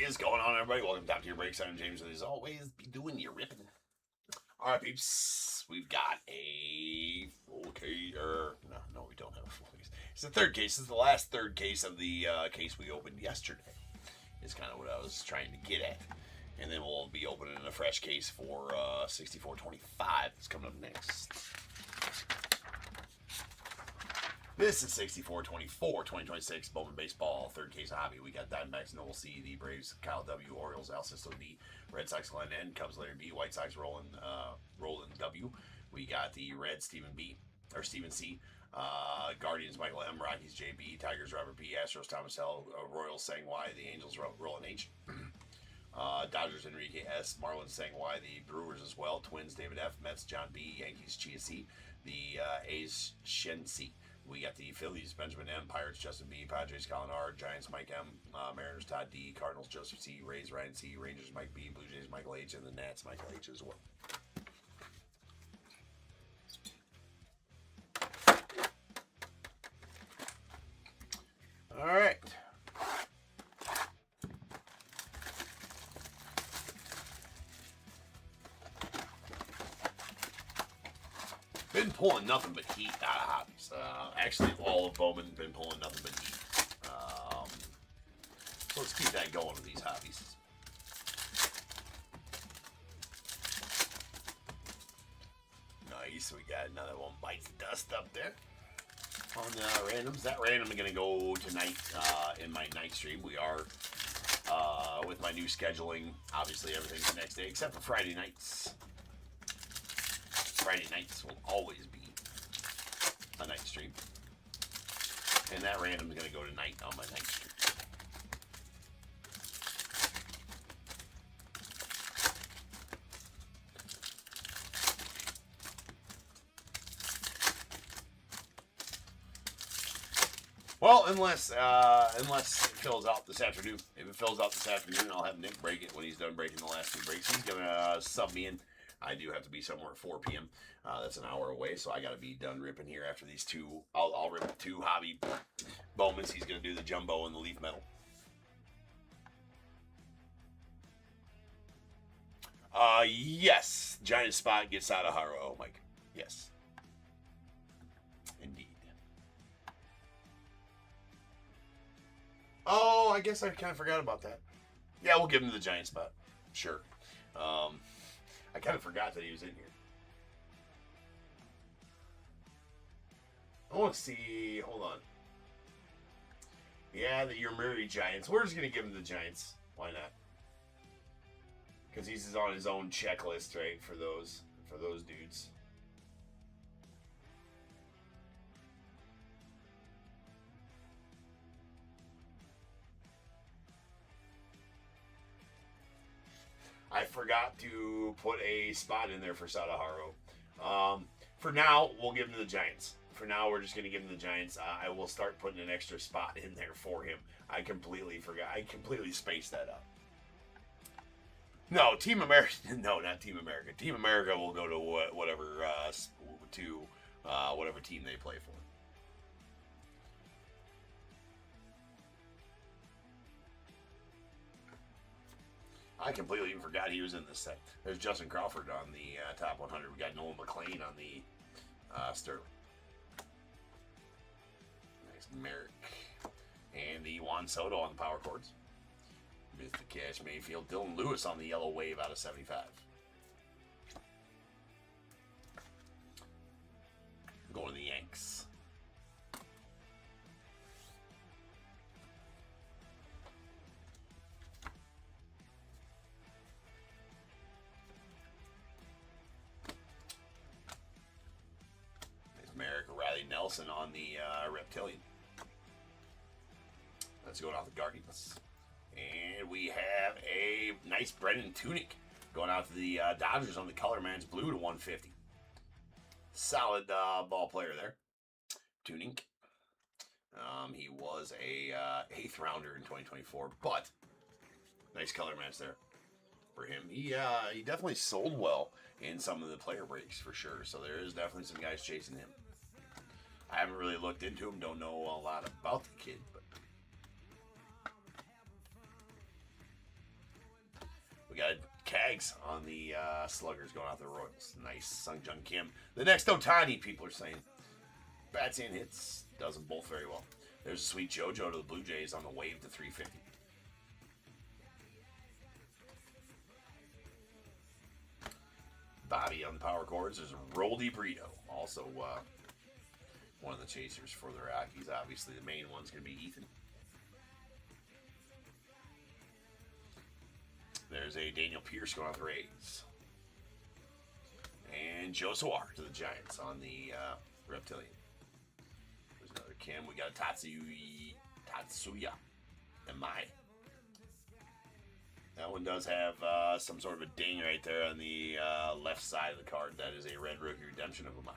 is going on, everybody? Welcome to Top Tier Breaks. I'm James, and as always, be doing your ripping. All right, peeps. We've got a full case. No, we don't have a full case. It's the third case. This is the last third case of the case we opened yesterday. Is kind of what I was trying to get at. And then we'll be opening a fresh case for 6425 that's coming up next. This is 6424, 2026, Bowman Baseball, third case of hobby. We got Diamondbacks, Noel C, the Braves, Kyle W, Orioles, Al Sisto D, Red Sox, Glenn N, Cubs, Larry B, White Sox, Roland W. We got the Reds, Stephen C, Guardians, Michael M, Rockies, JB, Tigers, Robert B, Astros, Thomas L, Royals, Sang Y, the Angels, Roland H. Dodgers, Enrique S, Marlins, Sang Y, the Brewers as well, Twins, David F, Mets, John B, Yankees, Chia C, the A's, Shen C. We got the Phillies, Benjamin M, Pirates, Justin B, Padres, Colin R, Giants, Mike M, Mariners, Todd D, Cardinals, Joseph C, Rays, Ryan C, Rangers, Mike B, Blue Jays, Michael H, and the Nats, Michael H as well. All right. Been pulling nothing but heat out of hobbies. Actually, all of Bowman been pulling nothing but heat. So let's keep that going with these hobbies. Nice, we got another one bites the dust up there. On the randoms, that random is going to go tonight in my night stream. We are with my new scheduling. Obviously, everything's the next day except for Friday nights. Friday nights will always be a night stream. And that random is going to go tonight on my night stream. Well, unless it fills out this afternoon. If it fills out this afternoon, I'll have Nick break it when he's done breaking the last two breaks. He's going to sub me in. I do have to be somewhere at 4 p.m. That's an hour away, so I got to be done ripping here after these two. I'll rip two hobby Bowmans. He's going to do the jumbo and the leaf metal. Yes. Giant spot gets out of Haro, Mike. Yes. Indeed. Oh, I guess I kind of forgot about that. Yeah, we'll give him the giant spot. Sure. I kind of forgot that he was in here. I want to see. Hold on. Yeah, the Yomiuri Giants. We're just going to give him the Giants. Why not? Because he's on his own checklist, right, for those dudes. I forgot to put a spot in there for Sadaharo. For now, we'll give him the Giants. For now, we're just going to give him the Giants. I will start putting an extra spot in there for him. I completely forgot. I completely spaced that up. No, Team America. No, not Team America. Team America will go to whatever whatever team they play for. I completely forgot he was in this set. There's Justin Crawford on the top 100. We got Nolan McLean on the Sterling. Nice Merrick. And the Juan Soto on the power chords. Mr. Cash Mayfield. Dylan Lewis on the yellow wave out of 75. Going to the Yanks. Merrick Riley Nelson on the Reptilian. Let's go out the Guardians. And we have a nice Brennan Tunick going out to the Dodgers on the Color Man's Blue to 150. Solid ball player there. Tunick. He was a 8th rounder in 2024, but nice color match there for him. He definitely sold well in some of the player breaks for sure. So there is definitely some guys chasing him. I haven't really looked into him. Don't know a lot about the kid, but We got Kags on the Sluggers going out the Royals. Nice. Sung Jung Kim. The next Otani, people are saying. Bats and hits. Does them both very well. There's a sweet JoJo to the Blue Jays on the wave to 350. Bobby on the power chords. There's a Roldy Burrito. Also one of the chasers for the Rockies. Obviously, the main one's going to be Ethan. There's a Daniel Pierce going on the Rays. And Joe Sawar to the Giants on the Reptilian. There's another Kim. We got a Tatsuya and Mai. That one does have some sort of a ding right there on the left side of the card. That is a red rookie redemption of a Mai.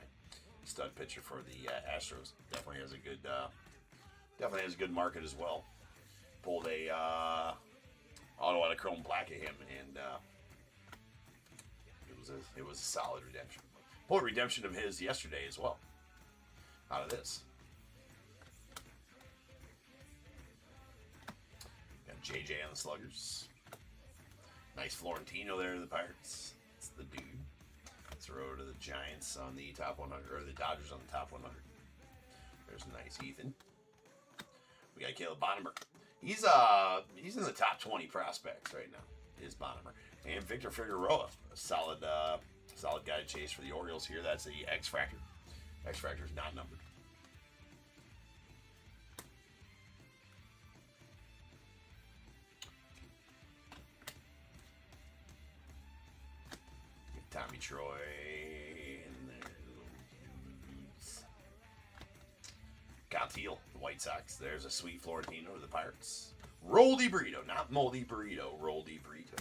Stud pitcher for the Astros. Definitely has a good market as well. Pulled a auto out of chrome black at him, and it was a solid redemption. Pulled a redemption of his yesterday as well. Out of this. Got JJ on the Sluggers. Nice Florentino there to the Pirates. It's the dude. Let's throw to the Giants on the top 100, or the Dodgers on the top 100. There's a nice Ethan. We got Caleb Bonnemer. He's in the top 20 prospects right now. Is Bonnemer. And Victor Figueroa, a solid guy to chase for the Orioles here. That's the X Factor. X Factor is not numbered. Tommy Troy and there's dudes. Kyle Teal, the White Sox. There's a sweet Florentino to the Pirates. Roldy Burrito, not Moldy Burrito. Roldy Burrito.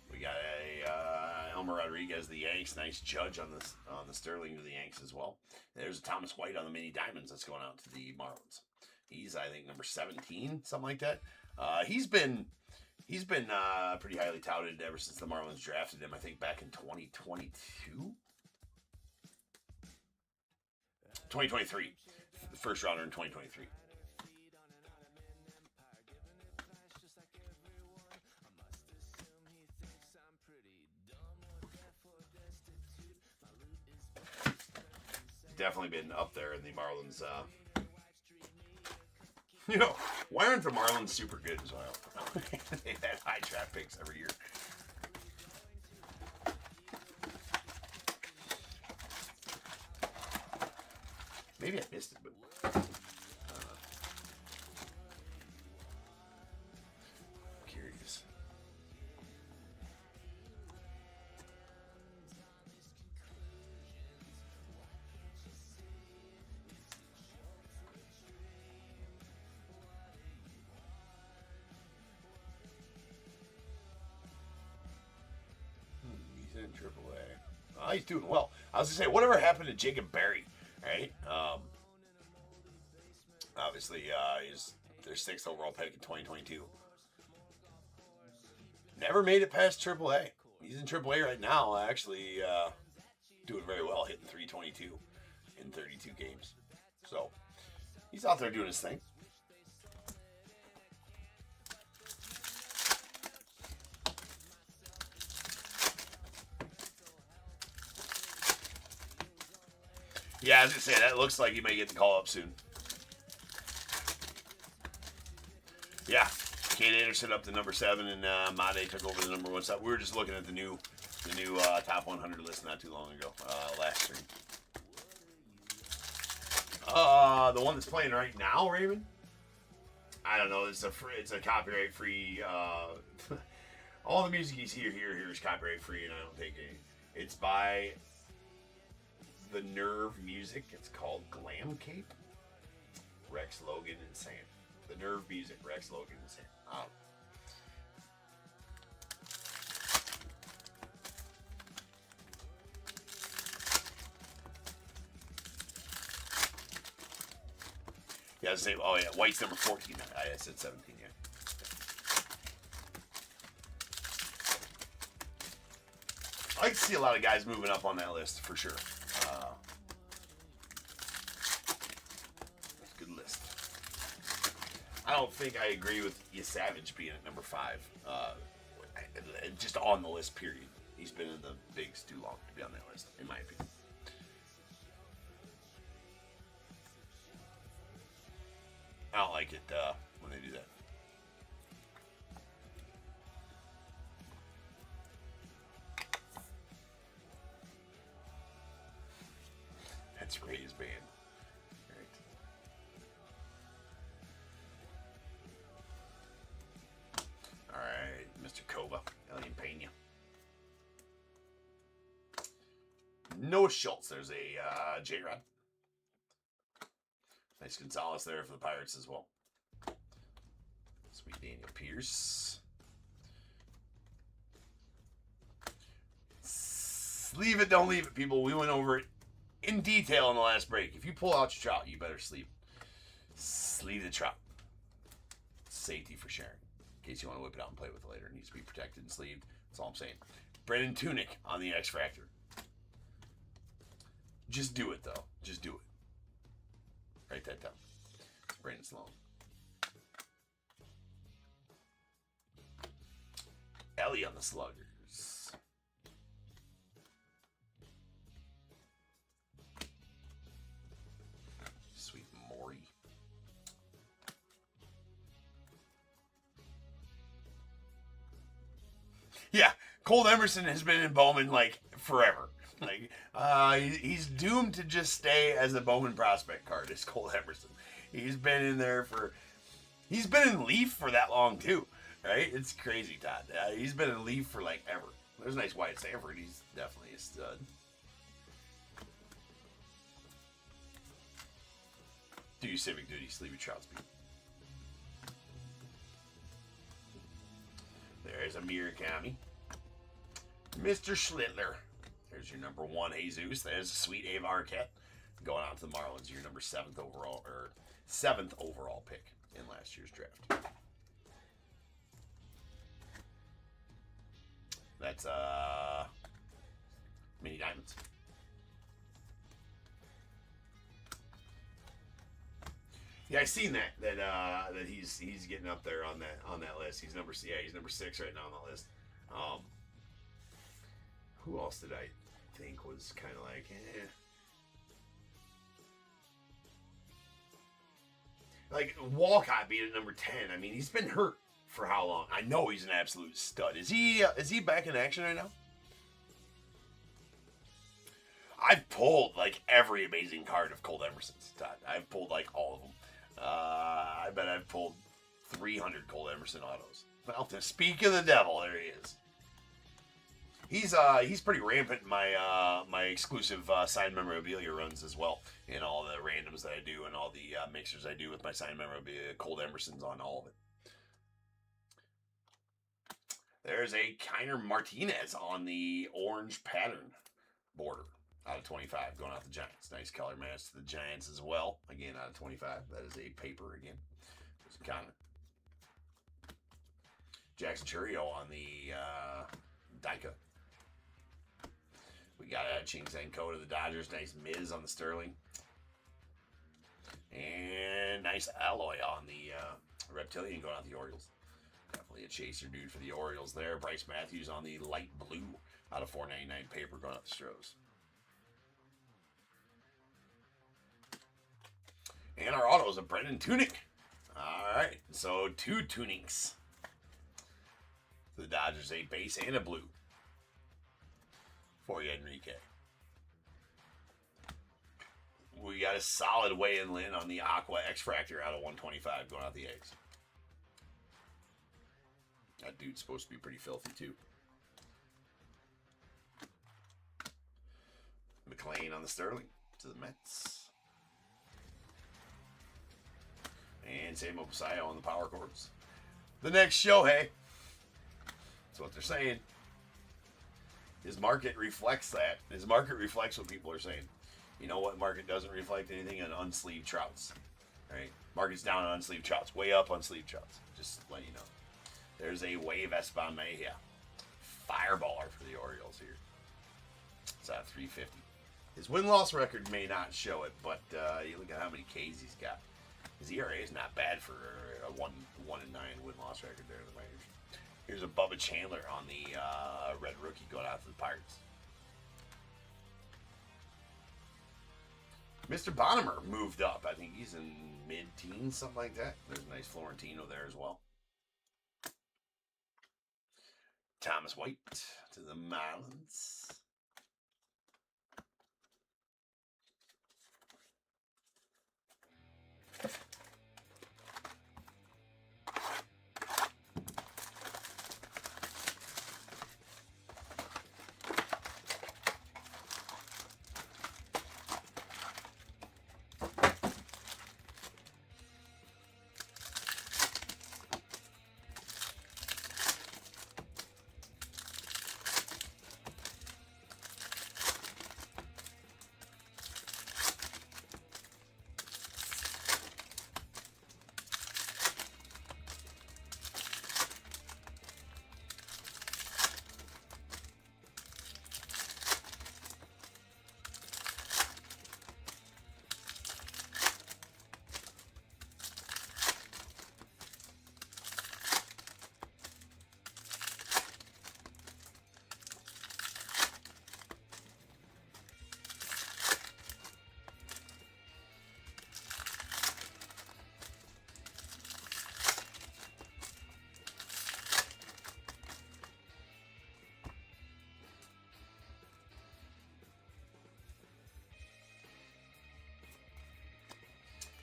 We got a Elmer Rodriguez, the Yanks. Nice Judge on the Sterling to the Yanks as well. There's a Thomas White on the Mini Diamonds that's going out to the Marlins. He's, I think, number 17, something like that. He's been pretty highly touted ever since the Marlins drafted him, I think back in 2022? 2023. The first rounder in 2023. Definitely been up there in the Marlins. Why aren't the Marlins super good as well? They've had high draft picks every year. Maybe I missed it, but curious. He's in AAA. Oh, he's doing well. I was gonna say, whatever happened to Jacob Berry? Right? Obviously, he's their 6th overall pick in 2022. Never made it past AAA. He's in AAA right now, actually doing very well, hitting 322 in 32 games. So, he's out there doing his thing. Yeah, I was going to say, that looks like he may get the call up soon. Yeah, Kate Anderson up to number 7, and Made took over the number 1 spot. We were just looking at the new top 100 list not too long ago, last stream. The one that's playing right now, Raven? I don't know. It's a copyright free. All the music you see here is copyright free, and I don't take any. It's by The Nerve Music. It's called Glam Cape. Rex Logan and Sam. The Nerve Music. Rex Logan and Sam. Yeah, I was saying, oh yeah, White's number 14. I said 17, yeah. I like to see a lot of guys moving up on that list, for sure. Good list. I don't think I agree with you Savage being at number 5. Just on the list, period. He's been in the bigs too long to be on that list, in my opinion. I don't like it when they do that. That's Ray's band. All right, Mr. Kova, Alien Pena. Noah Schultz. There's a J-Rod. Nice Gonzalez there for the Pirates as well. Sweet Daniel Pierce. Sleeve it, don't leave it, people. We went over it in detail in the last break. If you pull out your trout, you better sleeve it. Sleeve the trout. Safety for sharing. In case you want to whip it out and play with it later. It needs to be protected and sleeved. That's all I'm saying. Brennan Tunick on the X Factor. Just do it, though. Just do it. Write that down. Brandon Sloan. Ellie on the Sluggers. Sweet Maury. Yeah, Colt Emerson has been in Bowman like forever. Like he's doomed to just stay as a Bowman prospect card. Is Colt Emerson? He's been in there for. He's been in Leaf for that long too, right? It's crazy, Todd. He's been in Leaf for like ever. There's a nice Wyatt Sanford. He's definitely a stud. Do your civic duty. Sleeve your trout speed. There's a Murakami. Mr. Schlittler. There's your number 1 Jesus. There's a sweet Ave Arquette. Going out to the Marlins, your number 7th overall pick in last year's draft. That's mini diamonds. Yeah, I seen that he's getting up there on that list. He's number 6 right now on the list. Who else did I think was kind of like, Like Walcott being at number 10. I mean, he's been hurt for how long? I know he's an absolute stud. Is he back in action right now? I've pulled like every amazing card of Colt Emerson's. Todd. I've pulled like all of them. I bet I've pulled 300 Colt Emerson autos. Well, to speak of the devil, there he is. He's pretty rampant in my my exclusive signed memorabilia runs as well, in all the randoms that I do and all the mixers I do with my signed memorabilia. Colt Emerson's on all of it. There's a Kiner Martinez on the orange pattern border out of 25, going out the Giants. Nice color match to the Giants as well. Again, out of 25. That is a paper again. There's Kiner. Jackson Churio on the Daika. We got a Ching Senko to the Dodgers. Nice Miz on the Sterling. And nice Alloy on the Reptilian going out the Orioles. Definitely a chaser dude for the Orioles there. Bryce Matthews on the light blue out of $4.99 paper going out the Stros. And our auto is a Brendan Tunick. All right, so 2 Tunicks. The Dodgers, a base and a blue. For you, Enrique. We got a solid weigh-in Lin on the Aqua X-Fractor out of 125 going out the eggs. That dude's supposed to be pretty filthy, too. McLean on the Sterling to the Mets. And Sam Opasayo on the Power Corps. The next Shohei. That's what they're saying. His market reflects that. His market reflects what people are saying. You know what market doesn't reflect anything? On unsleeved trouts. Right? Market's down on unsleeved trouts. Way up on sleeved trouts. Just let you know. There's a Wave Espan Mejia. Fireballer for the Orioles here. It's at 350. His win-loss record may not show it, but you look at how many Ks he's got. His ERA is not bad for a 1-9 win-loss record there in the minors. Here's a Bubba Chandler on the red rookie going out to the Pirates. Mr. Bonnemer moved up. I think he's in mid-teens, something like that. There's a nice Florentino there as well. Thomas White to the Marlins.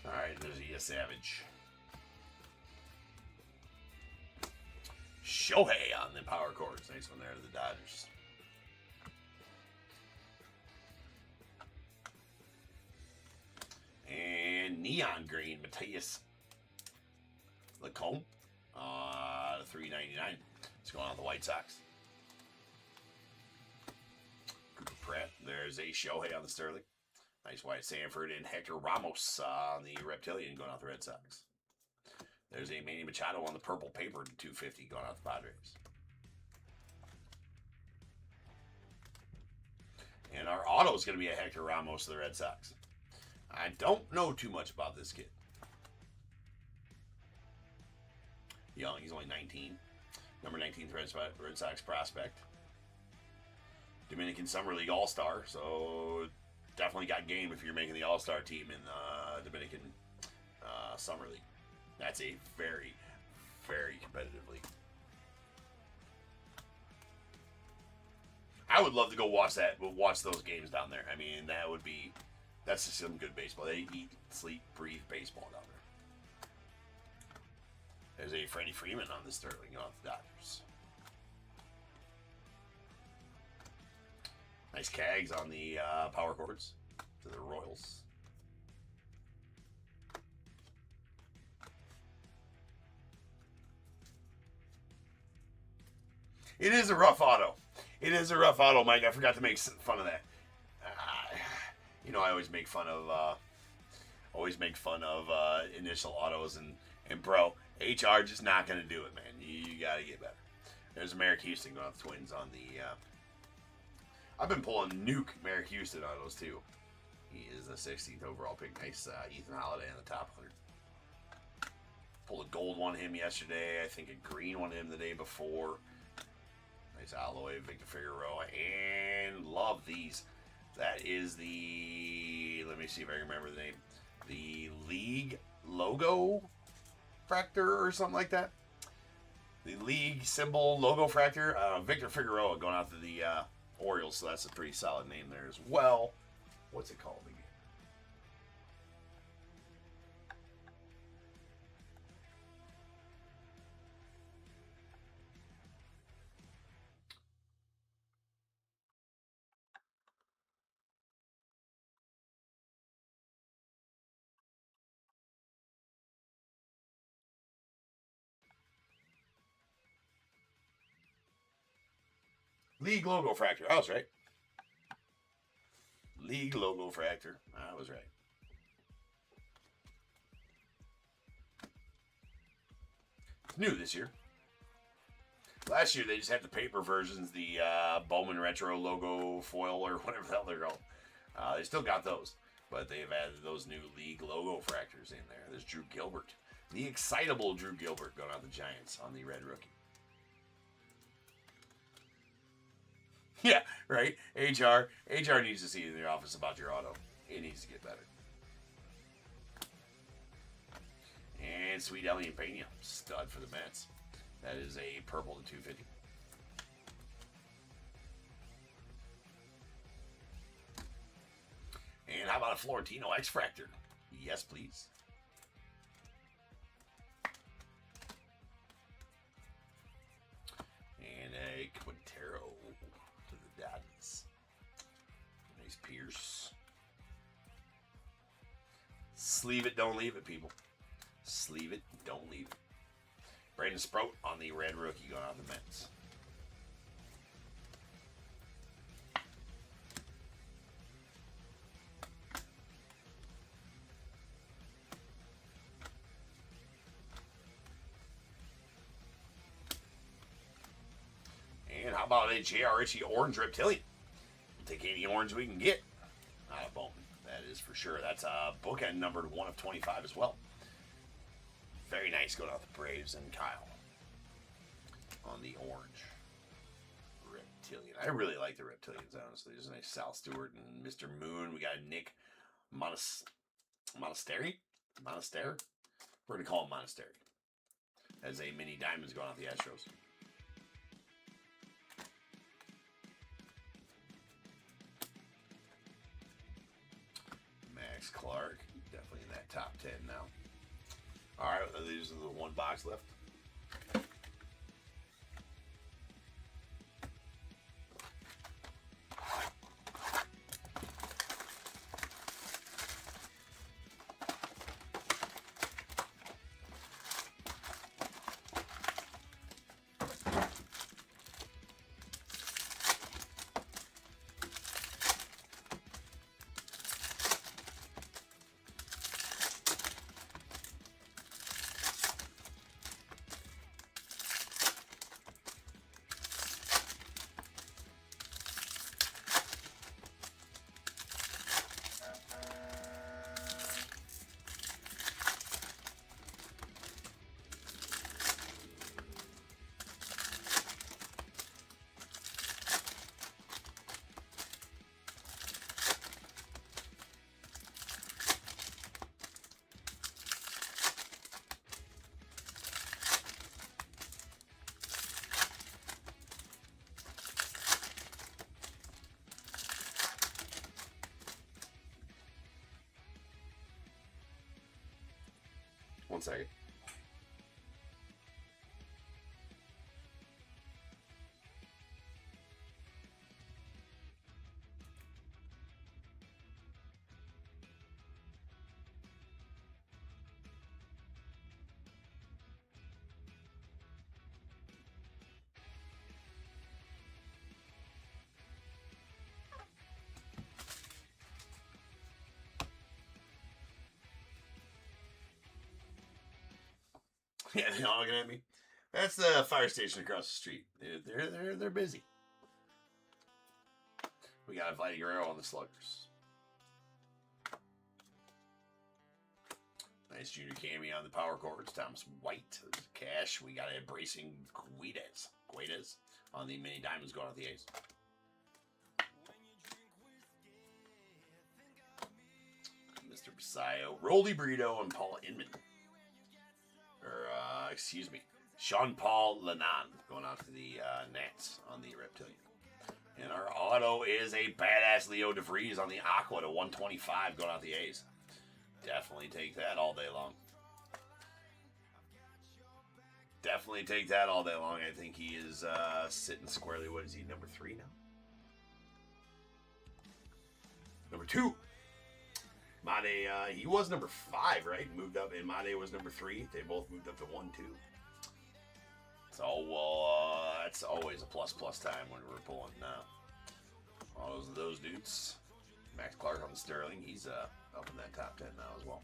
All right, there's a Savage. Shohei on the power chords. Nice one there to the Dodgers. And neon green, Matthias Lacombe. $3.99. It's going on the White Sox. Cooper Pratt. There's a Shohei on the Sterling. Nice White Sanford and Hector Ramos on the Reptilian going out the Red Sox. There's a Manny Machado on the purple paper to $250 going out the Padres. And our auto is going to be a Hector Ramos of the Red Sox. I don't know too much about this kid. Young, he's only 19. Number 19th Red Sox prospect. Dominican Summer League All-Star, so definitely got game if you're making the All-Star team in the Dominican Summer League. That's a very, very competitive league. I would love to go watch those games down there. I mean, that's just some good baseball. They eat, sleep, breathe baseball down there. There's a Freddie Freeman on the Sterling off the Dodgers. Nice Cags on the power chords to the Royals. It is a rough auto. It is a rough auto, Mike. I forgot to make fun of that. I always make fun of initial autos and bro, HR just not gonna do it, man. You gotta get better. There's Merrick Houston going off the Twins on the. I've been pulling nuke Merrick Houston autos too. He is the 16th overall pick. Nice Ethan Holiday on the top 100. Pulled a gold one him yesterday. I think a green one him the day before. Nice alloy, Victor Figueroa, and love these. That is the, let me see if I can remember the name, the League Logo Fractor or something like that. The League Symbol Logo Fractor. Victor Figueroa going out to the Orioles, so that's a pretty solid name there as well. What's it called again? League Logo Fractor. I was right. League Logo Fractor. I was right. It's new this year. Last year they just had the paper versions, the Bowman Retro Logo Foil or whatever the hell they're called. They still got those. But they've added those new league logo fractors in there. There's Drew Gilbert. The excitable Drew Gilbert going out the Giants on the red rookie. Yeah, right? HR needs to see in their office about your auto. It needs to get better. And Sweet Elliott Pena, stud for the Mets. That is a purple to 250. And how about a Florentino X-Fractor? Yes, please. And a Quintero to the Dodgers. Nice Pierce. Sleeve it, don't leave it, people. Sleeve it, don't leave it. Brandon Sprout on the red rookie going on the Mets. And how about a J.R. Ritchie orange reptilian? We'll take any orange we can get out of Bowman. That is for sure. That's a bookend numbered 1 of 25 as well. Very nice going out the Braves and Kyle on the orange reptilian. I really like the reptilians, honestly. There's a nice Sal Stewart and Mr. Moon. We got Nick Monastery. We're going to call him Monastery. As a mini diamonds going out the Astros. Max Clark, definitely in that top 10 now. All right, these are the one box left. One second. Yeah, they're all looking at me. That's the fire station across the street. They're busy. We got Vladdy Guerrero on the Sluggers. Nice junior cameo on the power chords. Thomas White, Cash. We got a bracing Guedes on the mini diamonds going on the A's. Mr. Basayo, Rolly Burrito, and Paul Inman. Sean Paul Lennon going out to the Nats on the reptilian. And our auto is a badass Leo DeVries on the Aqua to 125 going out the A's. Definitely take that all day long. Definitely take that all day long. I think he is sitting squarely. What is he, number 3 now? Number 2. Made, he was number 5, right? Moved up, and Made was number 3. They both moved up to 1, 2. So, well, that's always a plus time when we're pulling all those dudes. Max Clark on the Sterling. He's up in that top 10 now as well.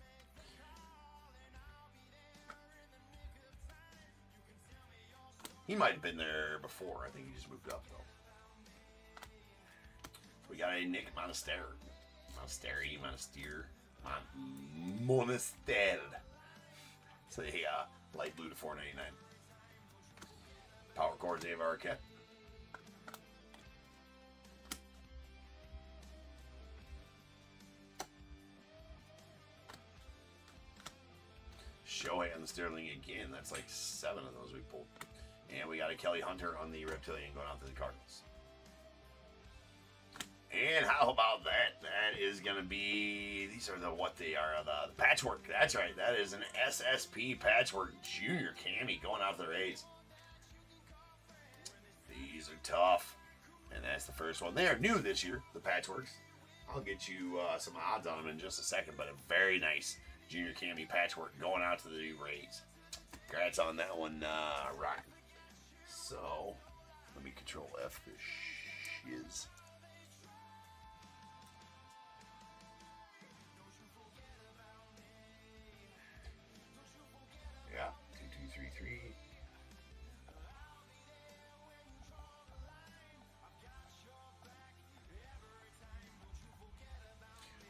He might have been there before. I think he just moved up, though. We got a Nick Monastery. Monasterio. It's a light blue to $4.99. Power Chords Ava Arquette. Shohei on the Sterling again. That's like 7 of those we pulled. And we got a Kelly Hunter on the Reptilian going out to the Cardinals. And how about that? That is going to be, these are the Patchwork. That's right. That is an SSP Patchwork Junior Cammy going out to the Rays. These are tough. And that's the first one. They are new this year, the Patchworks. I'll get you some odds on them in just a second, but a very nice Junior Cammy Patchwork going out to the Rays. Congrats on that one, Ryan. So, let me Control F this shiz. Yeah, 2233.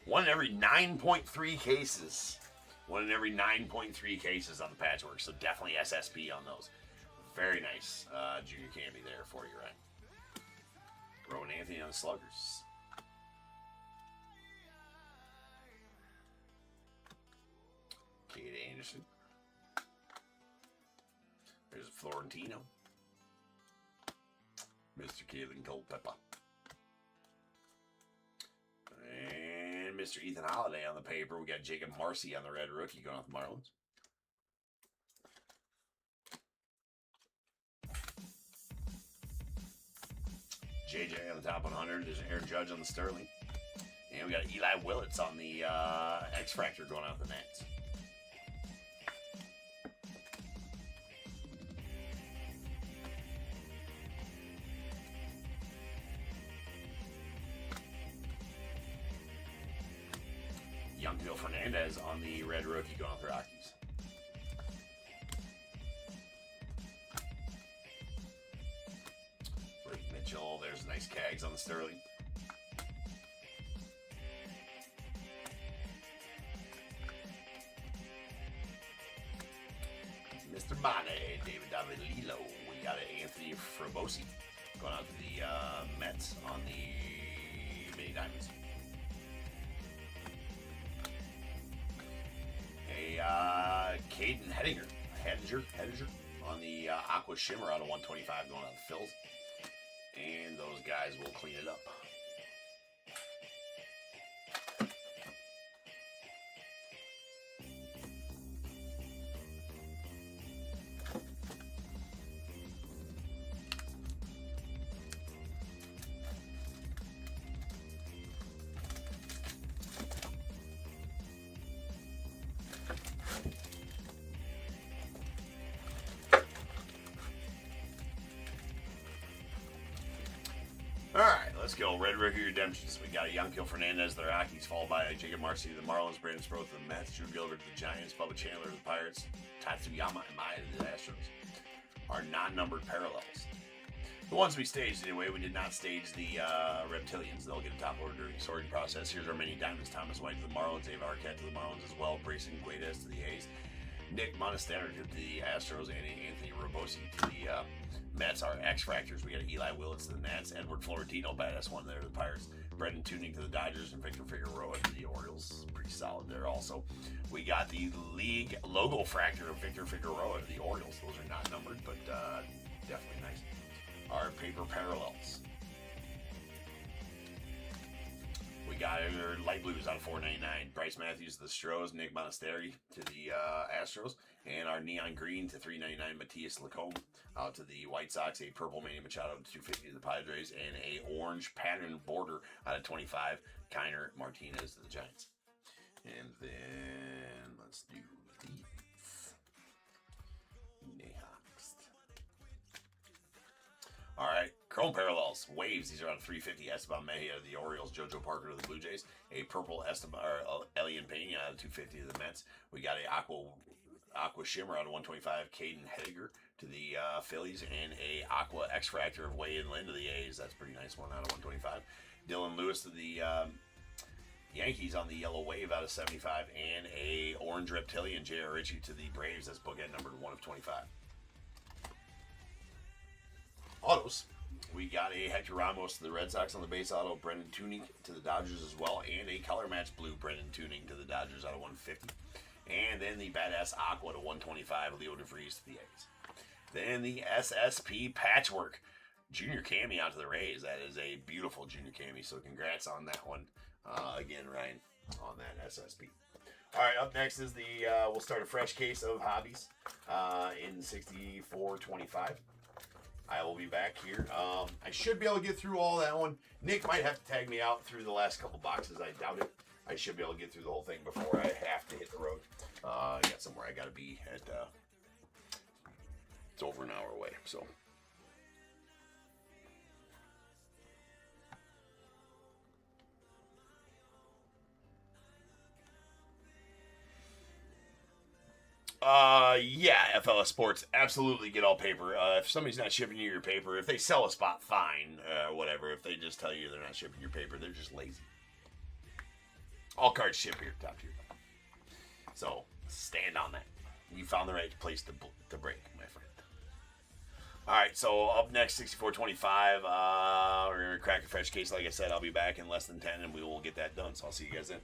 One in every 9.3 cases. One in every 9.3 cases on the Patchwork. So definitely SSP on those. Very nice Junior Cammy there for you, right? Rowan Anthony on the Sluggers. Kate Anderson. There's Florentino. Mr. Kaylin Culpepper. And Mr. Ethan Holiday on the paper. We got Jacob Marcy on the red rookie going off the Marlins. JJ on the top 100. There's an Aaron Judge on the Sterling. And we got Eli Willits on the X-Fractor going out the Nats. Youngfield Fernandez on the red rookie going off the Rockies. Mitchell, there's nice Cags on the Sterling. Mr. Bonnet, David David-Lilo. We got an Anthony Frobosi going out to the Mets on the Mini Diamonds. A Caden Hedinger on the Aqua Shimmer out of 125 going out the Phils. And those guys will clean it up. Alright, let's go. Red Rookie Redemptions. We got a Youngkill Fernandez, the Rockies, followed by Jacob Marcy, the Marlins, Brandon Sproat, the Mets, Drew Gilbert, the Giants, Bubba Chandler, the Pirates, Tatsuyama and Maya, the Astros. Our non-numbered parallels. The ones we staged anyway, we did not stage the Reptilians. They'll get a top order during the sorting process. Here's our mini diamonds. Thomas White to the Marlins, Ava Arquette to the Marlins as well, Brayson Guedes to the A's, Nick Monasterio to the Astros, and Anthony Robosi to the Mets. Our X-Fractors, we got Eli Willits to the Nats, Edward Florentino, badass one there to the Pirates, Brendan Tuning to the Dodgers, and Victor Figueroa to the Orioles. Pretty solid there also. We got the league logo fractor of Victor Figueroa to the Orioles. Those are not numbered, but definitely nice. Our paper parallels. We got our light blues out of $4.99. Bryce Matthews to the Stros, Nick Monasterio to the Astros, and our neon green to $3.99. Matias Lacombe out to the White Sox, a purple Manny Machado to $2.50 to the Padres, and a orange pattern border out of $25. Kiner Martinez to the Giants. And then let's do these. Next. All right, Chrome Parallels, Waves. These are on 350. Esteban Mejia to the Orioles, JoJo Parker to the Blue Jays, a purple Elian Pena out of 250 to the Mets. We got a Aqua Shimmer out of 125. Caden Hediger to the Phillies, and a Aqua X-Fractor of Wade Lynn to the A's. That's a pretty nice one out of 125. Dylan Lewis to the Yankees on the yellow wave out of 75, and a orange reptilian, J.R. Ritchie to the Braves. That's bookend numbered 1 of 25. Autos. We got a Hector Ramos to the Red Sox on the base auto, Brendan Tuning to the Dodgers as well, and a color match blue Brendan Tuning to the Dodgers out of 150. And then the Badass Aqua to 125, Leo DeVries to the Yankees. Then the SSP Patchwork Junior Cami out to the Rays. That is a beautiful Junior Cami, so congrats on that one. Again, Ryan, on that SSP. All right, up next is we'll start a fresh case of hobbies in 6425. I will be back here. I should be able to get through all that one. Nick might have to tag me out through the last couple boxes. I doubt it. I should be able to get through the whole thing before I have to hit the road. I got somewhere I got to be at. It's over an hour away, so. Yeah, FLS Sports, absolutely get all paper. If somebody's not shipping you your paper, if they sell a spot, fine, whatever. If they just tell you they're not shipping your paper, they're just lazy. All cards ship here, top tier. So, stand on that. You found the right place to break, my friend. Alright, so up next, 6425, we're going to crack a fresh case. Like I said, I'll be back in less than 10, and we will get that done. So I'll see you guys then.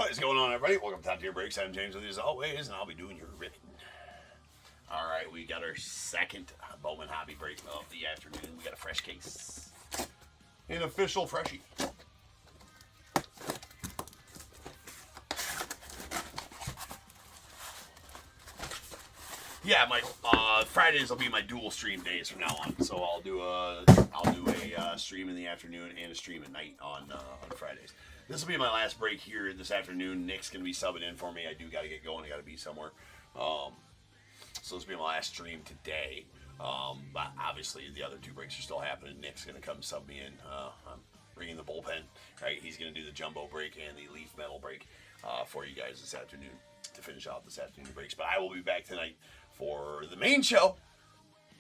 What is going on, everybody? Welcome to Top Tier Breaks. I'm James with you as always, and I'll be doing your ripping. All right, we got our second Bowman hobby break of the afternoon. We got a fresh case, an official freshie. Yeah, my Fridays will be my dual stream days from now on. So I'll do a stream in the afternoon and a stream at night on Fridays. This will be my last break here this afternoon. Nick's gonna be subbing in for me. I do gotta get going. I gotta be somewhere. So this will be my last stream today. But obviously the other two breaks are still happening. Nick's gonna come sub me in. I'm bringing the bullpen. Right, he's gonna do the jumbo break and the leaf metal break for you guys this afternoon to finish out this afternoon breaks. But I will be back tonight for the main show,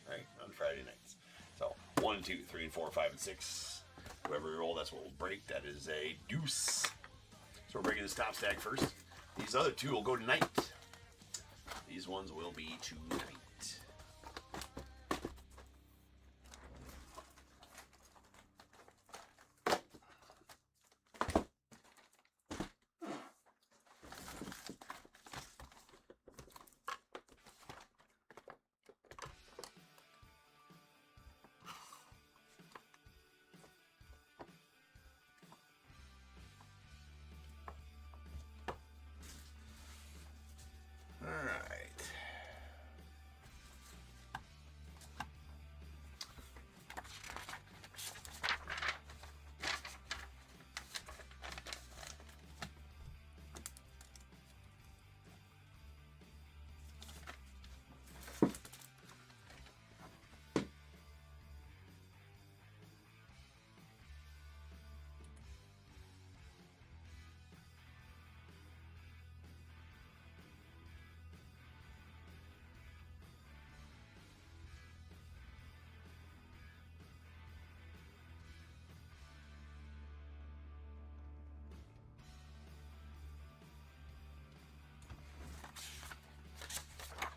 right, on Friday nights. So 1, 2, 3, and 4, 5, and 6. Whoever we roll, that's what we'll break. That is a deuce. So we're breaking this top stack first. These other two will go tonight. These ones will be tonight.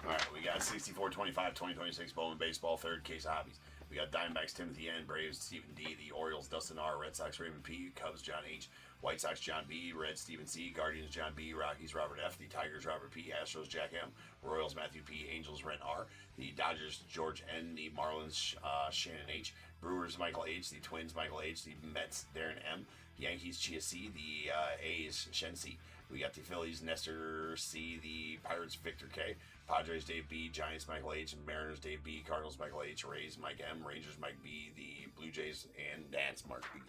All right, we got 64-25, 2026 Bowman Baseball, third case of hobbies. We got Diamondbacks Timothy N, Braves Stephen D, the Orioles Dustin R, Red Sox Raymond P, Cubs John H, White Sox John B, Reds Stephen C, Guardians John B, Rockies Robert F, the Tigers Robert P, Astros Jack M, Royals Matthew P, Angels Rent R, the Dodgers George N, the Marlins Shannon H, Brewers Michael H, the Twins Michael H, the Mets Darren M, Yankees Chia C, the A's Shen C. We got the Phillies Nestor C, the Pirates Victor K, Padres Dave B, Giants Michael H, Mariners Dave B, Cardinals Michael H, Rays Mike M, Rangers Mike B, the Blue Jays and Nats Mark B.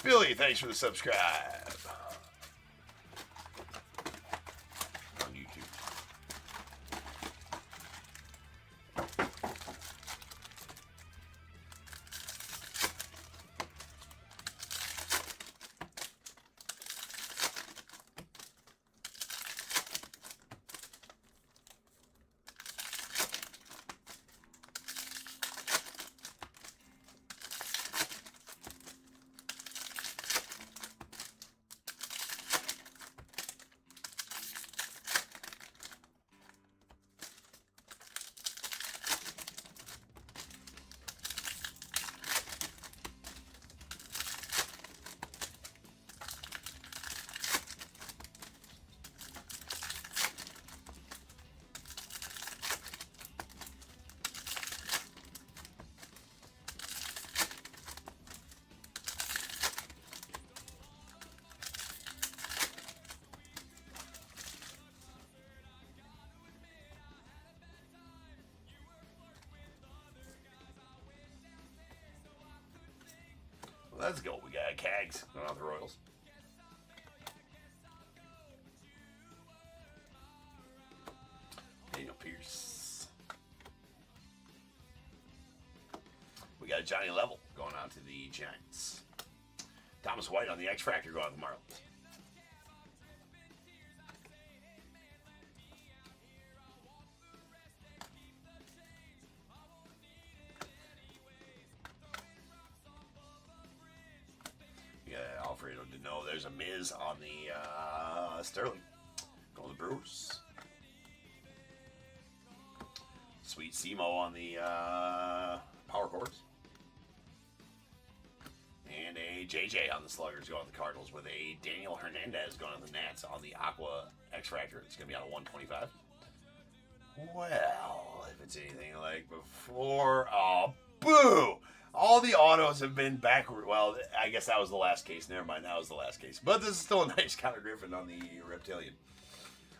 Billy, thanks for the subscribe. On YouTube. Let's go. We got Cags going out the Royals. Daniel Pierce. We got Johnny Level going out to the Giants. Thomas White on the X Factor going out to the Marlins. Alfredo Deneau. There's a Miz on the Sterling. Going to the Brewers. Sweet Simo on the power chords. And a JJ on the Sluggers going to the Cardinals with a Daniel Hernandez going to the Nats on the Aqua X-Fractor. It's going to be out of 125. Well, if it's anything like before, oh, boo! All the autos have been backward. Well, I guess that was the last case. Never mind, that was the last case. But this is still a nice Connor Griffin on the Reptilian.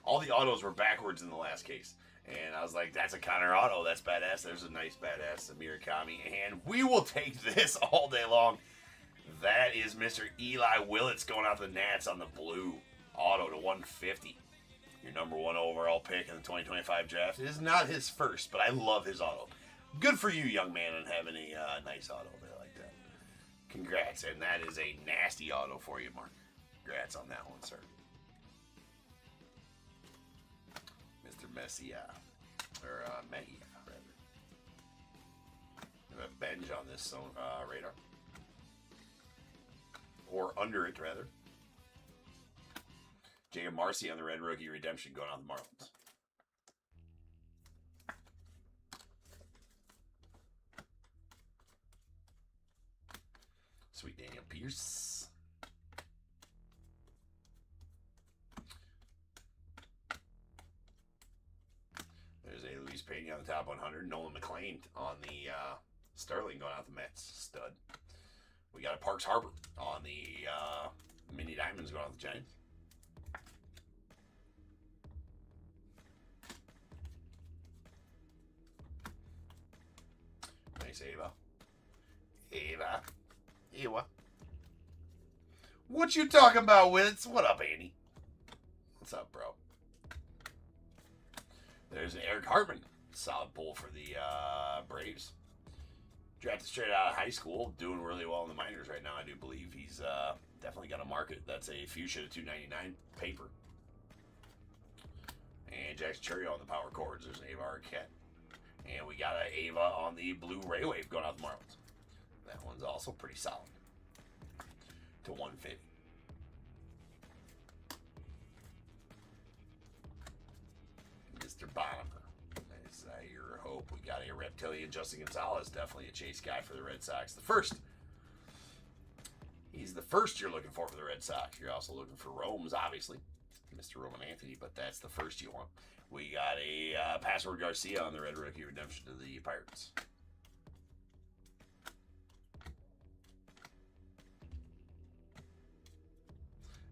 All the autos were backwards in the last case. And I was like, that's a Connor auto. That's badass. There's a nice badass Mirakami. And we will take this all day long. That is Mr. Eli Willits going out the Nats on the blue auto to 150. Your number 1 overall pick in the 2025 draft. It is not his first, but I love his auto. Good for you, young man, and having a nice auto there like that. Congrats, and that is a nasty auto for you, Mark. Congrats on that one, sir. Mr. Mejia, or Mejia, rather. We have a Benj on this radar. Or under it, rather. Jacob Marcy on the Red Rookie Redemption going on the Marlins. Sweet Daniel Pierce. There's a Luis Pena on the top 100. Nolan McLean on the Sterling going out the Mets. Stud. We got a Parks Harbor on the Mini Diamonds going out the Giants. Nice Ava. Ava. What you talking about, Witz? What up, Andy? What's up, bro? There's an Eric Hartman. Solid pull for the Braves. Drafted straight out of high school. Doing really well in the minors right now. I do believe he's definitely got a market. That's a fuchsia to 299 paper. And Jackson Churio on the power chords. There's an Ava Arquette. And we got an Ava on the blue Ray Wave going out the Marlins. That one's also pretty solid. To 150. Mr. Bottom. Is your hope? We got a Reptilian. Justin Gonzalez, definitely a chase guy for the Red Sox. The first. He's the first you're looking for the Red Sox. You're also looking for Rome's, obviously. Mr. Roman Anthony, but that's the first you want. We got a Password Garcia on the Red Rookie Redemption to the Pirates.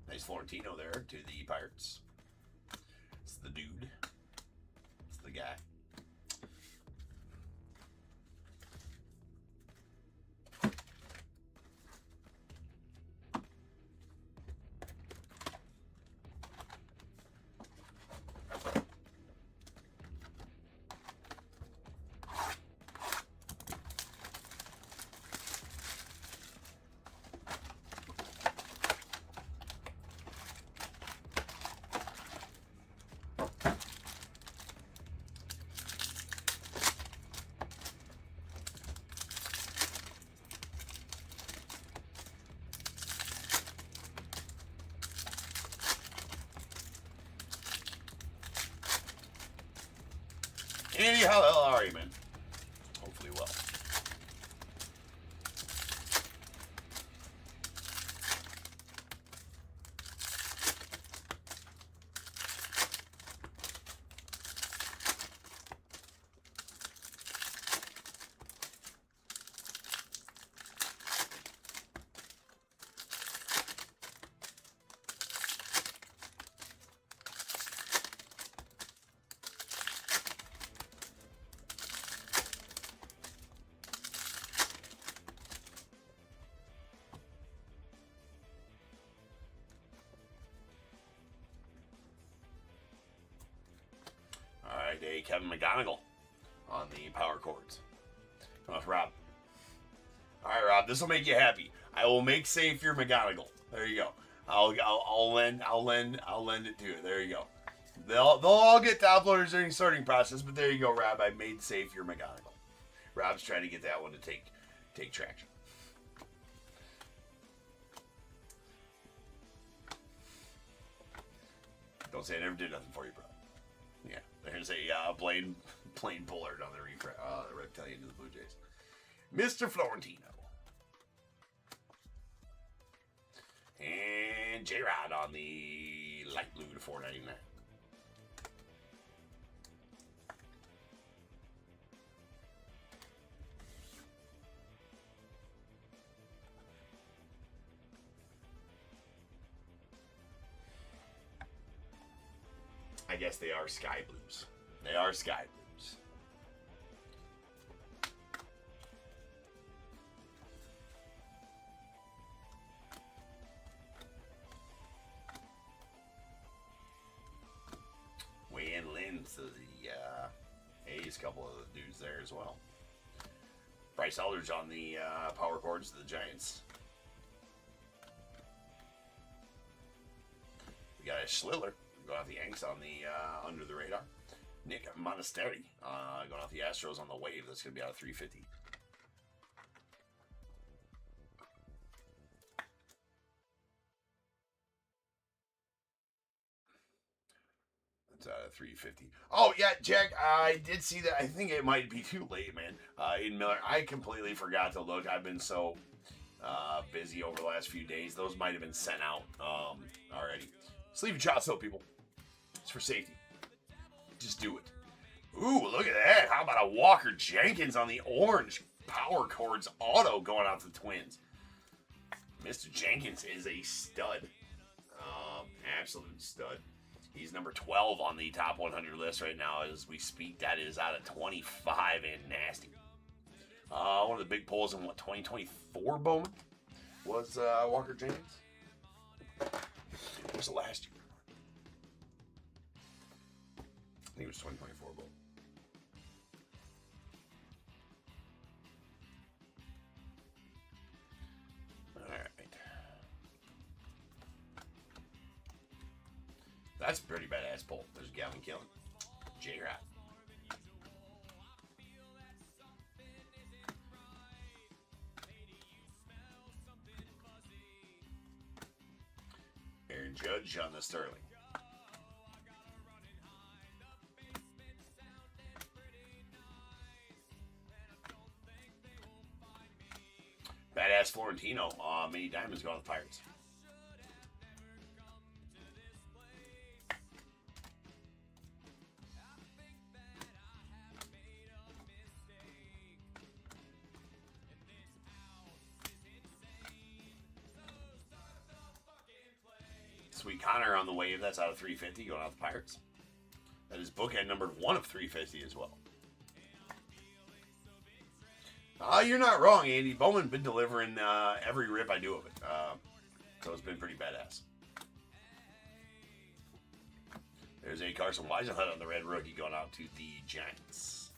Nice Florentino there to the Pirates. It's the dude. It's the guy. Andy, how the hell are you, man? Hopefully well. A Kevin McGonigal on the power chords. Come on, Rob. All right, Rob, this will make you happy. I will make safe your McGonigal. There you go. I'll lend it to you. There you go. They'll all get top loaders during the sorting process, but there you go, Rob. I made safe your McGonigal. Rob's trying to get that one to take traction. Don't say I never did nothing for you, bro. Yeah, there's a Blaine plain Bullard on the Reptilian to the Blue Jays. Mr. Florentino. And J-Rod on the light blue to $4.99. I guess they are sky blues. They are sky blues. Wayne Lynn's to the A's, couple of the dudes there as well. Bryce Eldridge on the power chords to the Giants. We got a Schliller going off the Yanks on the under the radar. Nick Monasteri going off the Astros on the wave. That's going to be out of 350. That's out of 350. Oh, yeah, Jack, I did see that. I think it might be too late, man. Aiden Miller, I completely forgot to look. I've been so busy over the last few days. Those might have been sent out already. Sleeve your shots, though, people. It's for safety. Just do it. Ooh, look at that. How about a Walker Jenkins on the orange power chords auto going out to the Twins? Mr. Jenkins is a stud. Absolute stud. He's number 12 on the top 100 list right now as we speak. That is out of 25 and nasty. One of the big pulls in, 2024 Bowman was Walker Jenkins. What was it last year? I think it was 2024 Bowman. That's a pretty badass pull. There's Gavin Killen. J-Rod. Aaron Judge on the Sterling. Badass Florentino. Mini Diamonds going to the Pirates. Sweet Connor on the wave. That's out of 350 going out the Pirates. That is bookend numbered 1 of 350 as well. You're not wrong, Andy. Bowman been delivering every rip I do of it. So it's been pretty badass. There's a Carson Weisenhunt on the red rookie going out to the Giants.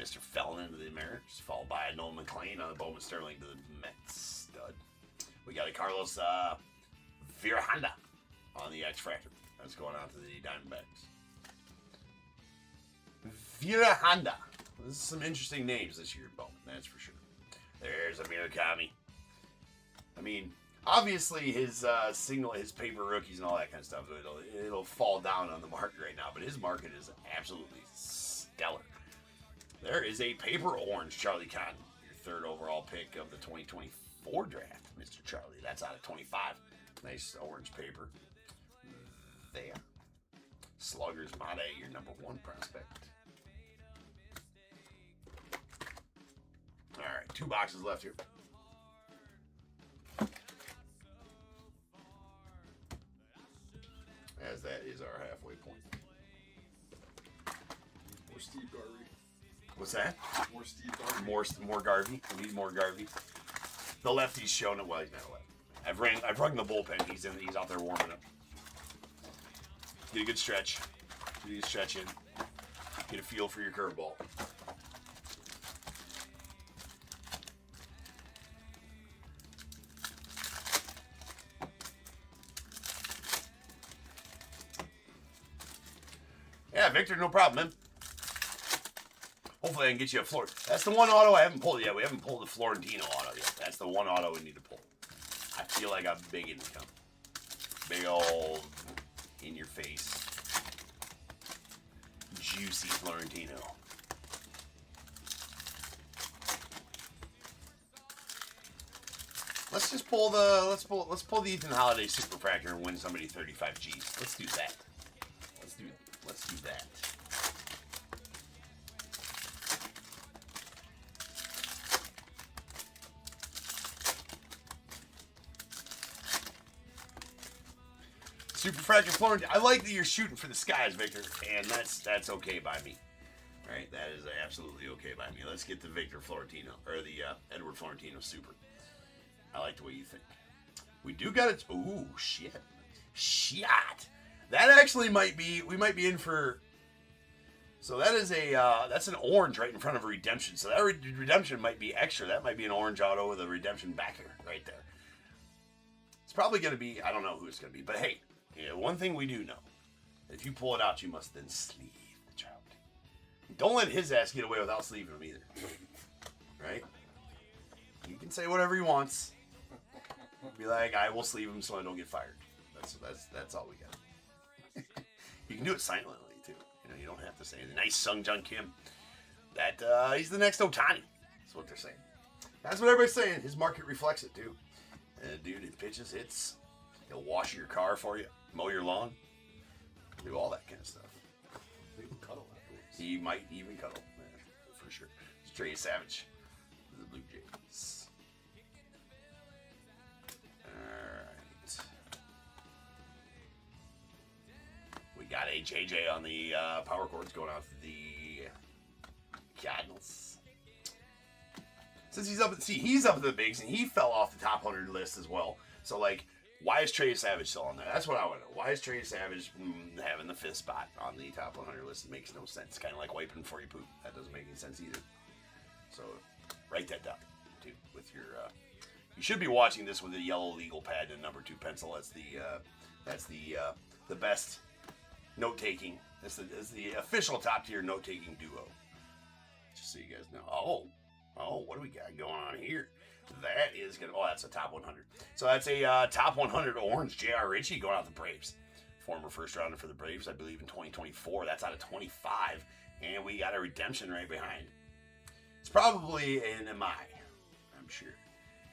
Mr. Felon into the Mariners, followed by a Nolan McLean on the Bowman Sterling to the Mets stud. We got a Carlos Virahanda on the X-Fractor. That's going out to the Diamondbacks. Virahanda. This is some interesting names this year, Bowman, that's for sure. There's a Murakami. I mean, obviously his his paper rookies and all that kind of stuff, it'll fall down on the market right now, but his market is absolutely stellar. There is a paper orange Charlie Cotton, your third overall pick of the 2024 draft, Mr. Charlie. That's out of 25. Nice orange paper. There. Sluggers Mate, your number 1 prospect. All right, 2 boxes left here. As that is our halfway point. More Steve Garvey. What's that? More Steve Garvey. More Garvey. We need more Garvey. The lefty's showing it. Well, he's not a lefty. I've rung the bullpen. He's out there warming up. Get a good stretch. Get a good stretch in. Get a feel for your curveball. Yeah, Victor, no problem, man. Hopefully I can get you a Florentino. That's the one auto I haven't pulled yet. We haven't pulled the Florentino auto yet. That's the one auto we need to pull. I feel like I'm big income. Big old in your face. Juicy Florentino. Let's just pull the let's pull the Ethan Holiday Super Fractor and win somebody 35 G's. Let's do that. Let's do that. Super Fractor Florentino. I like that you're shooting for the skies, Victor, and that's okay by me. All right, that is absolutely okay by me. Let's get the Victor Florentino or the Edward Florentino Super. I like the way you think. We do got it. Ooh, shit. That actually might be, we might be in for, so that is that's an orange right in front of a redemption. So that redemption might be extra. That might be an orange auto with a redemption backer right there. It's probably going to be, I don't know who it's going to be, but hey, one thing we do know. If you pull it out, you must then sleeve the trout. Don't let his ass get away without sleeving him either. Right? He can say whatever he wants. Be like, I will sleeve him so I don't get fired. That's all we got. You can do it silently too. You don't have to say anything. Nice Sung Jung Kim. That he's the next Ohtani. That's what they're saying. That's what everybody's saying. His market reflects it too. Dude, it pitches, hits. He'll wash your car for you, mow your lawn, do all that kind of stuff. They can cuddle afterwards. He might even cuddle, for sure. It's Trey Savage, the Blue Jays. Alright. We got a JJ on the power cords going out to the Cardinals. Since he's up at the bigs, and he fell off the top 100 list as well. So, like, why is Trey Savage still on there? That's what I want to know. Why is Trey Savage having the 5th spot on the top 100 list? It makes no sense. Kind of like wiping before you poop. That doesn't make any sense either. So, write that down, too, with your... you should be watching this with a yellow legal pad and a number 2 pencil. That's the best note-taking. This is the official top-tier note-taking duo. Just so you guys know. Oh, what do we got going on here? That is going to... Oh, that's a top 100. So that's a top 100 orange J.R. Ritchie going out the Braves. Former first rounder for the Braves, I believe, in 2024. That's out of 25. And we got a redemption right behind. It's probably an MI, I'm sure.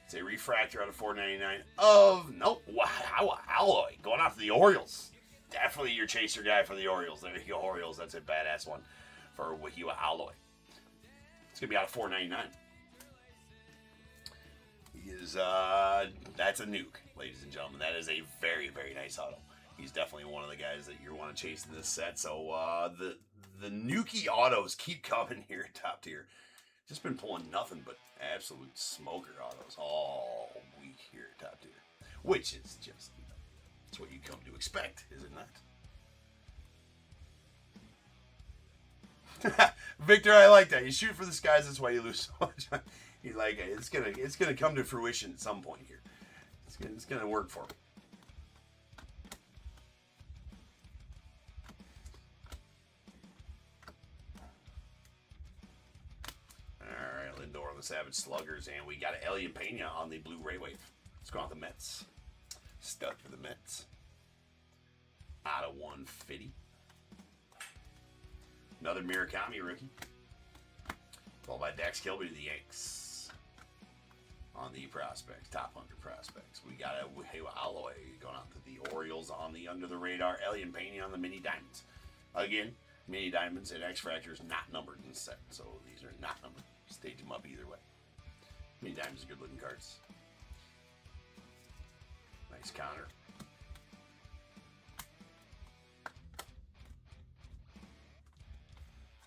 It's a refractor out of 499 of... Nope. Wow, alloy. Going out to the Orioles. Definitely your chaser guy for the Orioles. There you go, Orioles. That's a badass one for Wahiwa Alloy. It's going to be out of 499. That's a nuke, ladies and gentlemen. That is a very, very nice auto. He's definitely one of the guys that you want to chase in this set. So the nukey autos keep coming here at top tier. Just been pulling nothing but absolute smoker autos all week here at top tier, which is just it's what you come to expect, is it not? Victor, I like that. You shoot for the skies, that's why you lose so much. He's like, it's gonna come to fruition at some point here. It's gonna work for me. Alright, Lindor on the Savage Sluggers, and we got an Elian Pena on the Blue Ray Wave. Let's go on the Mets. Stud for the Mets. Out of 150. Another Murakami rookie. Followed by Dax Kilby to the Yanks. On the prospects, top 100 prospects. We got a Wahiwa Alloy going out to the Orioles on the under the radar. Elian Pena on the Mini Diamonds. Again, Mini Diamonds and X Fractor is not numbered in the set, so these are not numbered. Stage them up either way. Mini Diamonds are good looking cards. Nice counter.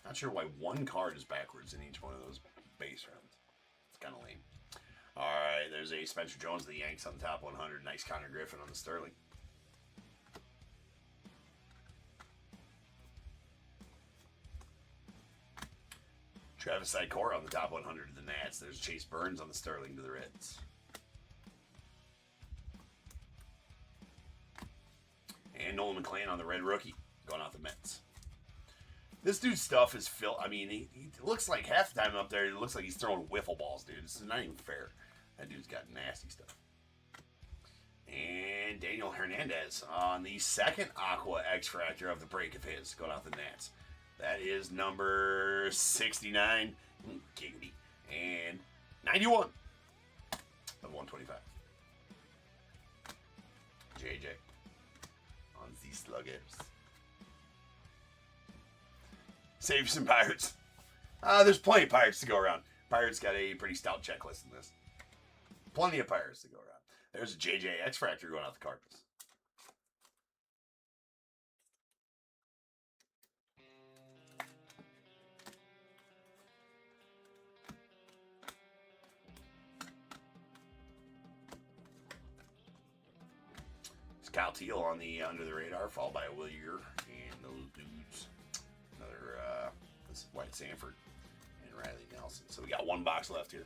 Not sure why one card is backwards in each one of those base rounds. It's kind of lame. All right, there's a Spencer Jones of the Yanks on the top 100. Nice Connor Griffin on the Sterling. Travis Sikora on the top 100 of the Nats. There's Chase Burns on the Sterling to the Reds. And Nolan McClain on the Red Rookie going off the Mets. This dude's stuff is I mean, he looks like half the time up there, it looks like he's throwing wiffle balls, dude. This is not even fair. That dude's got nasty stuff. And Daniel Hernandez on the second Aqua X Fractor of the break of his, going off the Nats. That is number 69, giggity, and 91 of 125. JJ on the Sluggers. Save some Pirates. There's plenty of Pirates to go around. Pirates got a pretty stout checklist in this. Plenty of Pirates to go around. There's a JJ X Fractor going out the Cardinals. It's Kyle Teal on the under the radar, followed by Will Year and those dudes. Another this is White Sanford and Riley Nelson. So we got one box left here.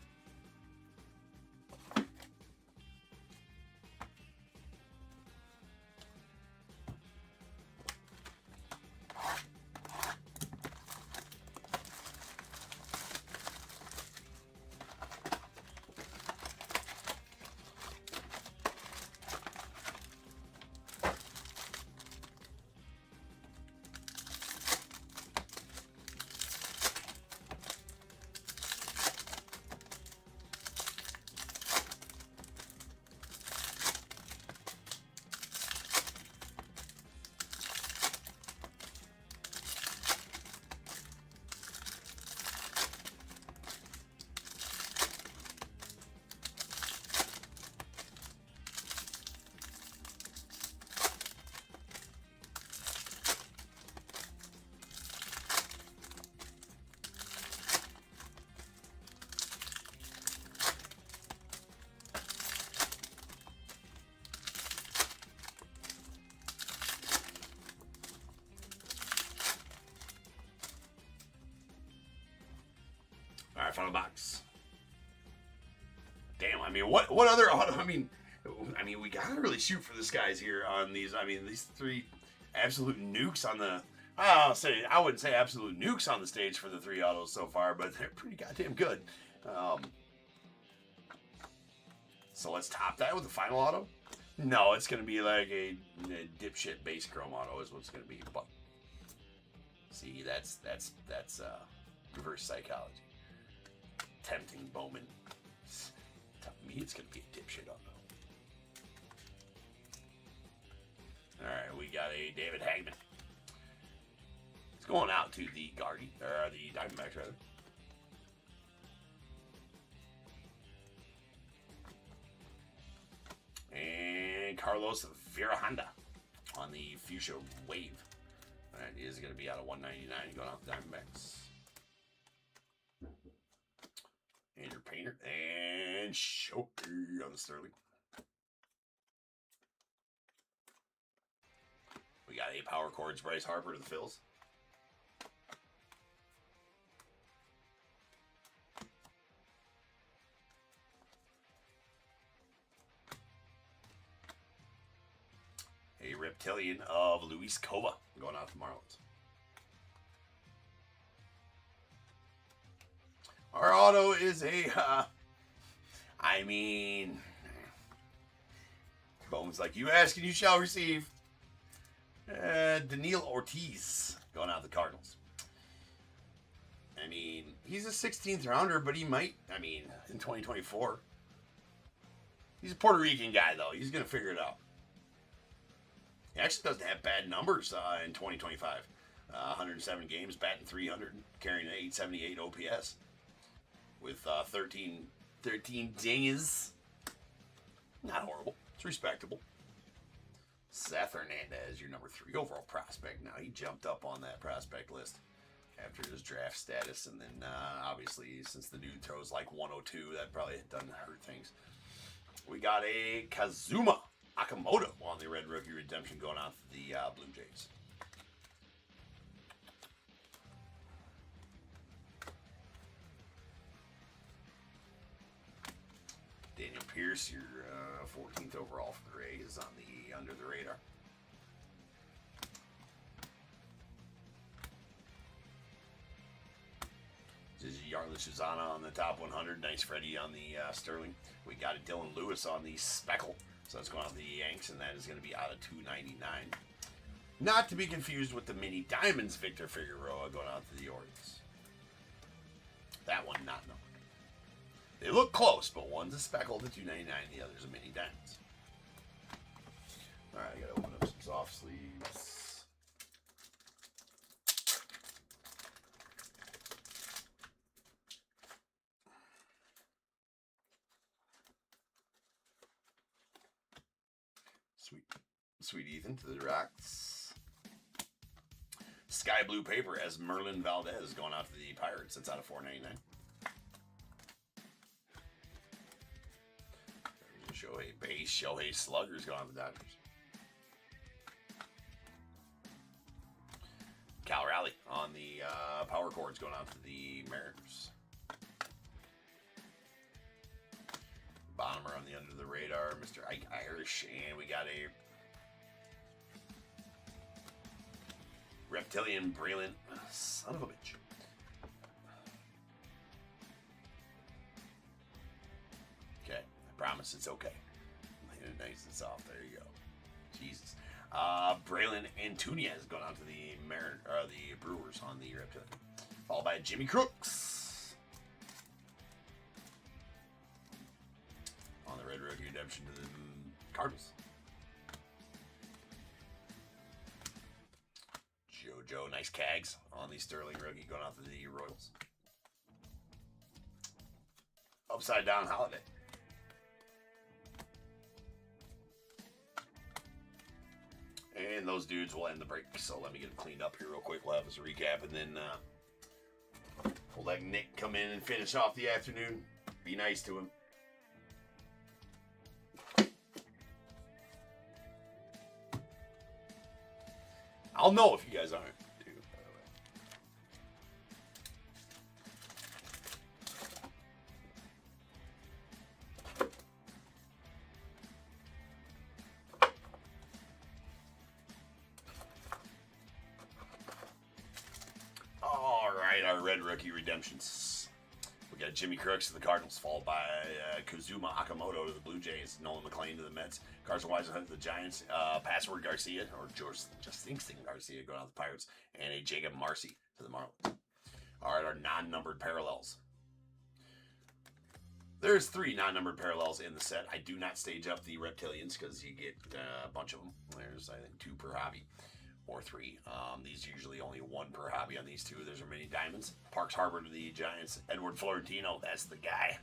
All right, final box. Damn, I mean, what other auto? I mean, we gotta really shoot for this guys here on these. I mean, these three absolute nukes on the. I wouldn't say absolute nukes on the stage for the three autos so far, but they're pretty goddamn good. So let's top that with the final auto. No, it's gonna be like a dipshit base chrome auto is what it's gonna be. But see, that's reverse psychology. Tempting Bowman. To me, it's going to be a dipshit auto. Alright, we got a David Hagman. It's going out to the the Diamondbacks, rather. And Carlos Virahanda on the Fuchsia Wave. That is going to be out of 199 going out the Diamondbacks. Andrew Painter and Shoki on the Sterling. We got a Power Chords Bryce Harper to the Phils. A Reptilian of Luis Cova going out to Marlins. Our auto is a, Bowman's like, you ask and you shall receive. Daniil Ortiz going out the Cardinals. I mean, he's a 16th rounder, but he might, in 2024. He's a Puerto Rican guy, though. He's going to figure it out. He actually doesn't have bad numbers in 2025. 107 games, batting 300, carrying an 878 OPS. With 13 dinges. Not horrible. It's respectable. Seth Hernandez, your number 3 overall prospect. Now, he jumped up on that prospect list after his draft status. And then, obviously, since the dude throws like 102, that probably doesn't hurt things. We got a Kazuma Akamoto on the Red Rookie Redemption going on for the Blue Jays. Daniel Pierce, your 14th overall for the Rays on the under the radar. This is Yarlis Shazana on the top 100. Nice Freddie on the Sterling. We got a Dylan Lewis on the Speckle So that's going out to the Yanks, and that is going to be out of 299. Not to be confused with the Mini Diamonds Victor Figueroa going out to the Orioles. That one not numbered. They look close, but one's a speckled to 299, the other's a Mini Diamonds. All right, I got to open up some soft sleeves. Sweet Ethan to the Rocks. Sky blue paper as Merlin Valdez going out to the Pirates. It's out of 499. There's a Shohei base. Shohei Sluggers going out to the Dodgers. Cal Raleigh on the power cords going out to the Mariners. Bomber on the under the radar, Mr. Ike Irish, and we got a Reptilian Braylon, son of a bitch. Okay, I promise it's okay. Nice and soft. There you go. Jesus. Braylon Antunez going out to the the Brewers on the Reptilian, followed by Jimmy Crooks on the Red Rookie Redemption to the Cardinals. Joe, nice Cags on the Sterling rookie going out to the Royals. Upside down Holiday. And those dudes will end the break. So let me get them cleaned up here real quick. We'll have us a recap, and then we'll let Nick come in and finish off the afternoon. Be nice to him. I'll know if you guys aren't, too, by the way. All right, our Red Rookie Redemptions. We got Jimmy Crooks to the Cardinals, followed by Kazuma Akamoto to the Blue Jays, Nolan McLean to the Mets, Carson Weisenhunt to the Giants, Password Garcia, or just Instinct Garcia going out to the Pirates, and a Jacob Marcy to the Marlins. All right, our non-numbered parallels. There's 3 non-numbered parallels in the set. I do not stage up the Reptilians because you get a bunch of them. There's, I think, 2 per hobby. Or 3. These usually only 1 per hobby on these 2. There's our Mini Diamonds. Parks Harbor to the Giants. Edward Florentino, that's the guy.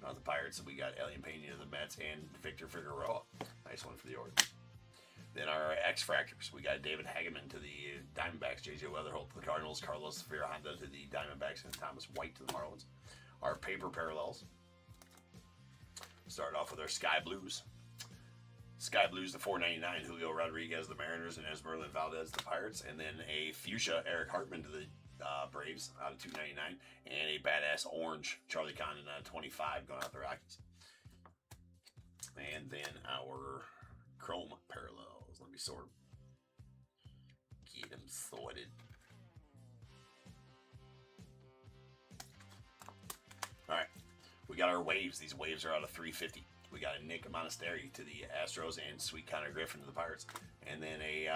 Not the Pirates. So we got Elian Pena to the Mets and Victor Figueroa. Nice one for the Orioles. Then our X-Fractors. We got David Hageman to the Diamondbacks. J.J. Weatherholt to the Cardinals. Carlos Honda to the Diamondbacks. And Thomas White to the Marlins. Our paper parallels. Start off with our Sky Blues. Sky Blues to 499, Julio Rodriguez, the Mariners, and Esmeralda Valdez, the Pirates. And then a Fuchsia, Eric Hartman to the Braves out of 299. And a badass orange, Charlie Condon out of 25 going out the Rockies. And then our chrome parallels. Let me sort them. Get them sorted. All right. We got our waves. These waves are out of 350. We got a Nick Monastery to the Astros and Sweet Connor Griffin to the Pirates. And then a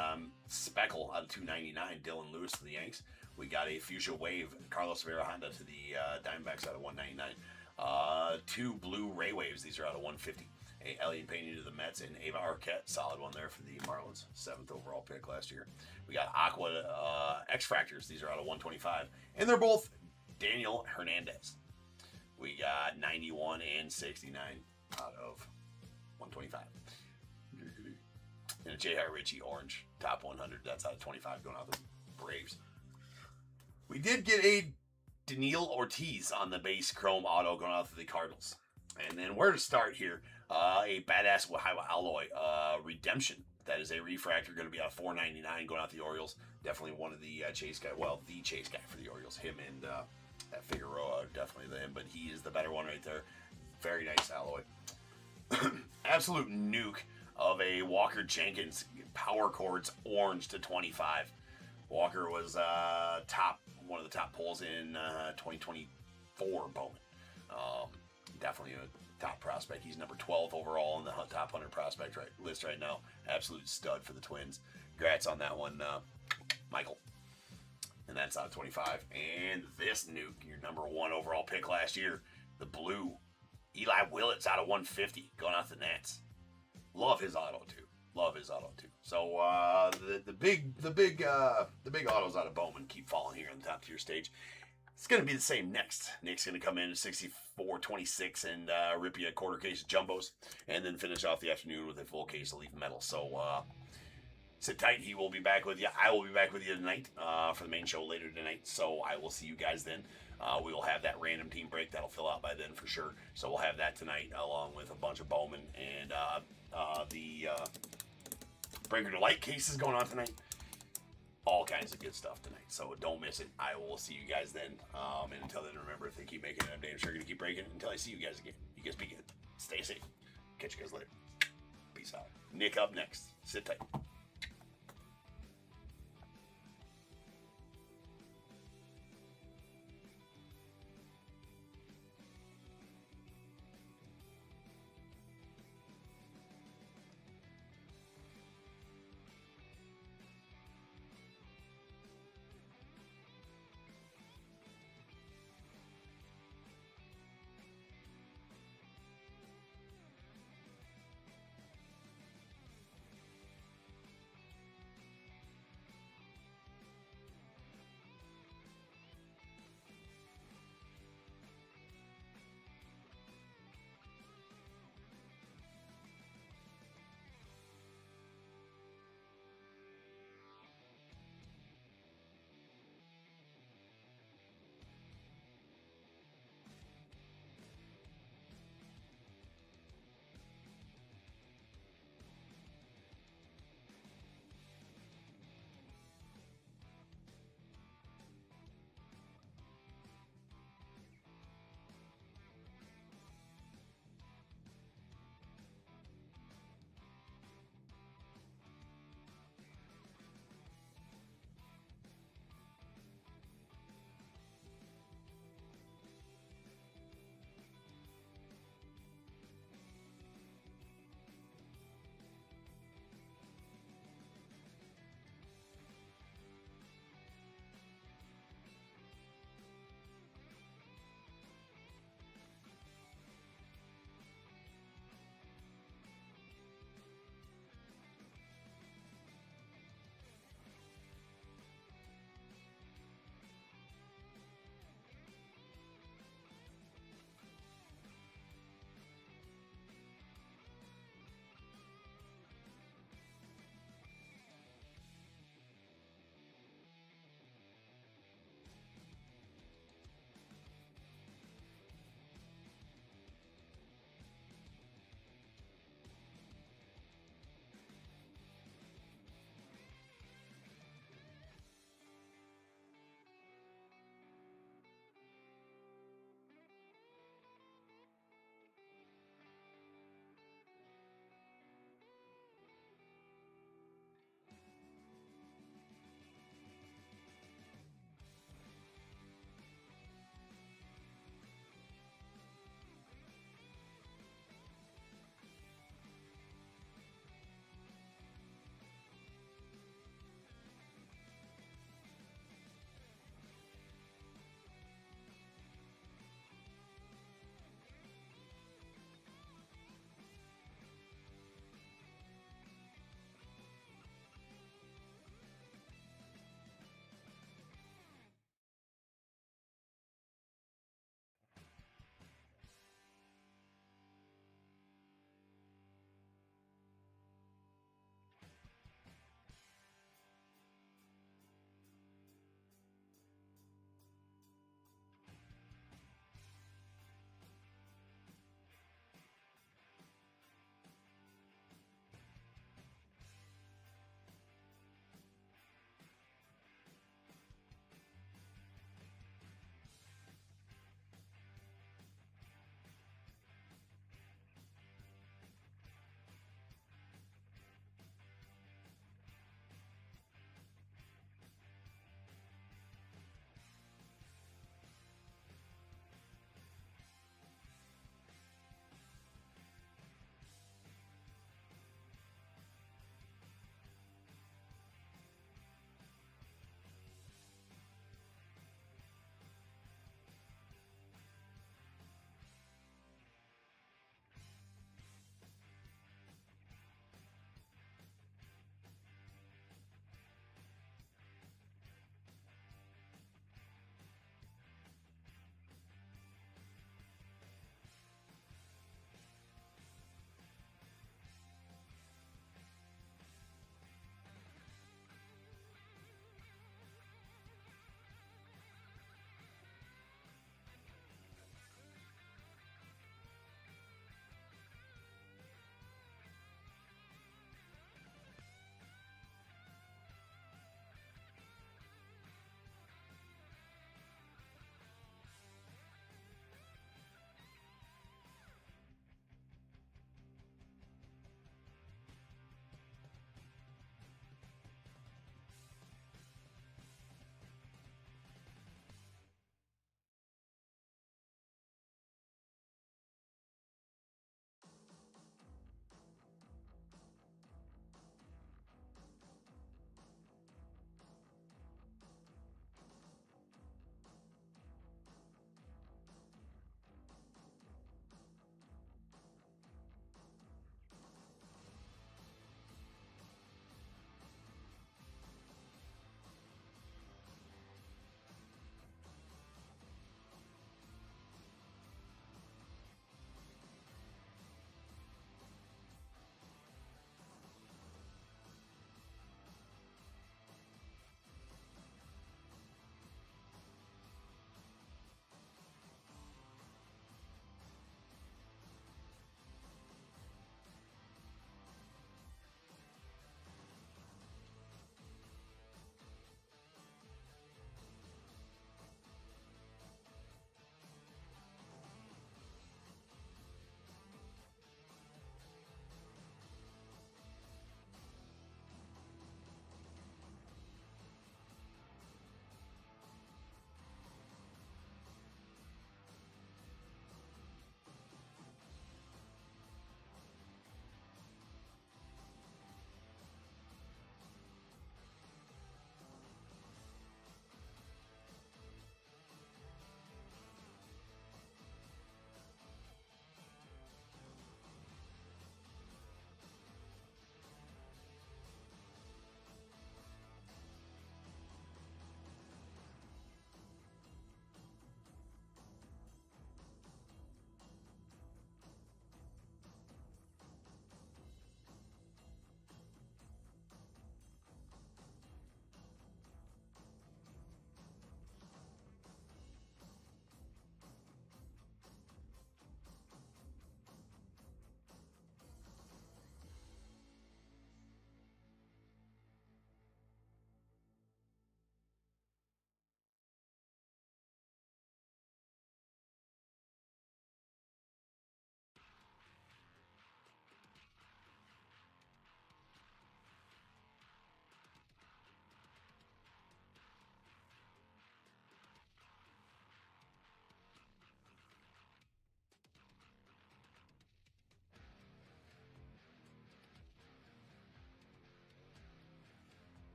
Speckle out of 299, Dylan Lewis to the Yanks. We got a Fuchsia Wave, Carlos Honda to the Diamondbacks out of 199. 2 blue Ray Waves. These are out of 150. A Elian Pena to the Mets and Ava Arquette. Solid one there for the Marlins. 7th overall pick last year. We got Aqua X-Fractors. These are out of 125. And they're both Daniel Hernandez. We got 91 and 69. Out of 125. And a J.R. Ritchie orange, top 100. That's out of 25 going out the Braves. We did get a Daniil Ortiz on the base chrome auto going out to the Cardinals. And then where to start here? A badass Wahaiwa alloy redemption. That is a refractor going to be out of 499 going out the Orioles. Definitely one of the chase guy. Well, the chase guy for the Orioles. Him and that Figueroa are definitely them. But he is the better one right there. Very nice alloy. Absolute nuke of a Walker Jenkins power cords orange to 25. Walker was one of the top pulls in 2024 Bowman. Definitely top prospect. He's number 12 overall on the top 100 prospect list right now. Absolute stud for the Twins. Congrats on that one, Michael. And that's out of 25. And this nuke, your number 1 overall pick last year, the blue, Eli Willits out of 150, going out the Nats. Love his auto too. So the big autos out of Bowman keep falling here on the top tier stage. It's going to be the same next. Nick's going to come in at 64.26 and rip you a quarter case of jumbos, and then finish off the afternoon with a full case of leaf metal. So sit tight. He will be back with you. I will be back with you tonight for the main show later tonight. So I will see you guys then. We will have that random team break. That'll fill out by then for sure. So we'll have that tonight along with a bunch of Bowman and the Breaker to Light cases going on tonight. All kinds of good stuff tonight. So don't miss it. I will see you guys then. And until then, remember, if they keep making it, I'm damn sure going to keep breaking it until I see you guys again. You guys be good. Stay safe. Catch you guys later. Peace out. Nick up next. Sit tight.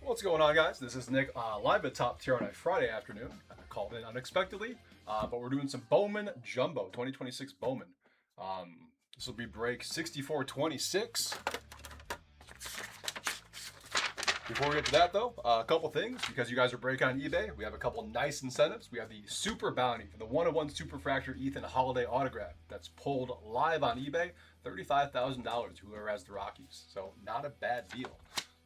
What's going on, guys? This is Nick, live at Top Tier on a Friday afternoon. I called in unexpectedly, but we're doing some Bowman Jumbo 2026 Bowman. This will be break 6426. Before we get to that, though, a couple things, because you guys are breaking on eBay. We have a couple nice incentives. We have the Super Bounty for the 101 Super Fracture Ethan Holiday autograph that's pulled live on eBay, $35,000. Whoever has the Rockies, so not a bad deal.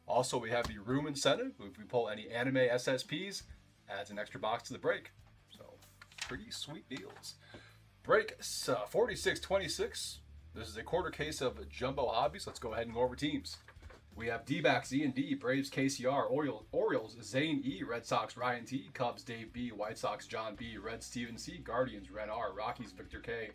Also, we have the room incentive. If we pull any anime SSPs, adds an extra box to the break. So, pretty sweet deals. Break 4626. This is a quarter case of Jumbo Hobbies. Let's go ahead and go over teams. We have D-backs E&D, Braves KCR, Orioles Zane E, Red Sox Ryan T, Cubs Dave B, White Sox John B, Reds Steven C, Guardians Ren R, Rockies Victor K,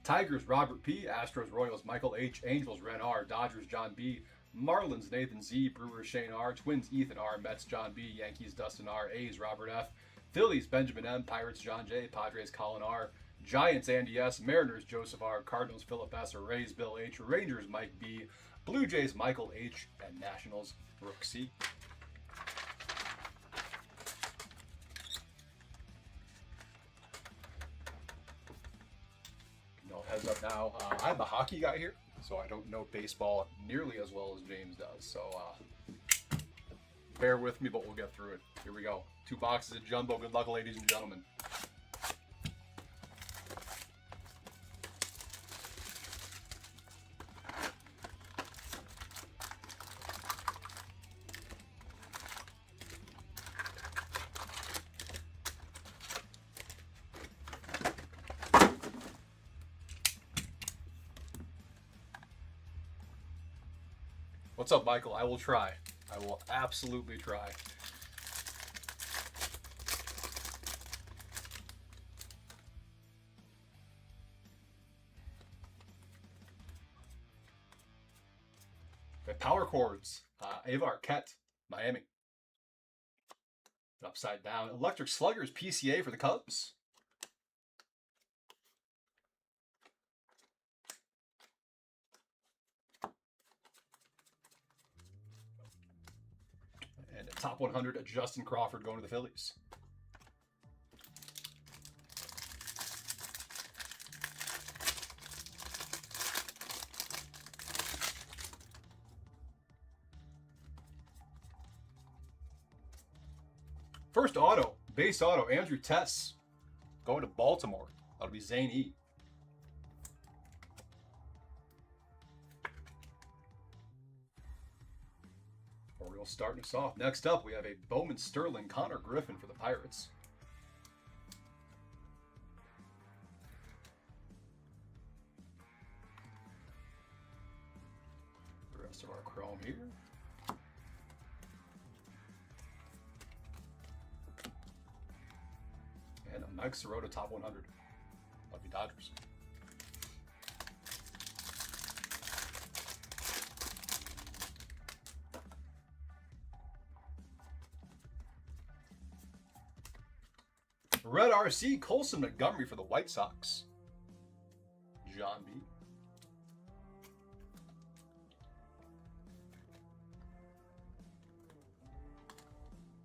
Tigers Robert P, Astros Royals Michael H, Angels Ren R, Dodgers John B, Marlins Nathan Z, Brewers Shane R, Twins Ethan R, Mets John B, Yankees Dustin R, A's Robert F, Phillies Benjamin M, Pirates John J, Padres Colin R, Giants Andy S, Mariners Joseph R, Cardinals Philip S, Rays Bill H, Rangers Mike B, Blue Jays Michael H, and Nationals Brooke C. No heads up now. I'm a hockey guy here, so I don't know baseball nearly as well as James does. So bear with me, but we'll get through it. Here we go. 2 boxes of Jumbo. Good luck, ladies and gentlemen. What's up, Michael? I will try. I will absolutely try. The power chords. Ava Arquette, Miami. Upside down. Electric Sluggers, PCA for the Cubs. And a top 100, Justin Crawford going to the Phillies. First auto, base auto, Andrew Tess going to Baltimore. That'll be Zane E. Orioles starting us off. Next up, we have a Bowman Sterling, Connor Griffin for the Pirates. The rest of our chrome here. And a Mike Sirota top 100. That'll be Dodgers. Red RC, Colson Montgomery for the White Sox. John B.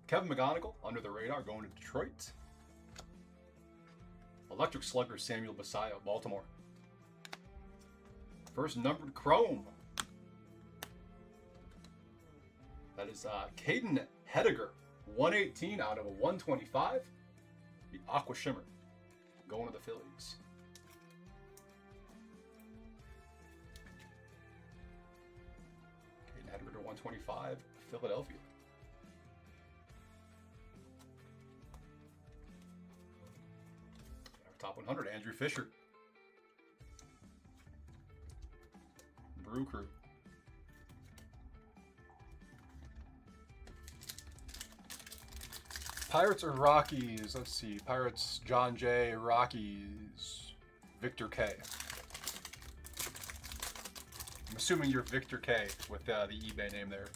Kevin McGonigal, under the radar, going to Detroit. Electric Slugger, Samuel Basayo, Baltimore. First numbered chrome. That is Caden Hediger, 118 out of a 125. The Aqua Shimmer, going to the Phillies. Caden Hediger to 125, Philadelphia. Top 100, Andrew Fisher. Brew Crew. Pirates or Rockies? Let's see. Pirates, John J. Rockies, Victor K. I'm assuming you're Victor K with the eBay name there.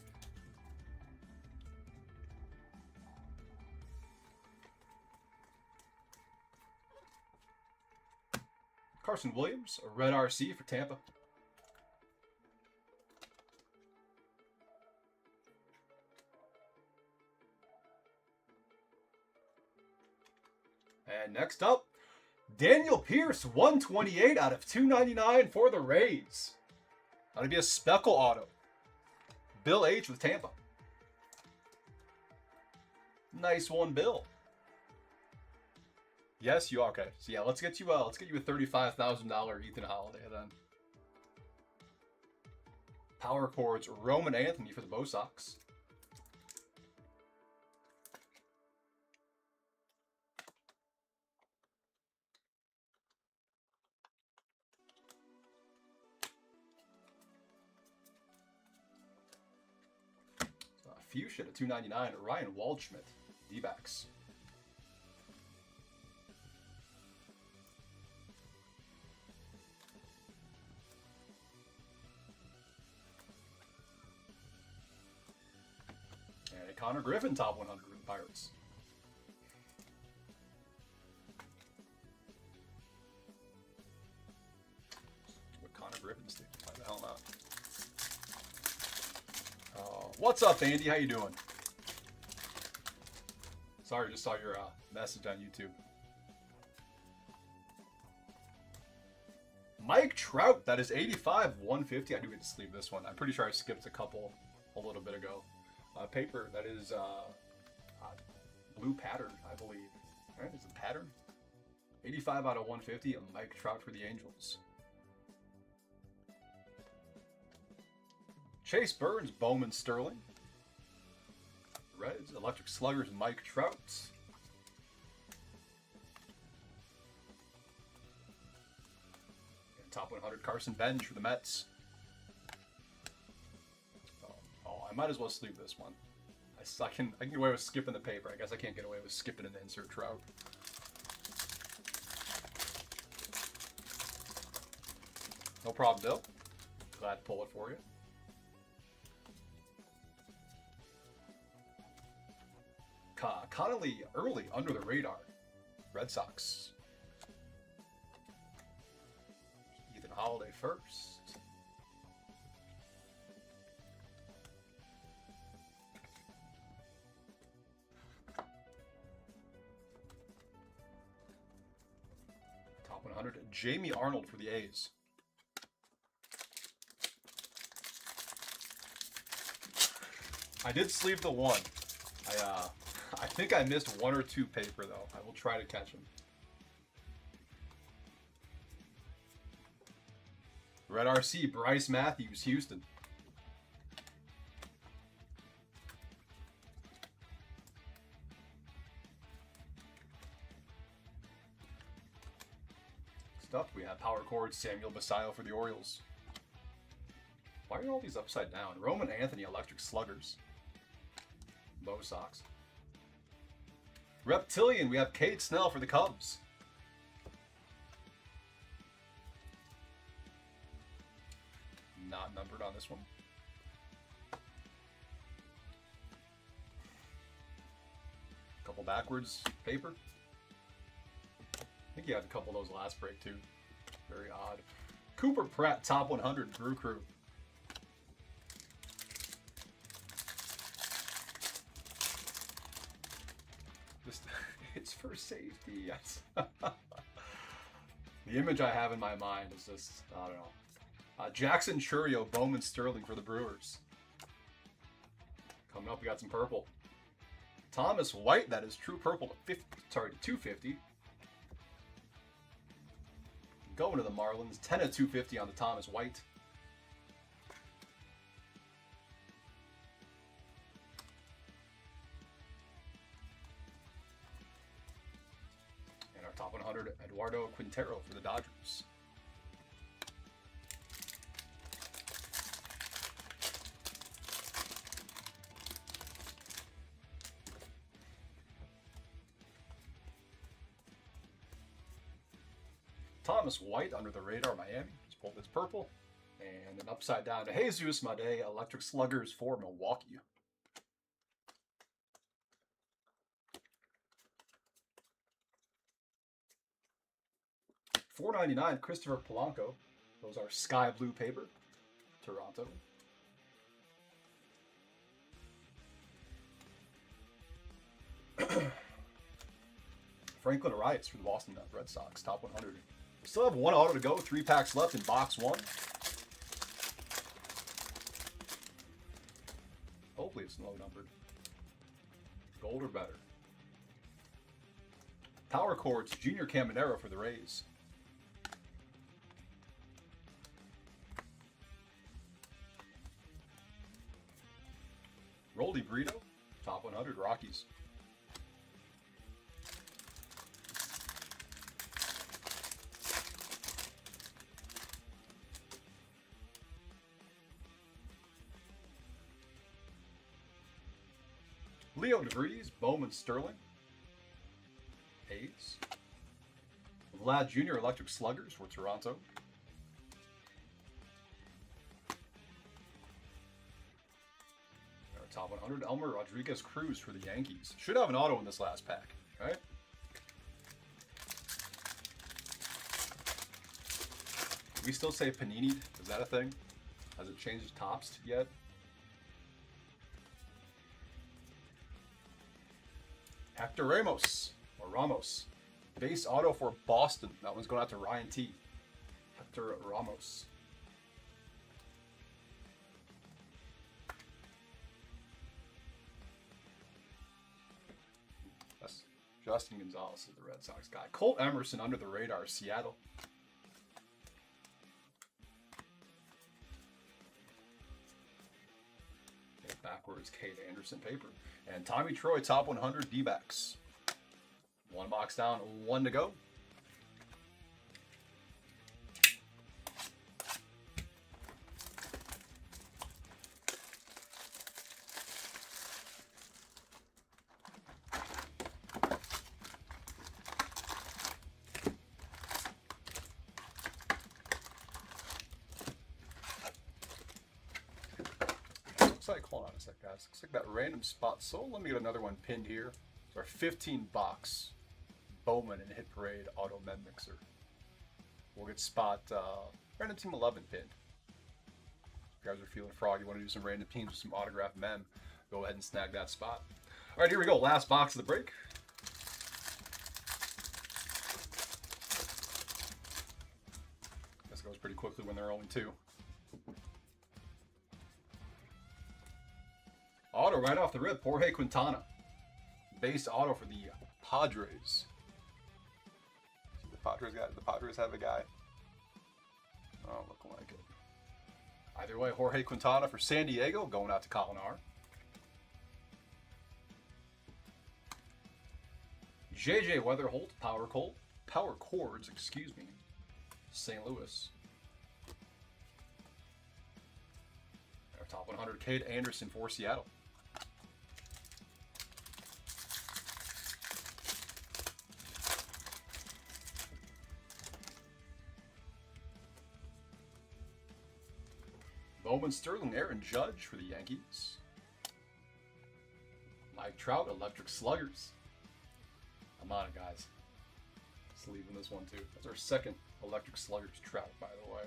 Carson Williams, a red RC for Tampa. And next up, Daniel Pierce, 128 out of 299 for the Rays. That'll be a speckle auto. Bill H with Tampa. Nice one, Bill. Yes, you are. Okay. So yeah, let's get you a $35,000 Ethan Holiday then. Power chords, Roman Anthony for the Bo Sox. Fuchsia to 299, Ryan Waldschmidt, D-backs. And a Connor Griffin top 100 with the Pirates. What Connor Griffin's doing? Why the hell not? What's up, Andy? How you doing? Sorry, just saw your message on YouTube. Mike Trout, that is 85, 150. I do get to sleeve this one. I'm pretty sure I skipped a couple a little bit ago. Paper, that is blue pattern, I believe. All right, is it pattern? 85 out of 150, and Mike Trout for the Angels. Chase Burns, Bowman Sterling. Reds, Electric Sluggers, Mike Trout. And top 100, Carson Bench for the Mets. Oh, I might as well sleeve this one. I can get away with skipping the paper. I guess I can't get away with skipping an insert Trout. No problem, Bill. Glad to pull it for you. Connolly early under the radar. Red Sox. Ethan Holiday first. Top 100, Jamie Arnold for the A's. I did sleeve the one. I think I missed one or two paper, though. I will try to catch them. Red RC, Bryce Matthews, Houston. Next up, we have power chord, Samuel Basayo for the Orioles. Why are all these upside down? Roman Anthony, Electric Sluggers. Bo Sox. Reptilian, we have Cade Snell for the Cubs. Not numbered on this one. Couple backwards paper. I think you had a couple of those last break too. Very odd. Cooper Pratt, top 100, Brew Crew. It's for safety, yes. The image I have in my mind is just, I don't know. Jackson Churio, Bowman Sterling for the Brewers. Coming up, we got some purple. Thomas White, that is true purple to 250. Going to the Marlins, 10 of 250 on the Thomas White. Top 100, Eduardo Quintero for the Dodgers. Thomas White under the radar, Miami. Just pulled this purple. And an upside down to Jesus Made, Electric Sluggers for Milwaukee. $4.99, Christopher Polanco. Those are sky blue paper. Toronto. Franklin Arias for the Boston Red Sox, top 100. We still have one auto to go, 3 packs left in box 1. Hopefully it's low numbered. Gold or better. Power Chords, Junior Caminero for the Rays. Roldy Brito, top 100, Rockies. Leo DeVries, Bowman Sterling. A's. Vlad Jr. Electric Sluggers for Toronto. Our top 100, Elmer Rodriguez Cruz for the Yankees. Should have an auto in this last pack, right? Do we still say Panini? Is that a thing? Has it changed tops yet? Hector Ramos, or Ramos. Base auto for Boston. That one's going out to Ryan T. Hector Ramos. That's Justin Gonzalez is the Red Sox guy. Colt Emerson under the radar, Seattle. Backwards, Kate Anderson paper. And Tommy Troy, top 100 D-backs. 1 box down, 1 to go. Looks like, hold on a sec, guys. Looks like that random spot sold. Let me get another one pinned here. It's our 15 box Bowman and Hit Parade Auto Mem Mixer. We'll get spot random team 11 pinned. If you guys are feeling froggy, want to do some random teams with some autographed mem, go ahead and snag that spot. All right, here we go. Last box of the break. Guess it goes pretty quickly when there are only 2. Auto right off the rip, Jorge Quintana. Base auto for the Padres. See, the Padres have a guy. Oh, looking like it. Either way, Jorge Quintana for San Diego, going out to Colin R. JJ Weatherholt, Power Chords, excuse me, St. Louis. Our top 100, Cade Anderson for Seattle. Bowman Sterling, Aaron Judge for the Yankees. Mike Trout, Electric Sluggers. I'm on it, guys. Just leaving this one too. That's our second Electric Sluggers Trout, by the way.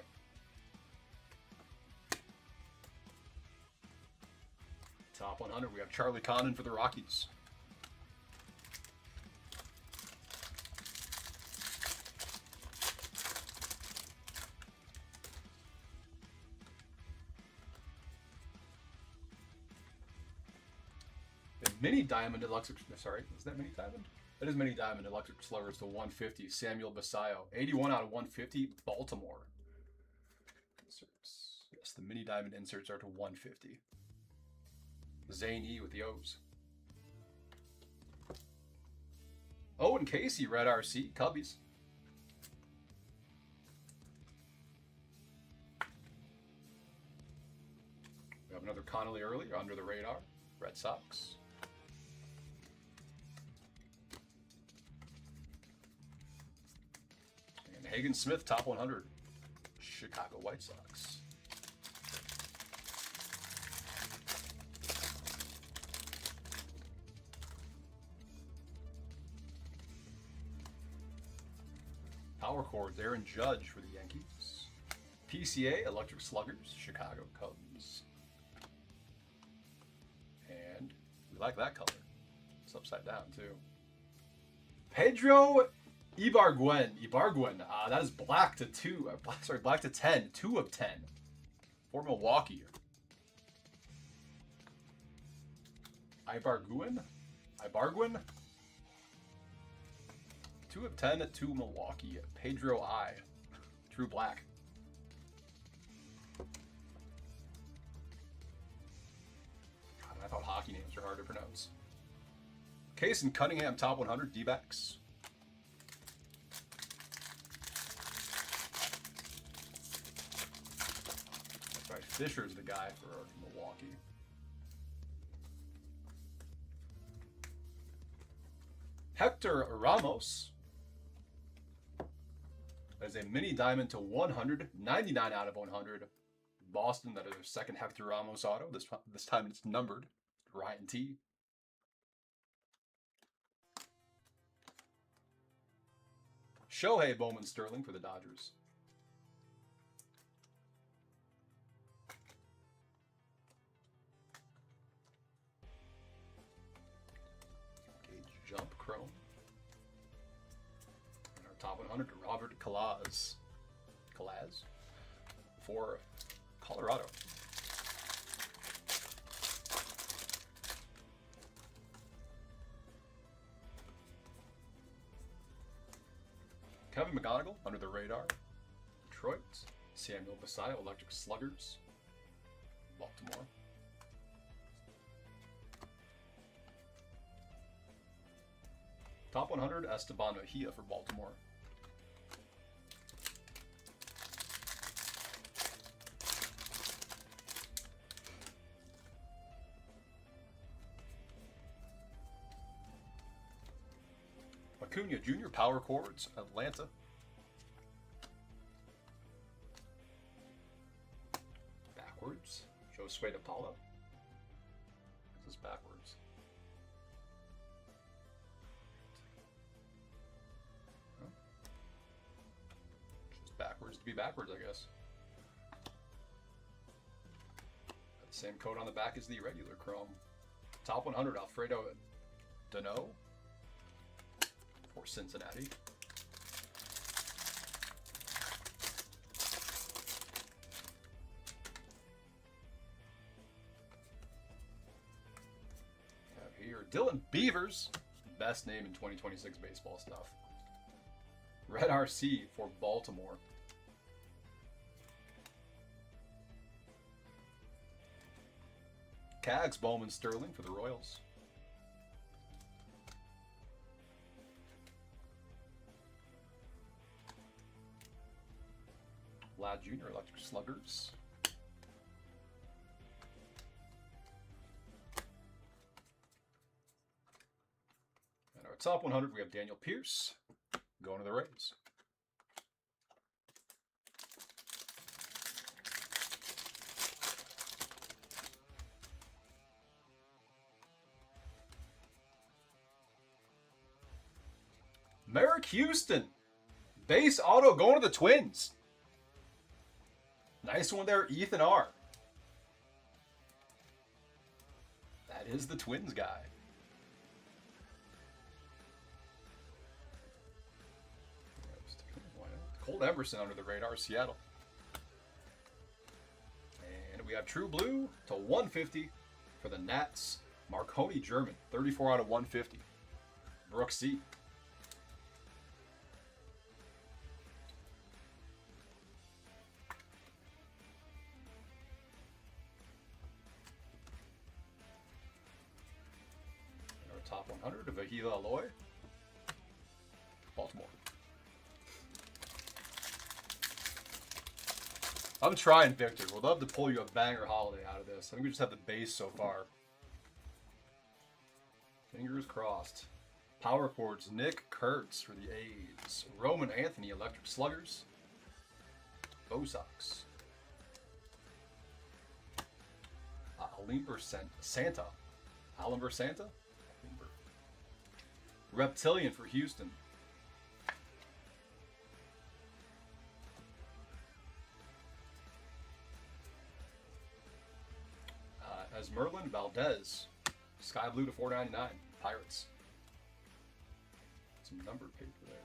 Top 100, we have Charlie Condon for the Rockies. Mini Diamond Electric, sorry, is that Mini Diamond? That is Mini Diamond Electric Sluggers to 150. Samuel Basayo, 81 out of 150, Baltimore. Inserts. Yes, the Mini Diamond inserts are to 150. Zane E with the O's. Owen Casey, Red RC, Cubbies. We have another Connolly early, under the radar, Red Sox. Hagen Smith, top 100, Chicago White Sox. Power Chords, Aaron Judge for the Yankees. PCA, Electric Sluggers, Chicago Cubs. And we like that color. It's upside down, too. Pedro Ibargüen. That is black to 2. Black to 10. 2 of 10 for Milwaukee. Ibargüen. 2 of 10 to Milwaukee. Pedro I. True black. God, I thought hockey names were hard to pronounce. Case and Cunningham top 100 D-backs. That's right, Fisher's the guy for Milwaukee. Hector Ramos. That is a mini diamond to 100, 99 out of 100. Boston, that is their second Hector Ramos auto. This time it's numbered. Ryan T. Shohei Bowman Sterling for the Dodgers. Gauge Jump Chrome. And our top 100, Robert Calaz for Colorado. Kevin McGonigal, under the radar. Detroit. Samuel Basayo, Electric Sluggers. Baltimore. Top 100, Esteban Mejia for Baltimore. Acuna Jr. Power Chords, Atlanta. Backwards, Josue DePaulo. This is backwards. Huh? Just backwards to be backwards, I guess. Got the same code on the back as the regular Chrome. Top 100, Alfredo Dano. For Cincinnati. Have here Dylan Beavers, best name in 2026 baseball stuff. Red RC for Baltimore. Cags Bowman Sterling for the Royals. Vlad Jr. Electric Sluggers. And our top 100, we have Daniel Pierce going to the Rays. Merrick Houston. Base auto going to the Twins. Nice one there, Ethan R. That is the Twins guy. Colt Emerson under the radar, Seattle. And we have True Blue to 150 for the Nats. Marconi German, 34 out of 150. Brooke C. Top 100 of Vahila Aloy, Baltimore. I'm trying, Victor. We'd love to pull you a banger holiday out of this. I think we just have the base so far. Fingers crossed. Power Chords, Nick Kurtz for the A's. Roman Anthony, Electric Sluggers. Bo Sox. Santa. Alimber Santa? Reptilian for Houston. As Merlin Valdez, Sky Blue to 499, Pirates. Some numbered paper there.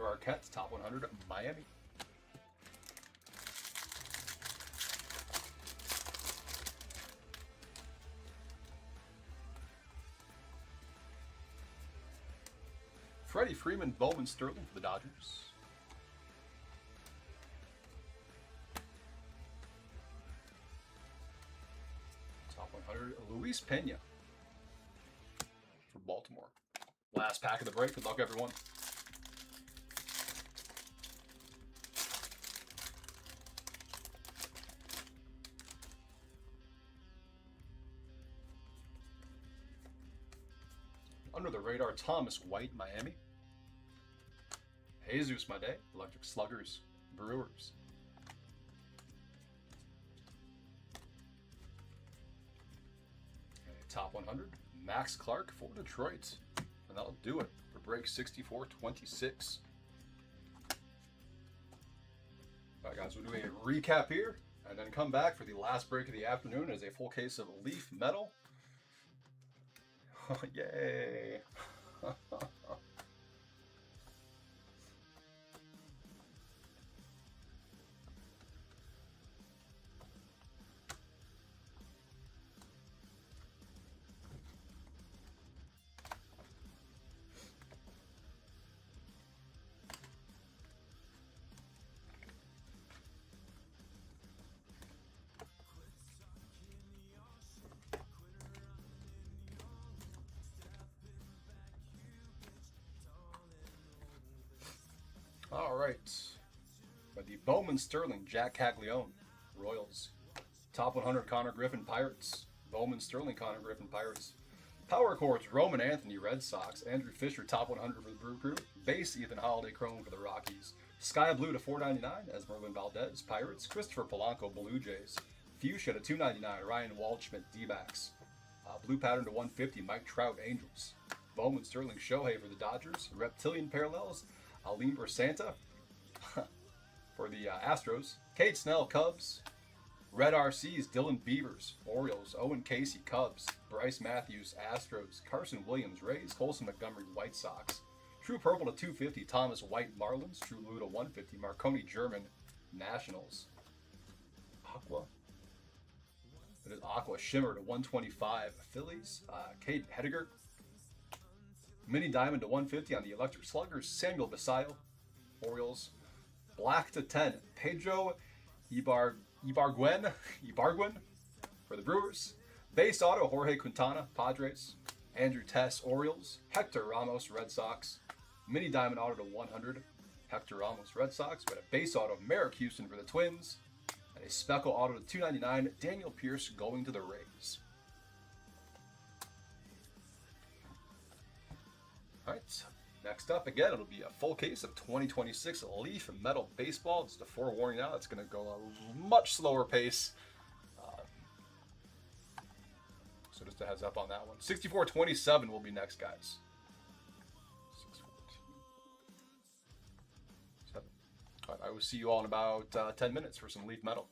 Arquette, top 100, Miami. Freddie Freeman, Bowman, Sterling for the Dodgers. Top 100, Luis Pena for Baltimore. Last pack of the break. Good luck, everyone. Under the radar, Thomas White, Miami. Jesus Made, Electric Sluggers, Brewers. Okay, top 100, Max Clark for Detroit. And that'll do it for break 6426. All right, guys, we'll do a recap here and then come back for the last break of the afternoon as a full case of Leaf Metal. Yay! All right, but the Bowman Sterling, Jack Caglione, Royals. Top 100, Connor Griffin, Pirates. Bowman Sterling, Connor Griffin, Pirates. Power Chords, Roman Anthony, Red Sox. Andrew Fisher, top 100 for the Brew Crew. Base, Ethan Holiday, Chrome for the Rockies. Sky Blue to 499, Esmeralda Valdez, Pirates. Christopher Polanco, Blue Jays. Fuchsia to 299, Ryan Waldschmidt, D-backs. Blue Pattern to 150, Mike Trout, Angels. Bowman Sterling, Shohei for the Dodgers. Reptilian Parallels, Alimber Santa for the Astros. Cade Snell, Cubs. Red RCs, Dylan Beavers, Orioles. Owen Casey, Cubs. Bryce Matthews, Astros. Carson Williams, Rays. Colson Montgomery, White Sox. True Purple to 250, Thomas White, Marlins. True Blue to 150, Marconi German, Nationals. Aqua. It is Aqua Shimmer to 125, Phillies. Kate Hediger. Mini Diamond to 150 on the Electric Sluggers, Samuel Basayo, Orioles. Black to 10, Pedro Ibargüen for the Brewers. Base Auto, Jorge Quintana, Padres. Andrew Tess, Orioles. Hector Ramos, Red Sox. Mini Diamond Auto to 100, Hector Ramos, Red Sox. We got a Base Auto, Merrick Houston for the Twins. And a Speckle Auto to 299, Daniel Pierce going to the Rays. All right, next up again, it'll be a full case of 2026 Leaf Metal Baseball. Just a forewarning now, it's going to go a much slower pace. So just a heads up on that one. 6427 will be next, guys. 614. All right, I will see you all in about 10 minutes for some Leaf Metal.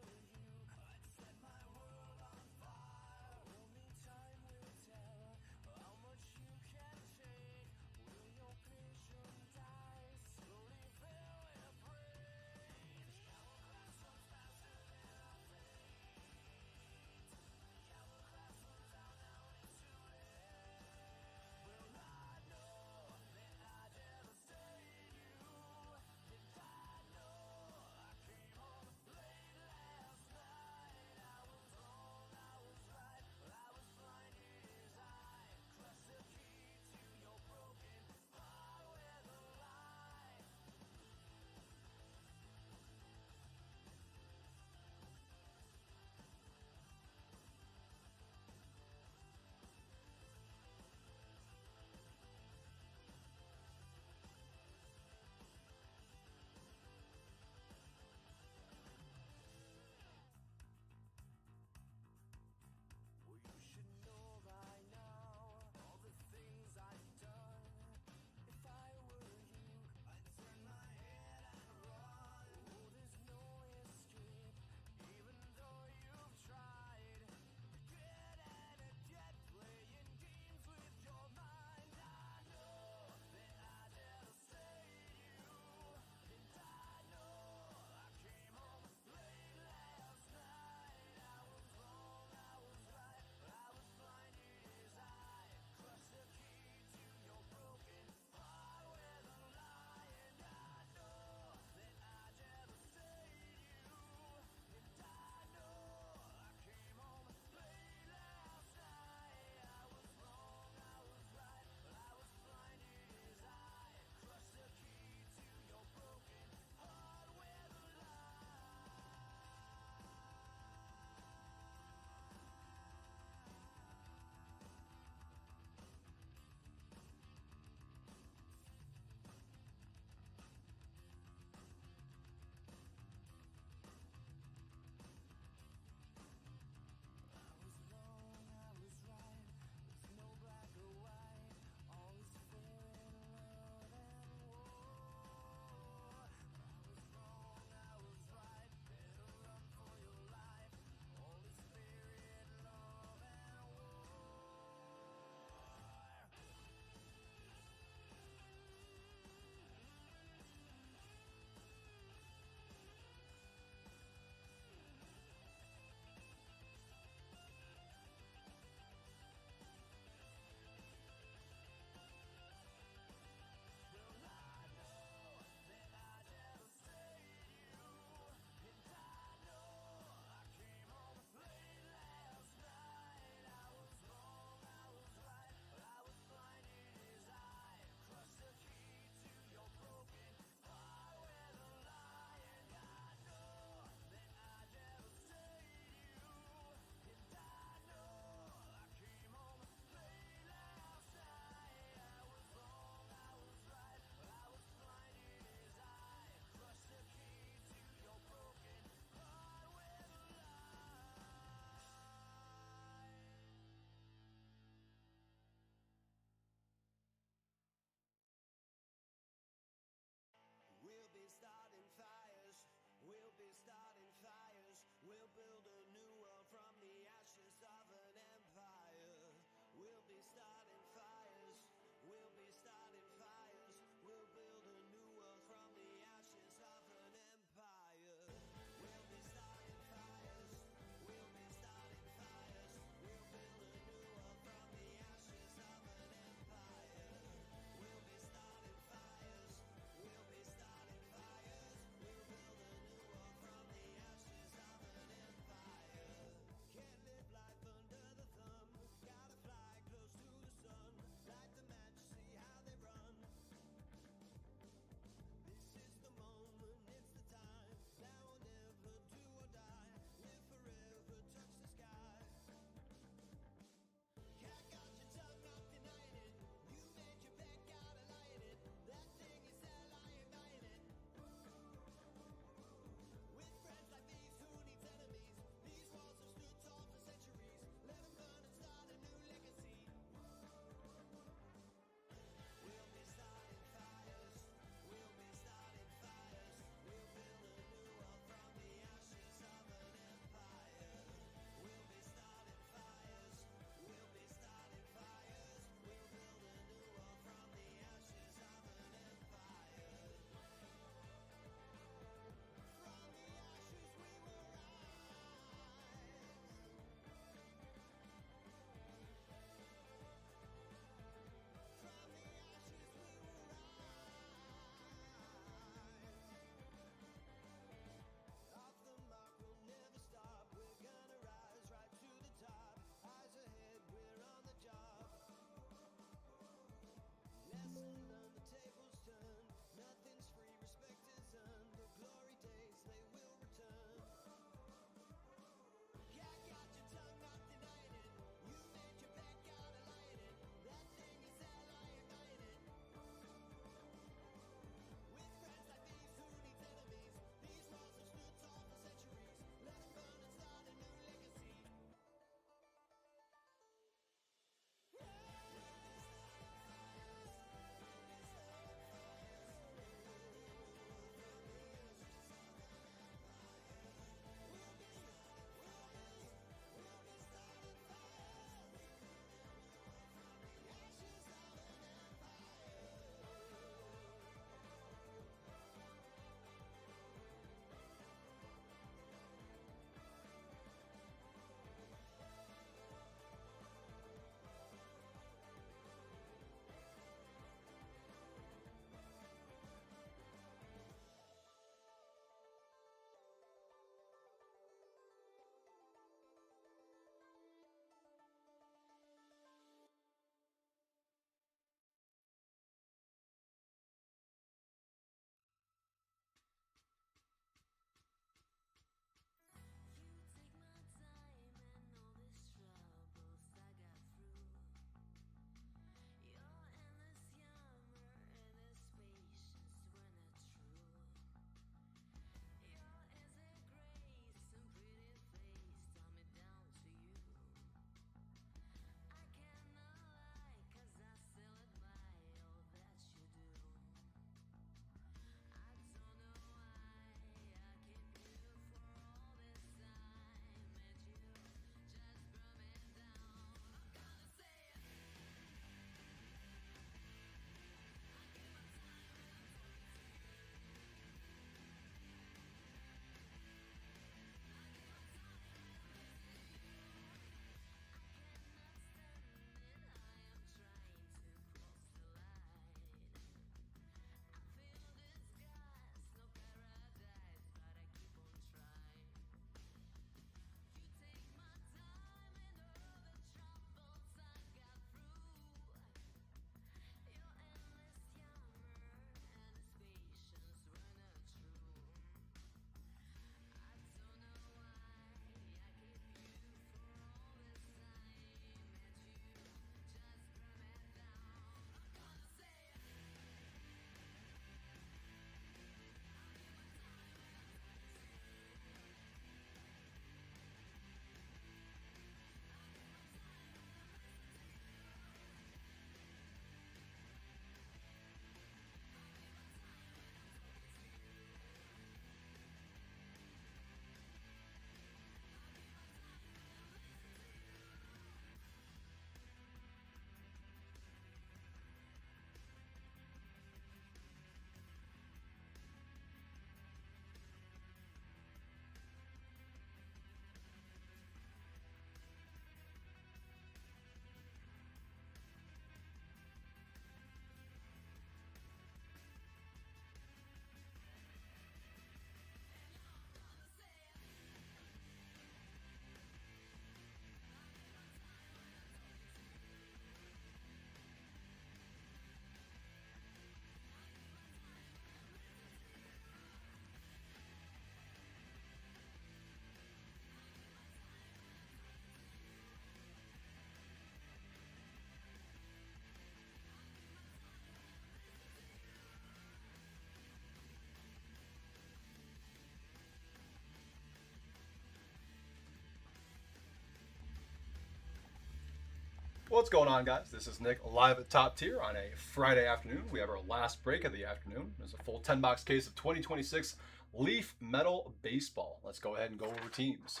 What's going on, guys? This is Nick live at Top Tier on a Friday afternoon. We have our last break of the afternoon. There's a full 10-box case of 2026 Leaf Metal Baseball. Let's go ahead and go over teams.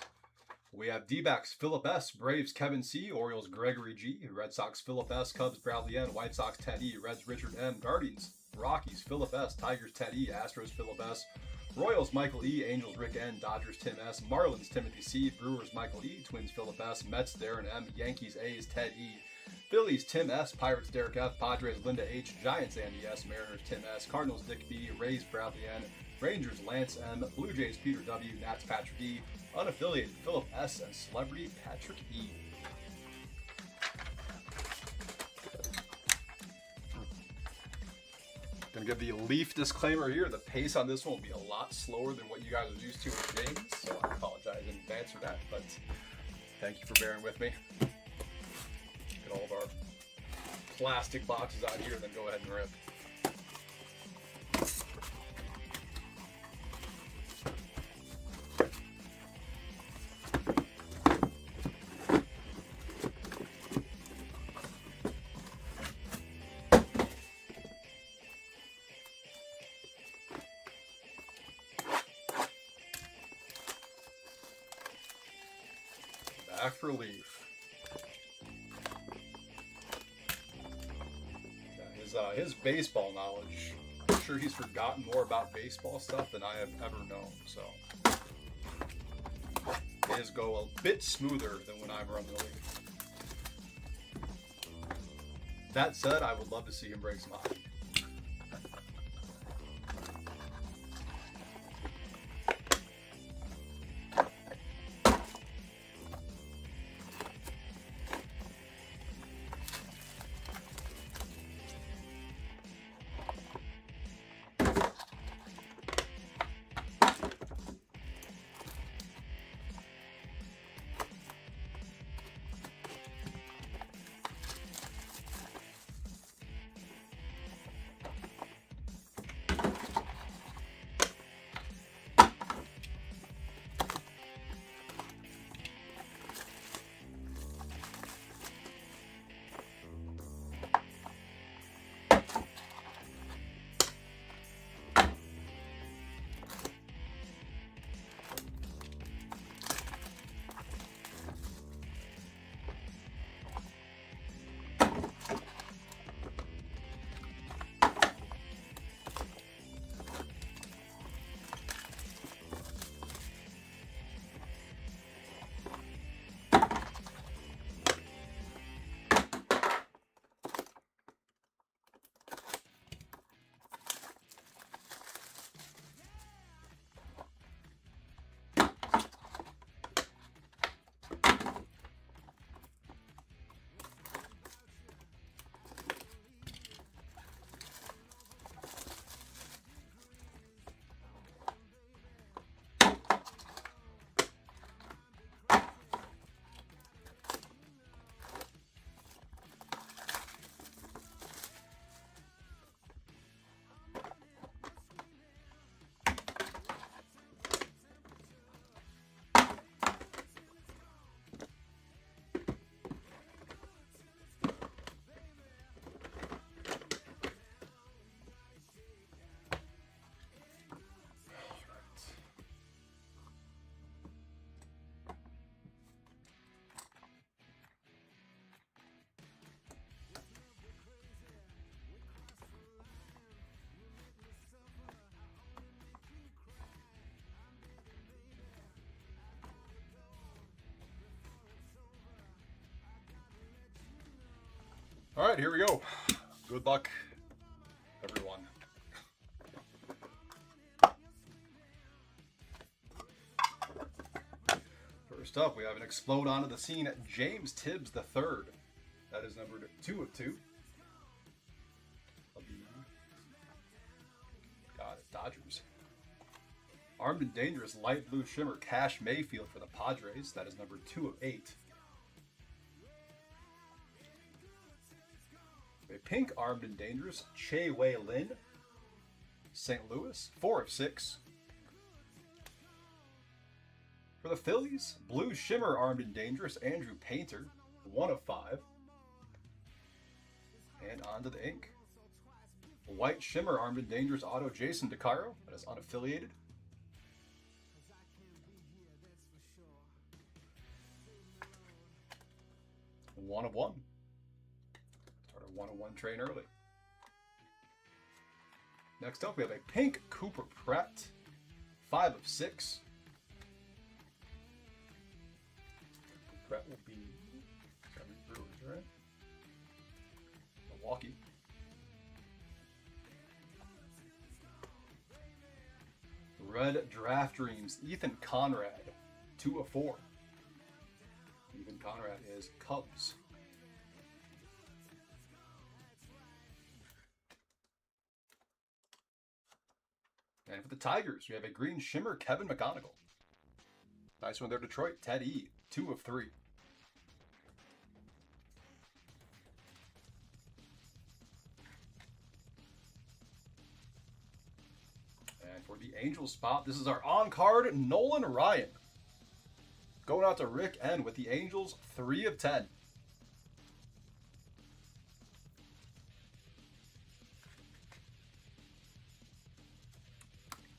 We have D-backs Philip S., Braves Kevin C., Orioles Gregory G., Red Sox Philip S., Cubs Bradley N., White Sox Ted E., Reds Richard M., Guardians Rockies Philip S., Tigers Ted E., Astros Philip S., Royals Michael E., Angels Rick N., Dodgers Tim S., Marlins Timothy C., Brewers Michael E., Twins Philip S., Mets Darren M., Yankees A's Ted E., Phillies Tim S., Pirates Derek F., Padres Linda H., Giants Andy S., Mariners Tim S., Cardinals Dick B., Rays Bradley N., Rangers Lance M., Blue Jays Peter W., Nats Patrick E., Unaffiliated Philip S., and Celebrity Patrick E. Gonna give the Leaf disclaimer here. The pace on this one will be a lot slower than what you guys are used to with James, so I apologize in advance for that, but thank you for bearing with me. Get all of our plastic boxes out here, then go ahead and rip. Back for Leaf. Yeah, his baseball knowledge, I'm sure he's forgotten more about baseball stuff than I have ever known, so his go a bit smoother than when I'm running the league. That said, I would love to see him break some hockey. All right, here we go. Good luck, everyone. First up, we have an explode onto the scene at James Tibbs III. That is number 2 of 2. Got it, Dodgers. Armed and Dangerous Light Blue Shimmer Cash Mayfield for the Padres. That is number 2 of 8. A pink Armed and Dangerous Che Wei Lin, St. Louis, 4 of 6. For the Phillies, Blue Shimmer Armed and Dangerous Andrew Painter, 1 of 5. And onto the ink. White Shimmer Armed and Dangerous Auto Jason DeCaro. That is unaffiliated. One of one. Start a 1-of-1 train early. Next up, we have a pink Cooper Pratt. 5 of 6. Pratt will be Brewers, right? Milwaukee. Red Draft Dreams, Ethan Conrad, 2 of 4. Ethan Conrad is Cubs. And for the Tigers, we have a green shimmer, Kevin McGonigal. Nice one there, Detroit. Ted E, 2 of 3. And for the Angels spot, this is our on-card, Nolan Ryan. Going out to Rick N with the Angels, 3 of 10.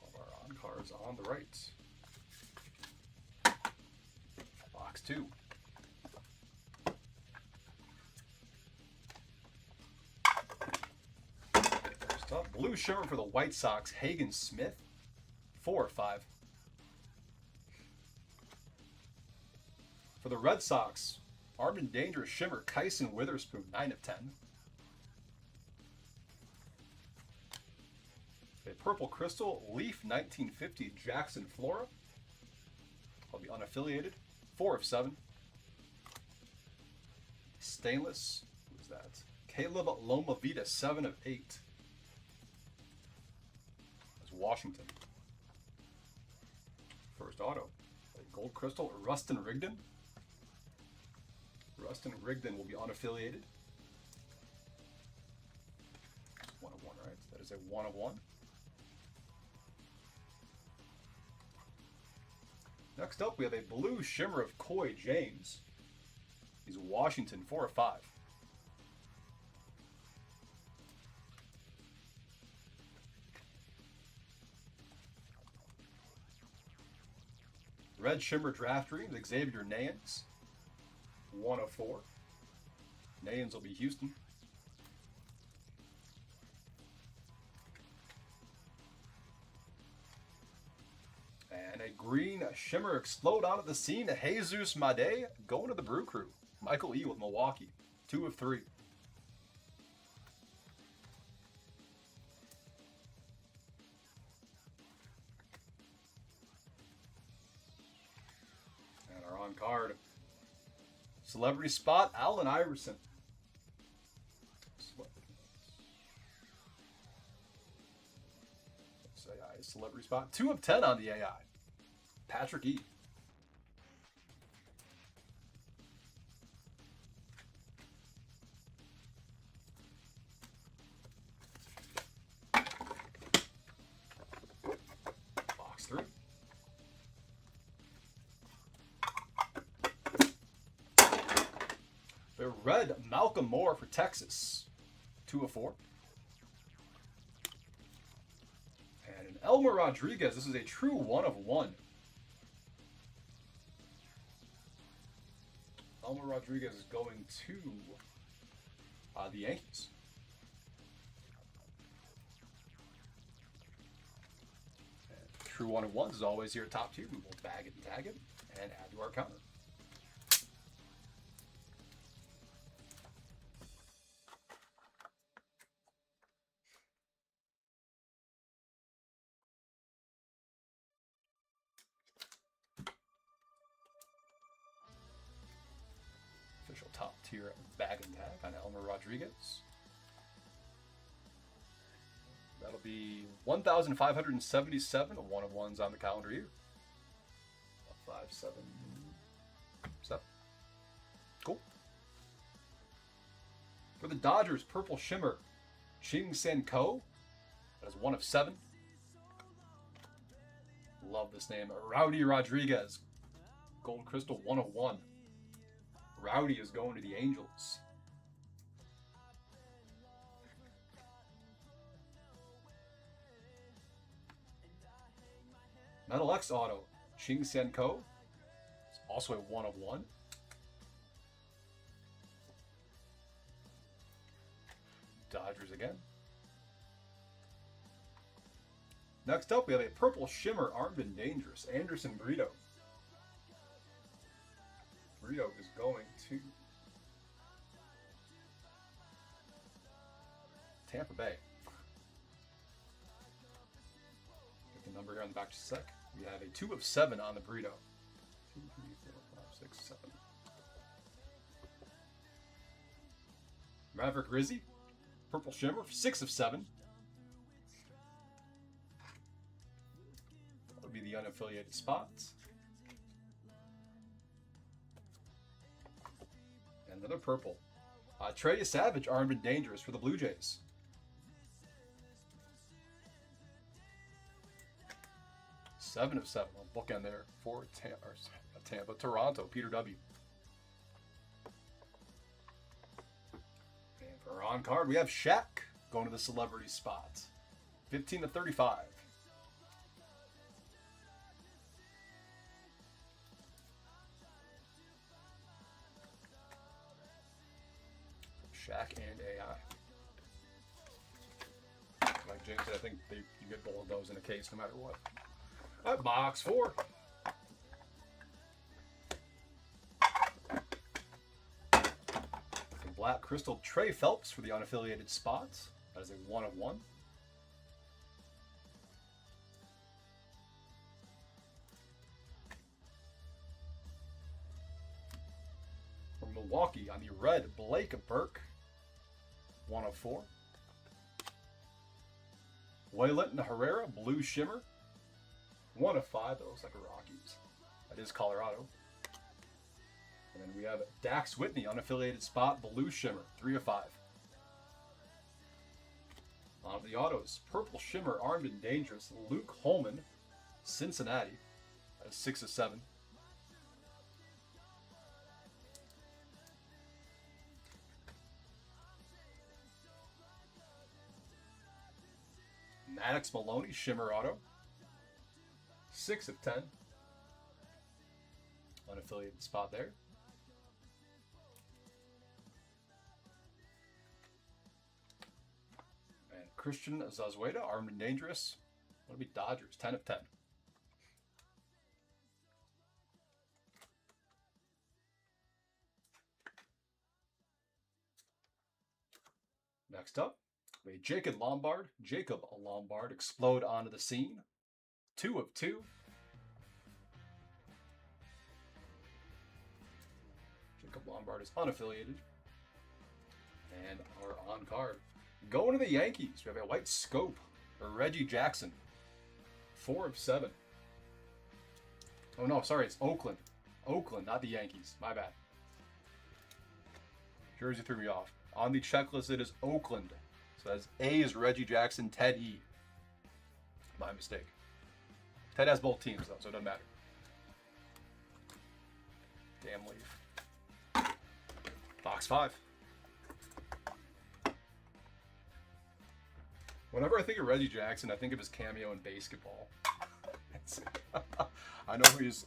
All of our on-cards on the right. Box 2. First up, blue shimmer for the White Sox, Hagen Smith, 4 of 5. For the Red Sox, Armed and Dangerous shimmer, Kyson Witherspoon, 9 of 10. A purple crystal, Leaf 1950, Jackson Flora. I'll be unaffiliated, 4 of 7. Stainless, who's that? Caleb Lomavita, 7 of 8. That's Washington. First auto, a gold crystal, Rustin Rigdon. Rustin Rigdon will be unaffiliated. 1 of 1, right? That is a 1 of 1. Next up, we have a blue shimmer of Coy James. He's Washington, 4 of 5. Red shimmer draft dreams, Xavier Nayans, 1 of 4. Nayans will be Houston. And a green shimmer explode onto the scene. Jesus Made going to the Brew Crew. Michael E with Milwaukee, 2 of 3. And our on card. Celebrity spot, Allen Iverson. AI celebrity spot. 2 of 10 on the AI. Patrick E. Box 3. The red Malcolm Moore for Texas. 2 of 4. And an Elmer Rodriguez. This is a true 1 of 1. Elmer Rodriguez is going to the Yankees. And true 1 of 1 is always here at top tier. We will bag it and tag it and add to our counter. Official top tier bag and tag on Elmer Rodriguez. That'll be 1,577 1 of 1s on the calendar year. 577. Cool. For the Dodgers, purple shimmer, Ching Sen Ko. That is 1 of 7. Love this name. Rowdy Rodriguez, gold crystal, 1 of 1. Rowdy is going to the Angels. Metal X auto, Ching Sen Ko. It's also a 1 of 1. Dodgers again. Next up, we have a Purple Shimmer Armed and Dangerous, Anderson Brito. Brito is going to Tampa Bay. Get the number here on the back just a sec. We have a 2 of 7 on the Brito. 2, 3, 4, 5, 6, 7. Maverick Rizzi, Purple Shimmer, 6 of 7. That would be the unaffiliated spots. And another purple. Trey Savage, Armed and Dangerous for the Blue Jays. 7 of 7 on bookend there for Tampa. Toronto, Peter W. And for our on card, we have Shaq going to the celebrity spot. 15 of 35. Shaq and AI. Like James said, I think you get both of those in a case no matter what. All right, box 4. The Black Crystal Trey Phelps for the unaffiliated spots. That is a 1 of 1. From Milwaukee on the red, Blake Burke. 1 of 4. Waylon Herrera, Blue Shimmer. 1 of 5. That looks like a Rockies. That is Colorado. And then we have Dax Whitney, unaffiliated spot, Blue Shimmer. 3 of 5. On the autos, Purple Shimmer, Armed and Dangerous, Luke Holman, Cincinnati. That is 6 of 7. Maddox Maloney, Shimmer Auto. 6 of 10. Unaffiliated spot there. And Christian Zazueta, Armed and Dangerous. That'll be Dodgers, 10 of 10. Next up, we have Jacob Lombard explode onto the scene. 2 of 2. Jacob Lombard is unaffiliated. And our on card. Going to the Yankees, we have a white scope, or Reggie Jackson. 4 of 7. Oh no, sorry, it's Oakland. Oakland, not the Yankees. My bad. Jersey threw me off. On the checklist, it is Oakland. So that's A is Reggie Jackson, Ted E. My mistake. Ted has both teams, though, so it doesn't matter. Damn leaf. Box 5. Whenever I think of Reggie Jackson, I think of his cameo in Basketball. I know he's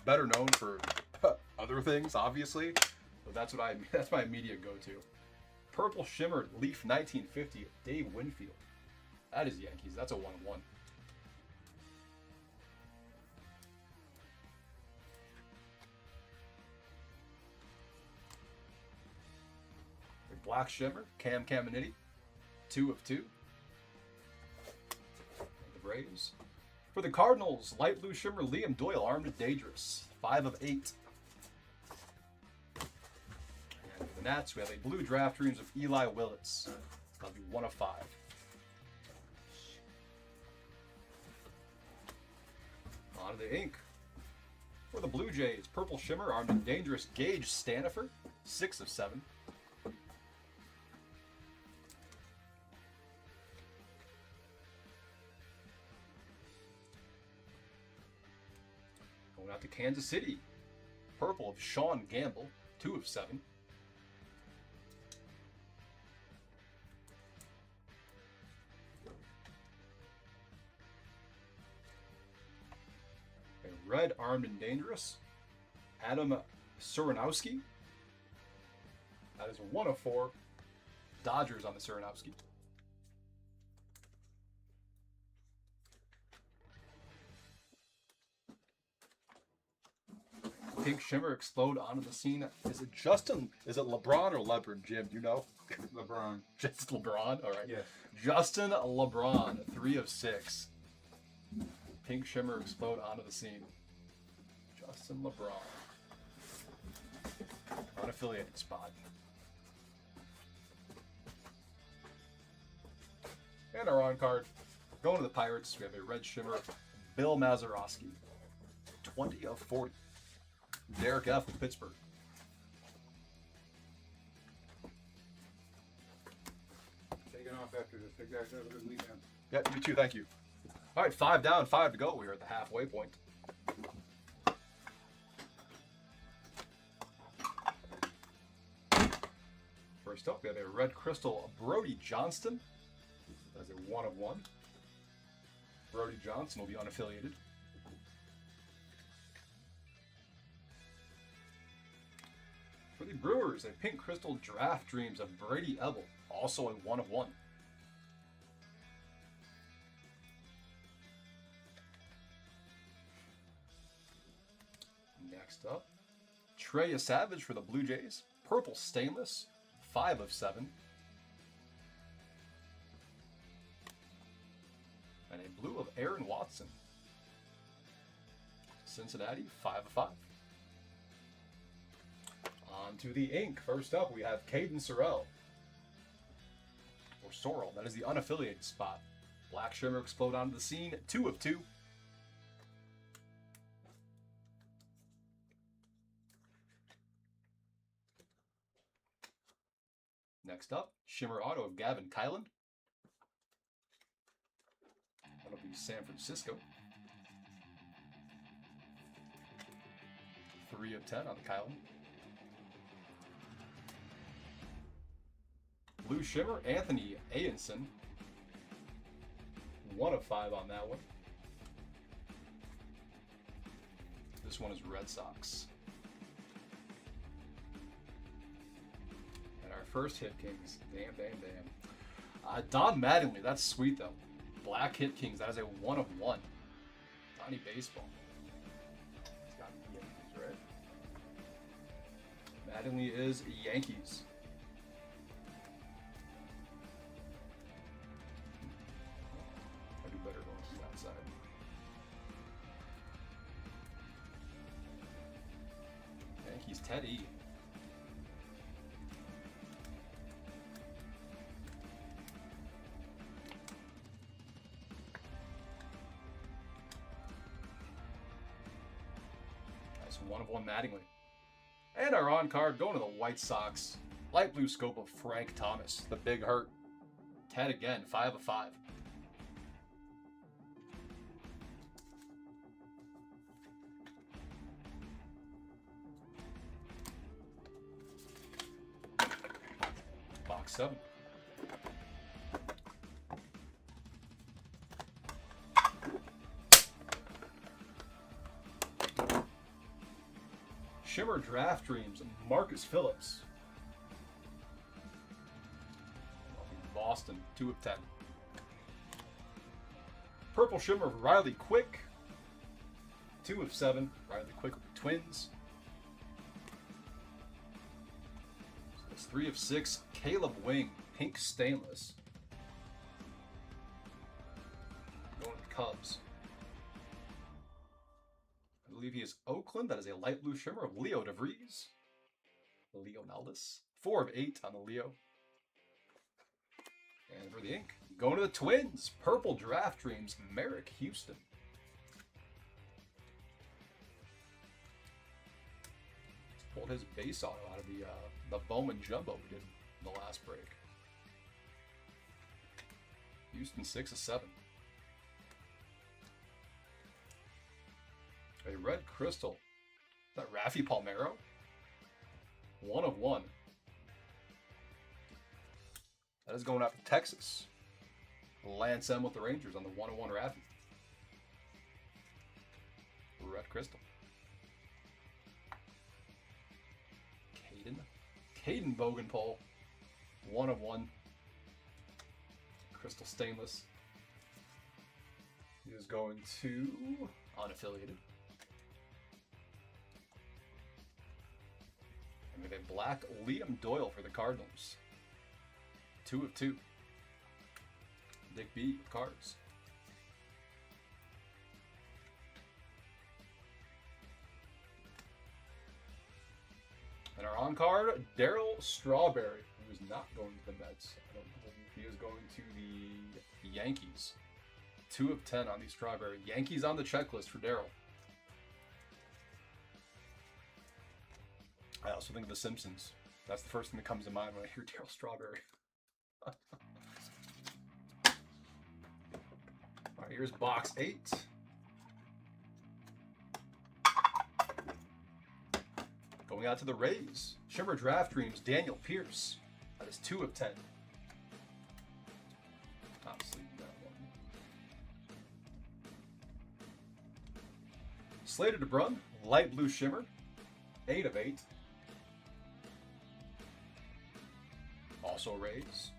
better known for other things, obviously, but that's my immediate go-to. Purple Shimmer Leaf 1950, Dave Winfield. That is Yankees. That's a 1-1. Black Shimmer, Cam Caminiti, 2 of 2. The Braves. For the Cardinals, Light Blue Shimmer, Liam Doyle, Armed and Dangerous, 5 of 8. And for the Nats, we have a Blue Draft Dreams of Eli Willits. That'll be 1 of 5. On to the ink. For the Blue Jays, Purple Shimmer, Armed and Dangerous, Gage Stanifer, 6 of 7. Going out to Kansas City, Purple of Sean Gamble, 2 of 7. red Armed and Dangerous, Adam Suranowski. That is 1 of 4. Dodgers on the Suranowski. Pink Shimmer explode onto the scene. Is it Justin? Is it LeBron or LeBron? Jim, do you know? LeBron. Just LeBron? All right. Yes. Justin LeBron, 3 of 6. Pink Shimmer explode onto the scene. Justin LeBron. Unaffiliated spot. And our on card. Going to the Pirates, we have a red shimmer. Bill Mazeroski. 20 of 40. Derek F. with Pittsburgh. Taking off after this. You guys have a good weekend. Yeah, you too, thank you. All right, 5 down, 5 to go. We are at the halfway point. First up, we have a red crystal Brody Johnston. That is a 1 of 1. Brody Johnson will be unaffiliated. For the Brewers, a pink crystal Draft Dreams of Brady Ebel, also a 1 of 1. Next up, Trey Savage for the Blue Jays, purple stainless, 5 of 7. And a blue of Aaron Watson. Cincinnati, 5 of 5. On to the ink. First up, we have Caden Sorrell. Or Sorrell, that is the unaffiliated spot. Black Shimmer explode onto the scene, 2 of 2. Next up, Shimmer Auto of Gavin Kyland. That'll be San Francisco. 3 of 10 on the Kyland. Blue Shimmer, Anthony Ayenson. 1 of 5 on that one. This one is Red Sox. And our first Hit Kings. Damn, damn, damn. Don Mattingly, that's sweet though. Black Hit Kings, that is a 1 of 1. Donnie Baseball. It's got Yankees, right? Mattingly is Yankees. I do better going to that side. Yankees, Teddy. Nice 1 of 1 Mattingly. And our on card going to the White Sox. Light blue scope of Frank Thomas, the big hurt. Ted again, 5 of 5. Box 7. Shimmer Draft Dreams, Marcus Phillips. Boston, 2 of 10. Purple Shimmer of Riley Quick, 2 of 7. Riley Quick with the Twins. So that's 3 of 6. Caleb Wing, Pink Stainless. Going to the Cubs. I believe he is Oakland. That is a light blue shimmer of Leo DeVries. Leonaldus. 4 of 8 on the Leo. And for the ink, going to the Twins. Purple Draft Dreams, Merrick Houston. Pulled his base auto out of the Bowman Jumbo we did in the last break. Houston, 6 of 7. A red crystal. Is that Raffy Palmeiro? 1 of 1. That is going out to Texas. Lance M with the Rangers on the 1 of 1 Raffy. red crystal. Caden Bogan Pole. 1 of 1. Crystal stainless. He is going to unaffiliated. And we have a black Liam Doyle for the Cardinals. 2 of 2. Dick B with cards. And our on card, Daryl Strawberry, who is not going to the Mets. I don't believe he is going to the Yankees. 2 of 10 on the Strawberry. Yankees on the checklist for Daryl. I also think of The Simpsons. That's the first thing that comes to mind when I hear Daryl Strawberry. All right, here's box 8. Going out to the Rays. Shimmer Draft Dreams, Daniel Pierce. That is 2 of 10. Obviously, that one. Slater DeBrun, Light Blue Shimmer. 8 of 8. Also Rays.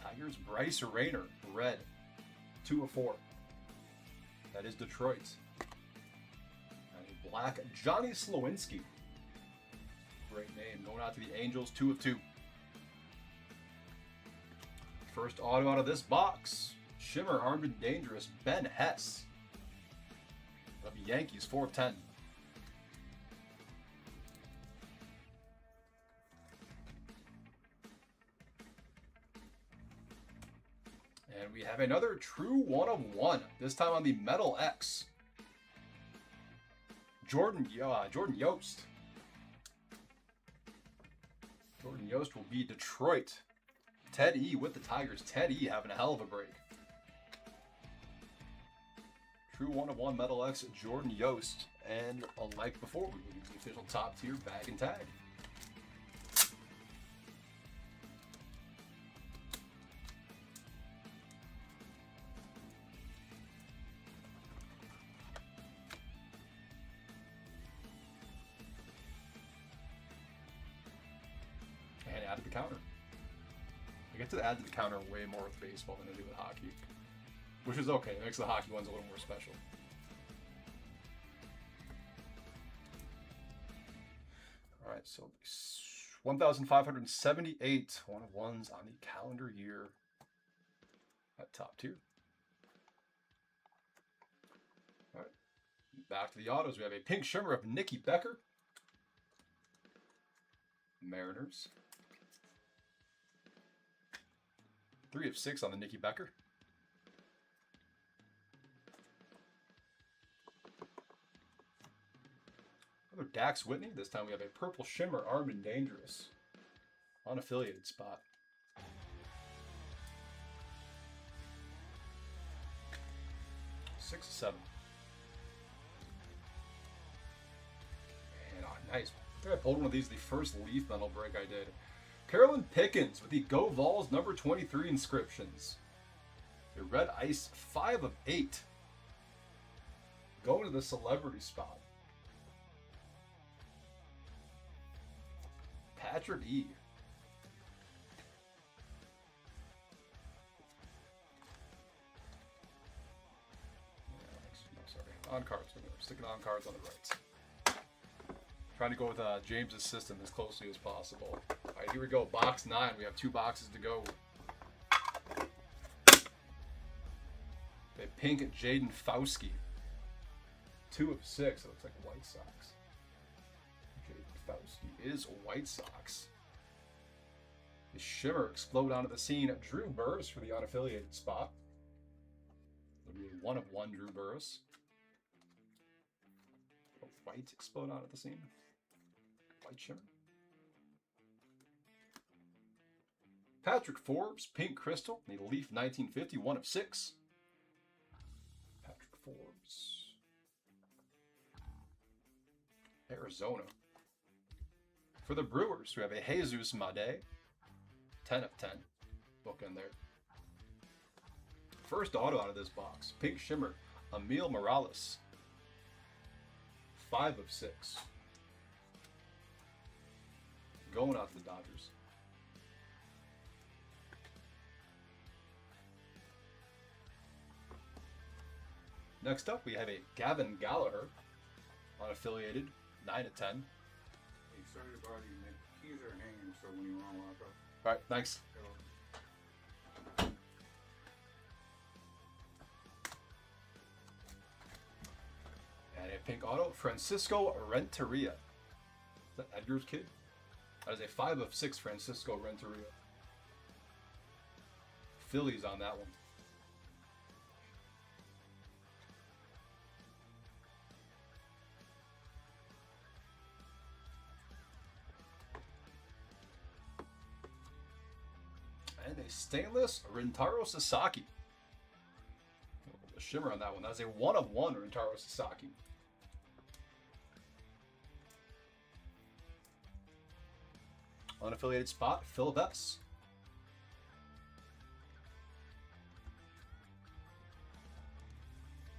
Tigers, Bryce Rayner, red. 2 of 4. That is Detroit. And black, Johnny Slowinski. Great name. Going out to the Angels, 2 of 2. First auto out of this box. Shimmer, Armed and Dangerous, Ben Hess. Of the Yankees, 4 of 10. And we have another true 1 of 1. This time on the Metal X. Jordan Yost. Jordan Yost will be Detroit. Ted E with the Tigers. Ted E having a hell of a break. True 1 of 1 Metal X, Jordan Yost. And like before, we will use the official top tier bag and tag. And add to the counter. I get to add to the counter way more with baseball than I do with hockey. Which is okay, it makes the hockey ones a little more special. Alright, so 1,578 1 of 1s on the calendar year at top tier. Alright, back to the autos. We have a pink shimmer of Nicky Becker. Mariners. 3 of 6 on the Nicky Becker. Another Dax Whitney. This time we have a purple shimmer, Armed and Dangerous. Unaffiliated spot. Six of 7. And nice. I think I pulled one of these the first Leaf Metal break I did. Carolyn Pickens with the Go Vols number 23 inscriptions. The Red Ice, 5 of 8. Going to the celebrity spot. Patrick E. No, sorry. On cards. We're sticking on cards on the right. Trying to go with James's system as closely as possible. All right, here we go. Box 9. We have 2 boxes to go. The pink Jaden Fauski. 2 of 6. It looks like White Sox. Jaden Fauski is White Sox. The shimmer explode onto the scene. Drew Burris for the unaffiliated spot. It'll be a 1 of 1 Drew Burris. White explode onto the scene. White shimmer. Patrick Forbes, Pink Crystal, the Leaf 1950, 1 of 6. Patrick Forbes. Arizona. For the Brewers, we have a Jesus Made, 10 of 10. Book in there. First auto out of this box, Pink Shimmer Emil Morales. 5 of 6. Going out to the Dodgers. Next up, we have a Gavin Gallagher, unaffiliated, 9 of 10. Hey, sorry about you, man. Keys are hanging, so when you run, walk up. All right, thanks. And a pink auto, Francisco Renteria. Is that Edgar's kid? That is a 5 of 6 Francisco Renteria. Phillies on that one. And a stainless Rintaro Sasaki. A shimmer on that one. That is a 1 of 1 Rintaro Sasaki. Unaffiliated spot, Philip S.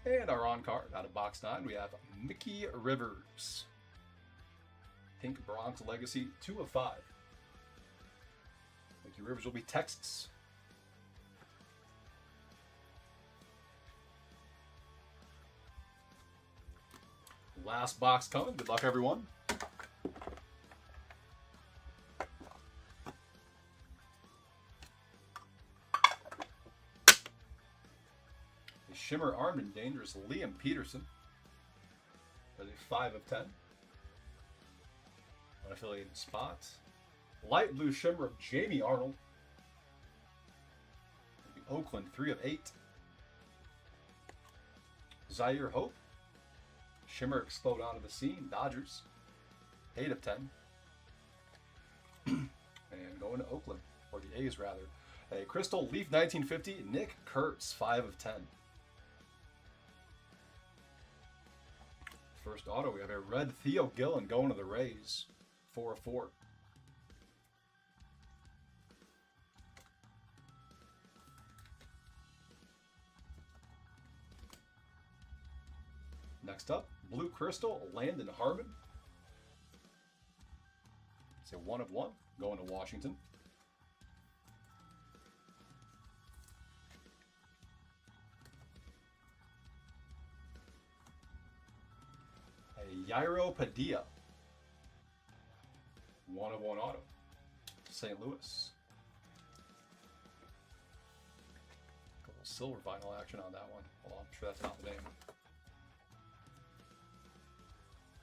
And our on card, out of box 9, we have Mickey Rivers. Pink Bronx Legacy, 2 of 5. Mickey Rivers will be Texas. Last box coming. Good luck, everyone. Shimmer Armed and Dangerous Liam Peterson. That's a 5 of 10. Unaffiliated spot. Light Blue Shimmer of Jamie Arnold. Oakland, 3 of 8. Zaire Hope. Shimmer Explode Onto the Scene, Dodgers. 8 of 10. And going to Oakland, or the A's rather. A Crystal Leaf 1950, Nick Kurtz, 5 of 10. First auto, we have a red Theo Gillen going to the Rays, 4 of 4. Next up, Blue Crystal, Landon Harmon. It's a 1 of 1 going to Washington. Yairo Padilla. 1 of 1 auto. St. Louis. A little silver vinyl action on that one. Well, I'm sure that's not the name.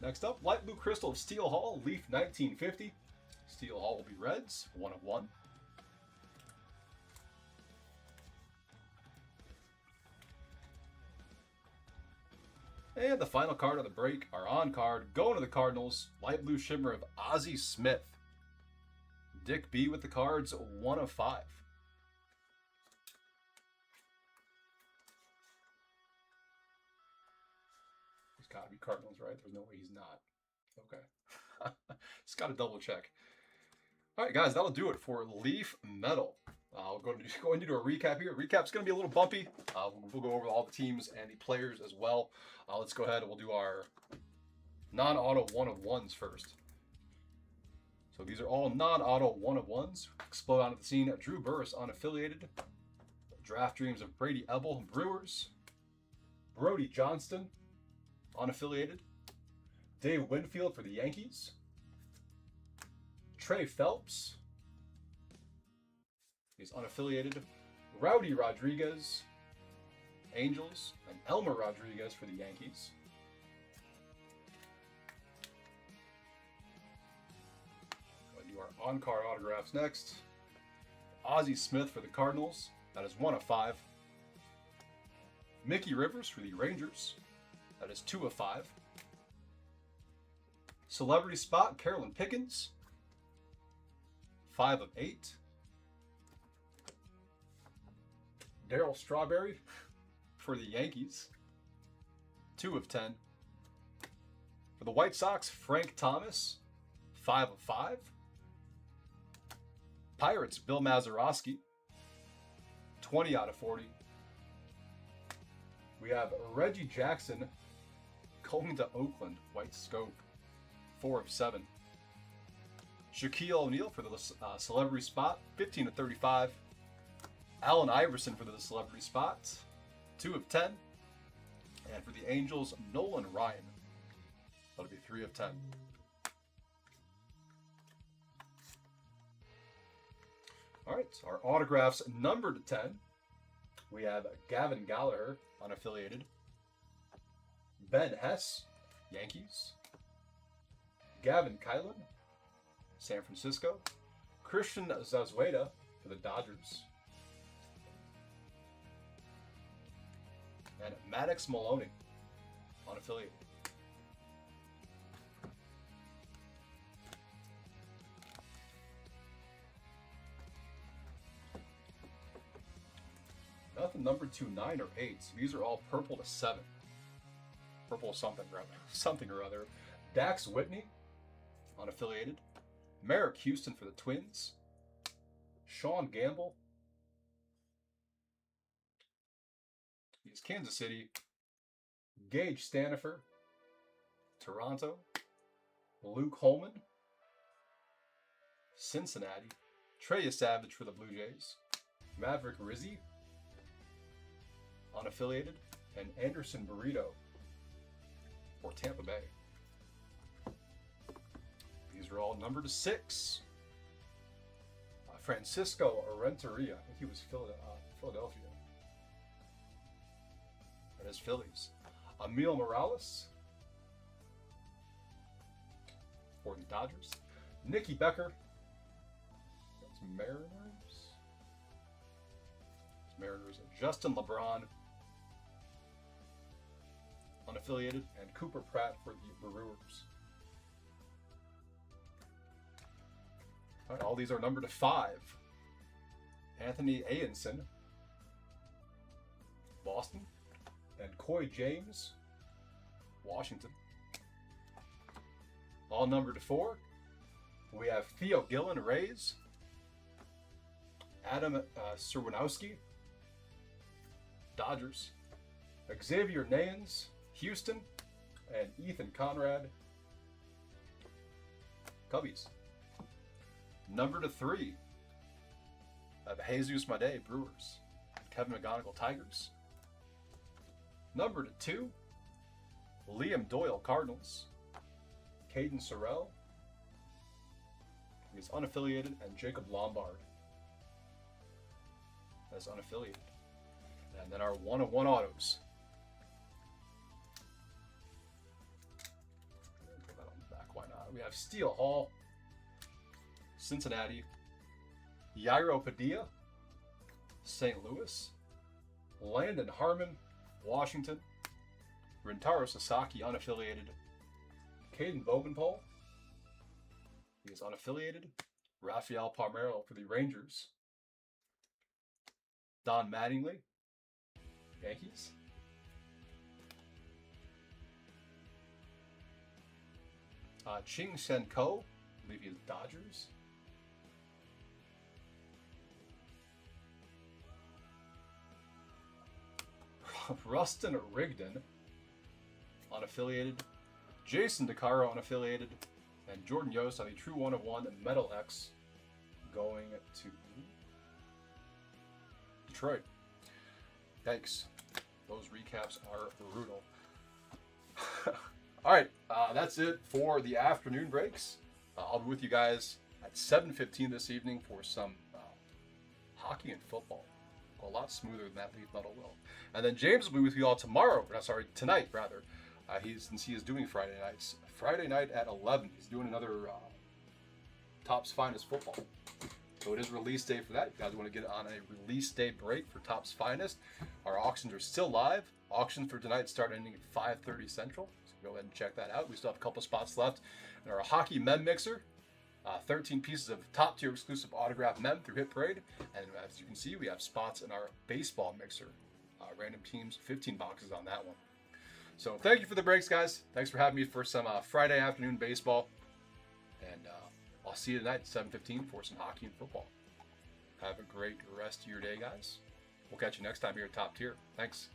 Next up, Light Blue Crystal of Steel Hall, Leaf 1950. Steel Hall will be Reds, 1 of 1. And the final card of the break, our on card, going to the Cardinals, Light Blue Shimmer of Ozzie Smith. Dick B with the cards, 1 of 5. He's got to be Cardinals, right? There's no way he's not. Okay. Just got to double check. All right, guys, that'll do it for Leaf Metal. We'll go and do a recap here. Recap's going to be a little bumpy. We'll go over all the teams and the players as well. Let's go ahead and we'll do our non-auto 1 of 1s first. So these are all non-auto 1 of 1s. Explode Onto the Scene, Drew Burris, unaffiliated. Draft Dreams of Brady Ebel, Brewers. Brody Johnston, unaffiliated. Dave Winfield for the Yankees. Trey Phelps. He's unaffiliated. Rowdy Rodriguez, Angels, and Elmer Rodriguez for the Yankees. We'll do our on-card autographs next. Ozzie Smith for the Cardinals. That is 1 of 5. Mickey Rivers for the Rangers. That is 2 of 5. Celebrity Spot, Carolyn Pickens. 5 of 8. Darryl Strawberry for the Yankees, 2 of 10. For the White Sox, Frank Thomas, 5 of 5. Pirates, Bill Mazeroski, 20 out of 40. We have Reggie Jackson going to Oakland, white scope, 4 of 7. Shaquille O'Neal for the celebrity spot, 15 of 35. Allen Iverson for the celebrity spot, 2 of 10. And for the Angels, Nolan Ryan. That'll be 3 of 10. All right, our autographs numbered to 10. We have Gavin Gallagher, unaffiliated. Ben Hess, Yankees. Gavin Kylan, San Francisco. Christian Zazueta for the Dodgers. And Maddox Maloney, unaffiliated. Nothing numbered to 9 or 8. So these are all purple to 7. Purple something or other. Something or other. Dax Whitney, unaffiliated. Merrick Houston for the Twins. Sean Gamble. He's Kansas City. Gage Stanifer, Toronto. Luke Holman, Cincinnati. Trey Savage for the Blue Jays. Maverick Rizzi, unaffiliated. And Anderson Burrito for Tampa Bay. These are all numbered to 6. Francisco Renteria, I think he was Philadelphia. That is Phillies. Emil Morales for the Dodgers. Nicky Becker. That's Mariners. Mariners. Justin LeBron, unaffiliated, and Cooper Pratt for the Brewers. All right, all these are numbered to 5. Anthony Ayenson, Boston. And Coy James, Washington. All numbered to 4. We have Theo Gillen, Rays. Adam Serwinowski, Dodgers. Xavier Nayans, Houston. And Ethan Conrad, Cubbies. Number to 3. Jesus Made, Brewers. Kevin McGonigal, Tigers. Number to 2, Liam Doyle, Cardinals. Caden Sorrell, he's unaffiliated, and Jacob Lombard as unaffiliated. And then our 1/1 autos. Put that on the back, why not? We have Steele Hall, Cincinnati. Yairo Padilla, St. Louis. Landon Harmon, Washington. Rintaro Sasaki, unaffiliated. Caden Bowman, he is unaffiliated. Rafael Palmeiro for the Rangers. Don Mattingly, Yankees. Ching Sen Ko, I believe he is Dodgers. Rustin Rigdon, unaffiliated. Jason DeCaro, unaffiliated. And Jordan Yost on a true 1/1 Metal X going to Detroit. Thanks. Those recaps are brutal. All right, that's it for the afternoon breaks. I'll be with you guys at 7:15 this evening for some hockey and football. A lot smoother than that leaf metal will. And then James will be with you all tonight rather. Since he is doing Friday nights. Friday night at 11, he's doing another Topps Finest football. So it is release day for that. If you guys want to get on a release day break for Topps Finest, our auctions are still live. Auctions for tonight start ending at 5:30 Central. So go ahead and check that out. We still have a couple spots left in our hockey mem mixer. 13 pieces of top tier exclusive autograph mem through Hit Parade. And as you can see, we have spots in our baseball mixer. Random teams, 15 boxes on that one. So thank you for the breaks, guys. Thanks for having me for some Friday afternoon baseball. And I'll see you tonight at 7:15 for some hockey and football. Have a great rest of your day, guys. We'll catch you next time here at Top Tier. Thanks.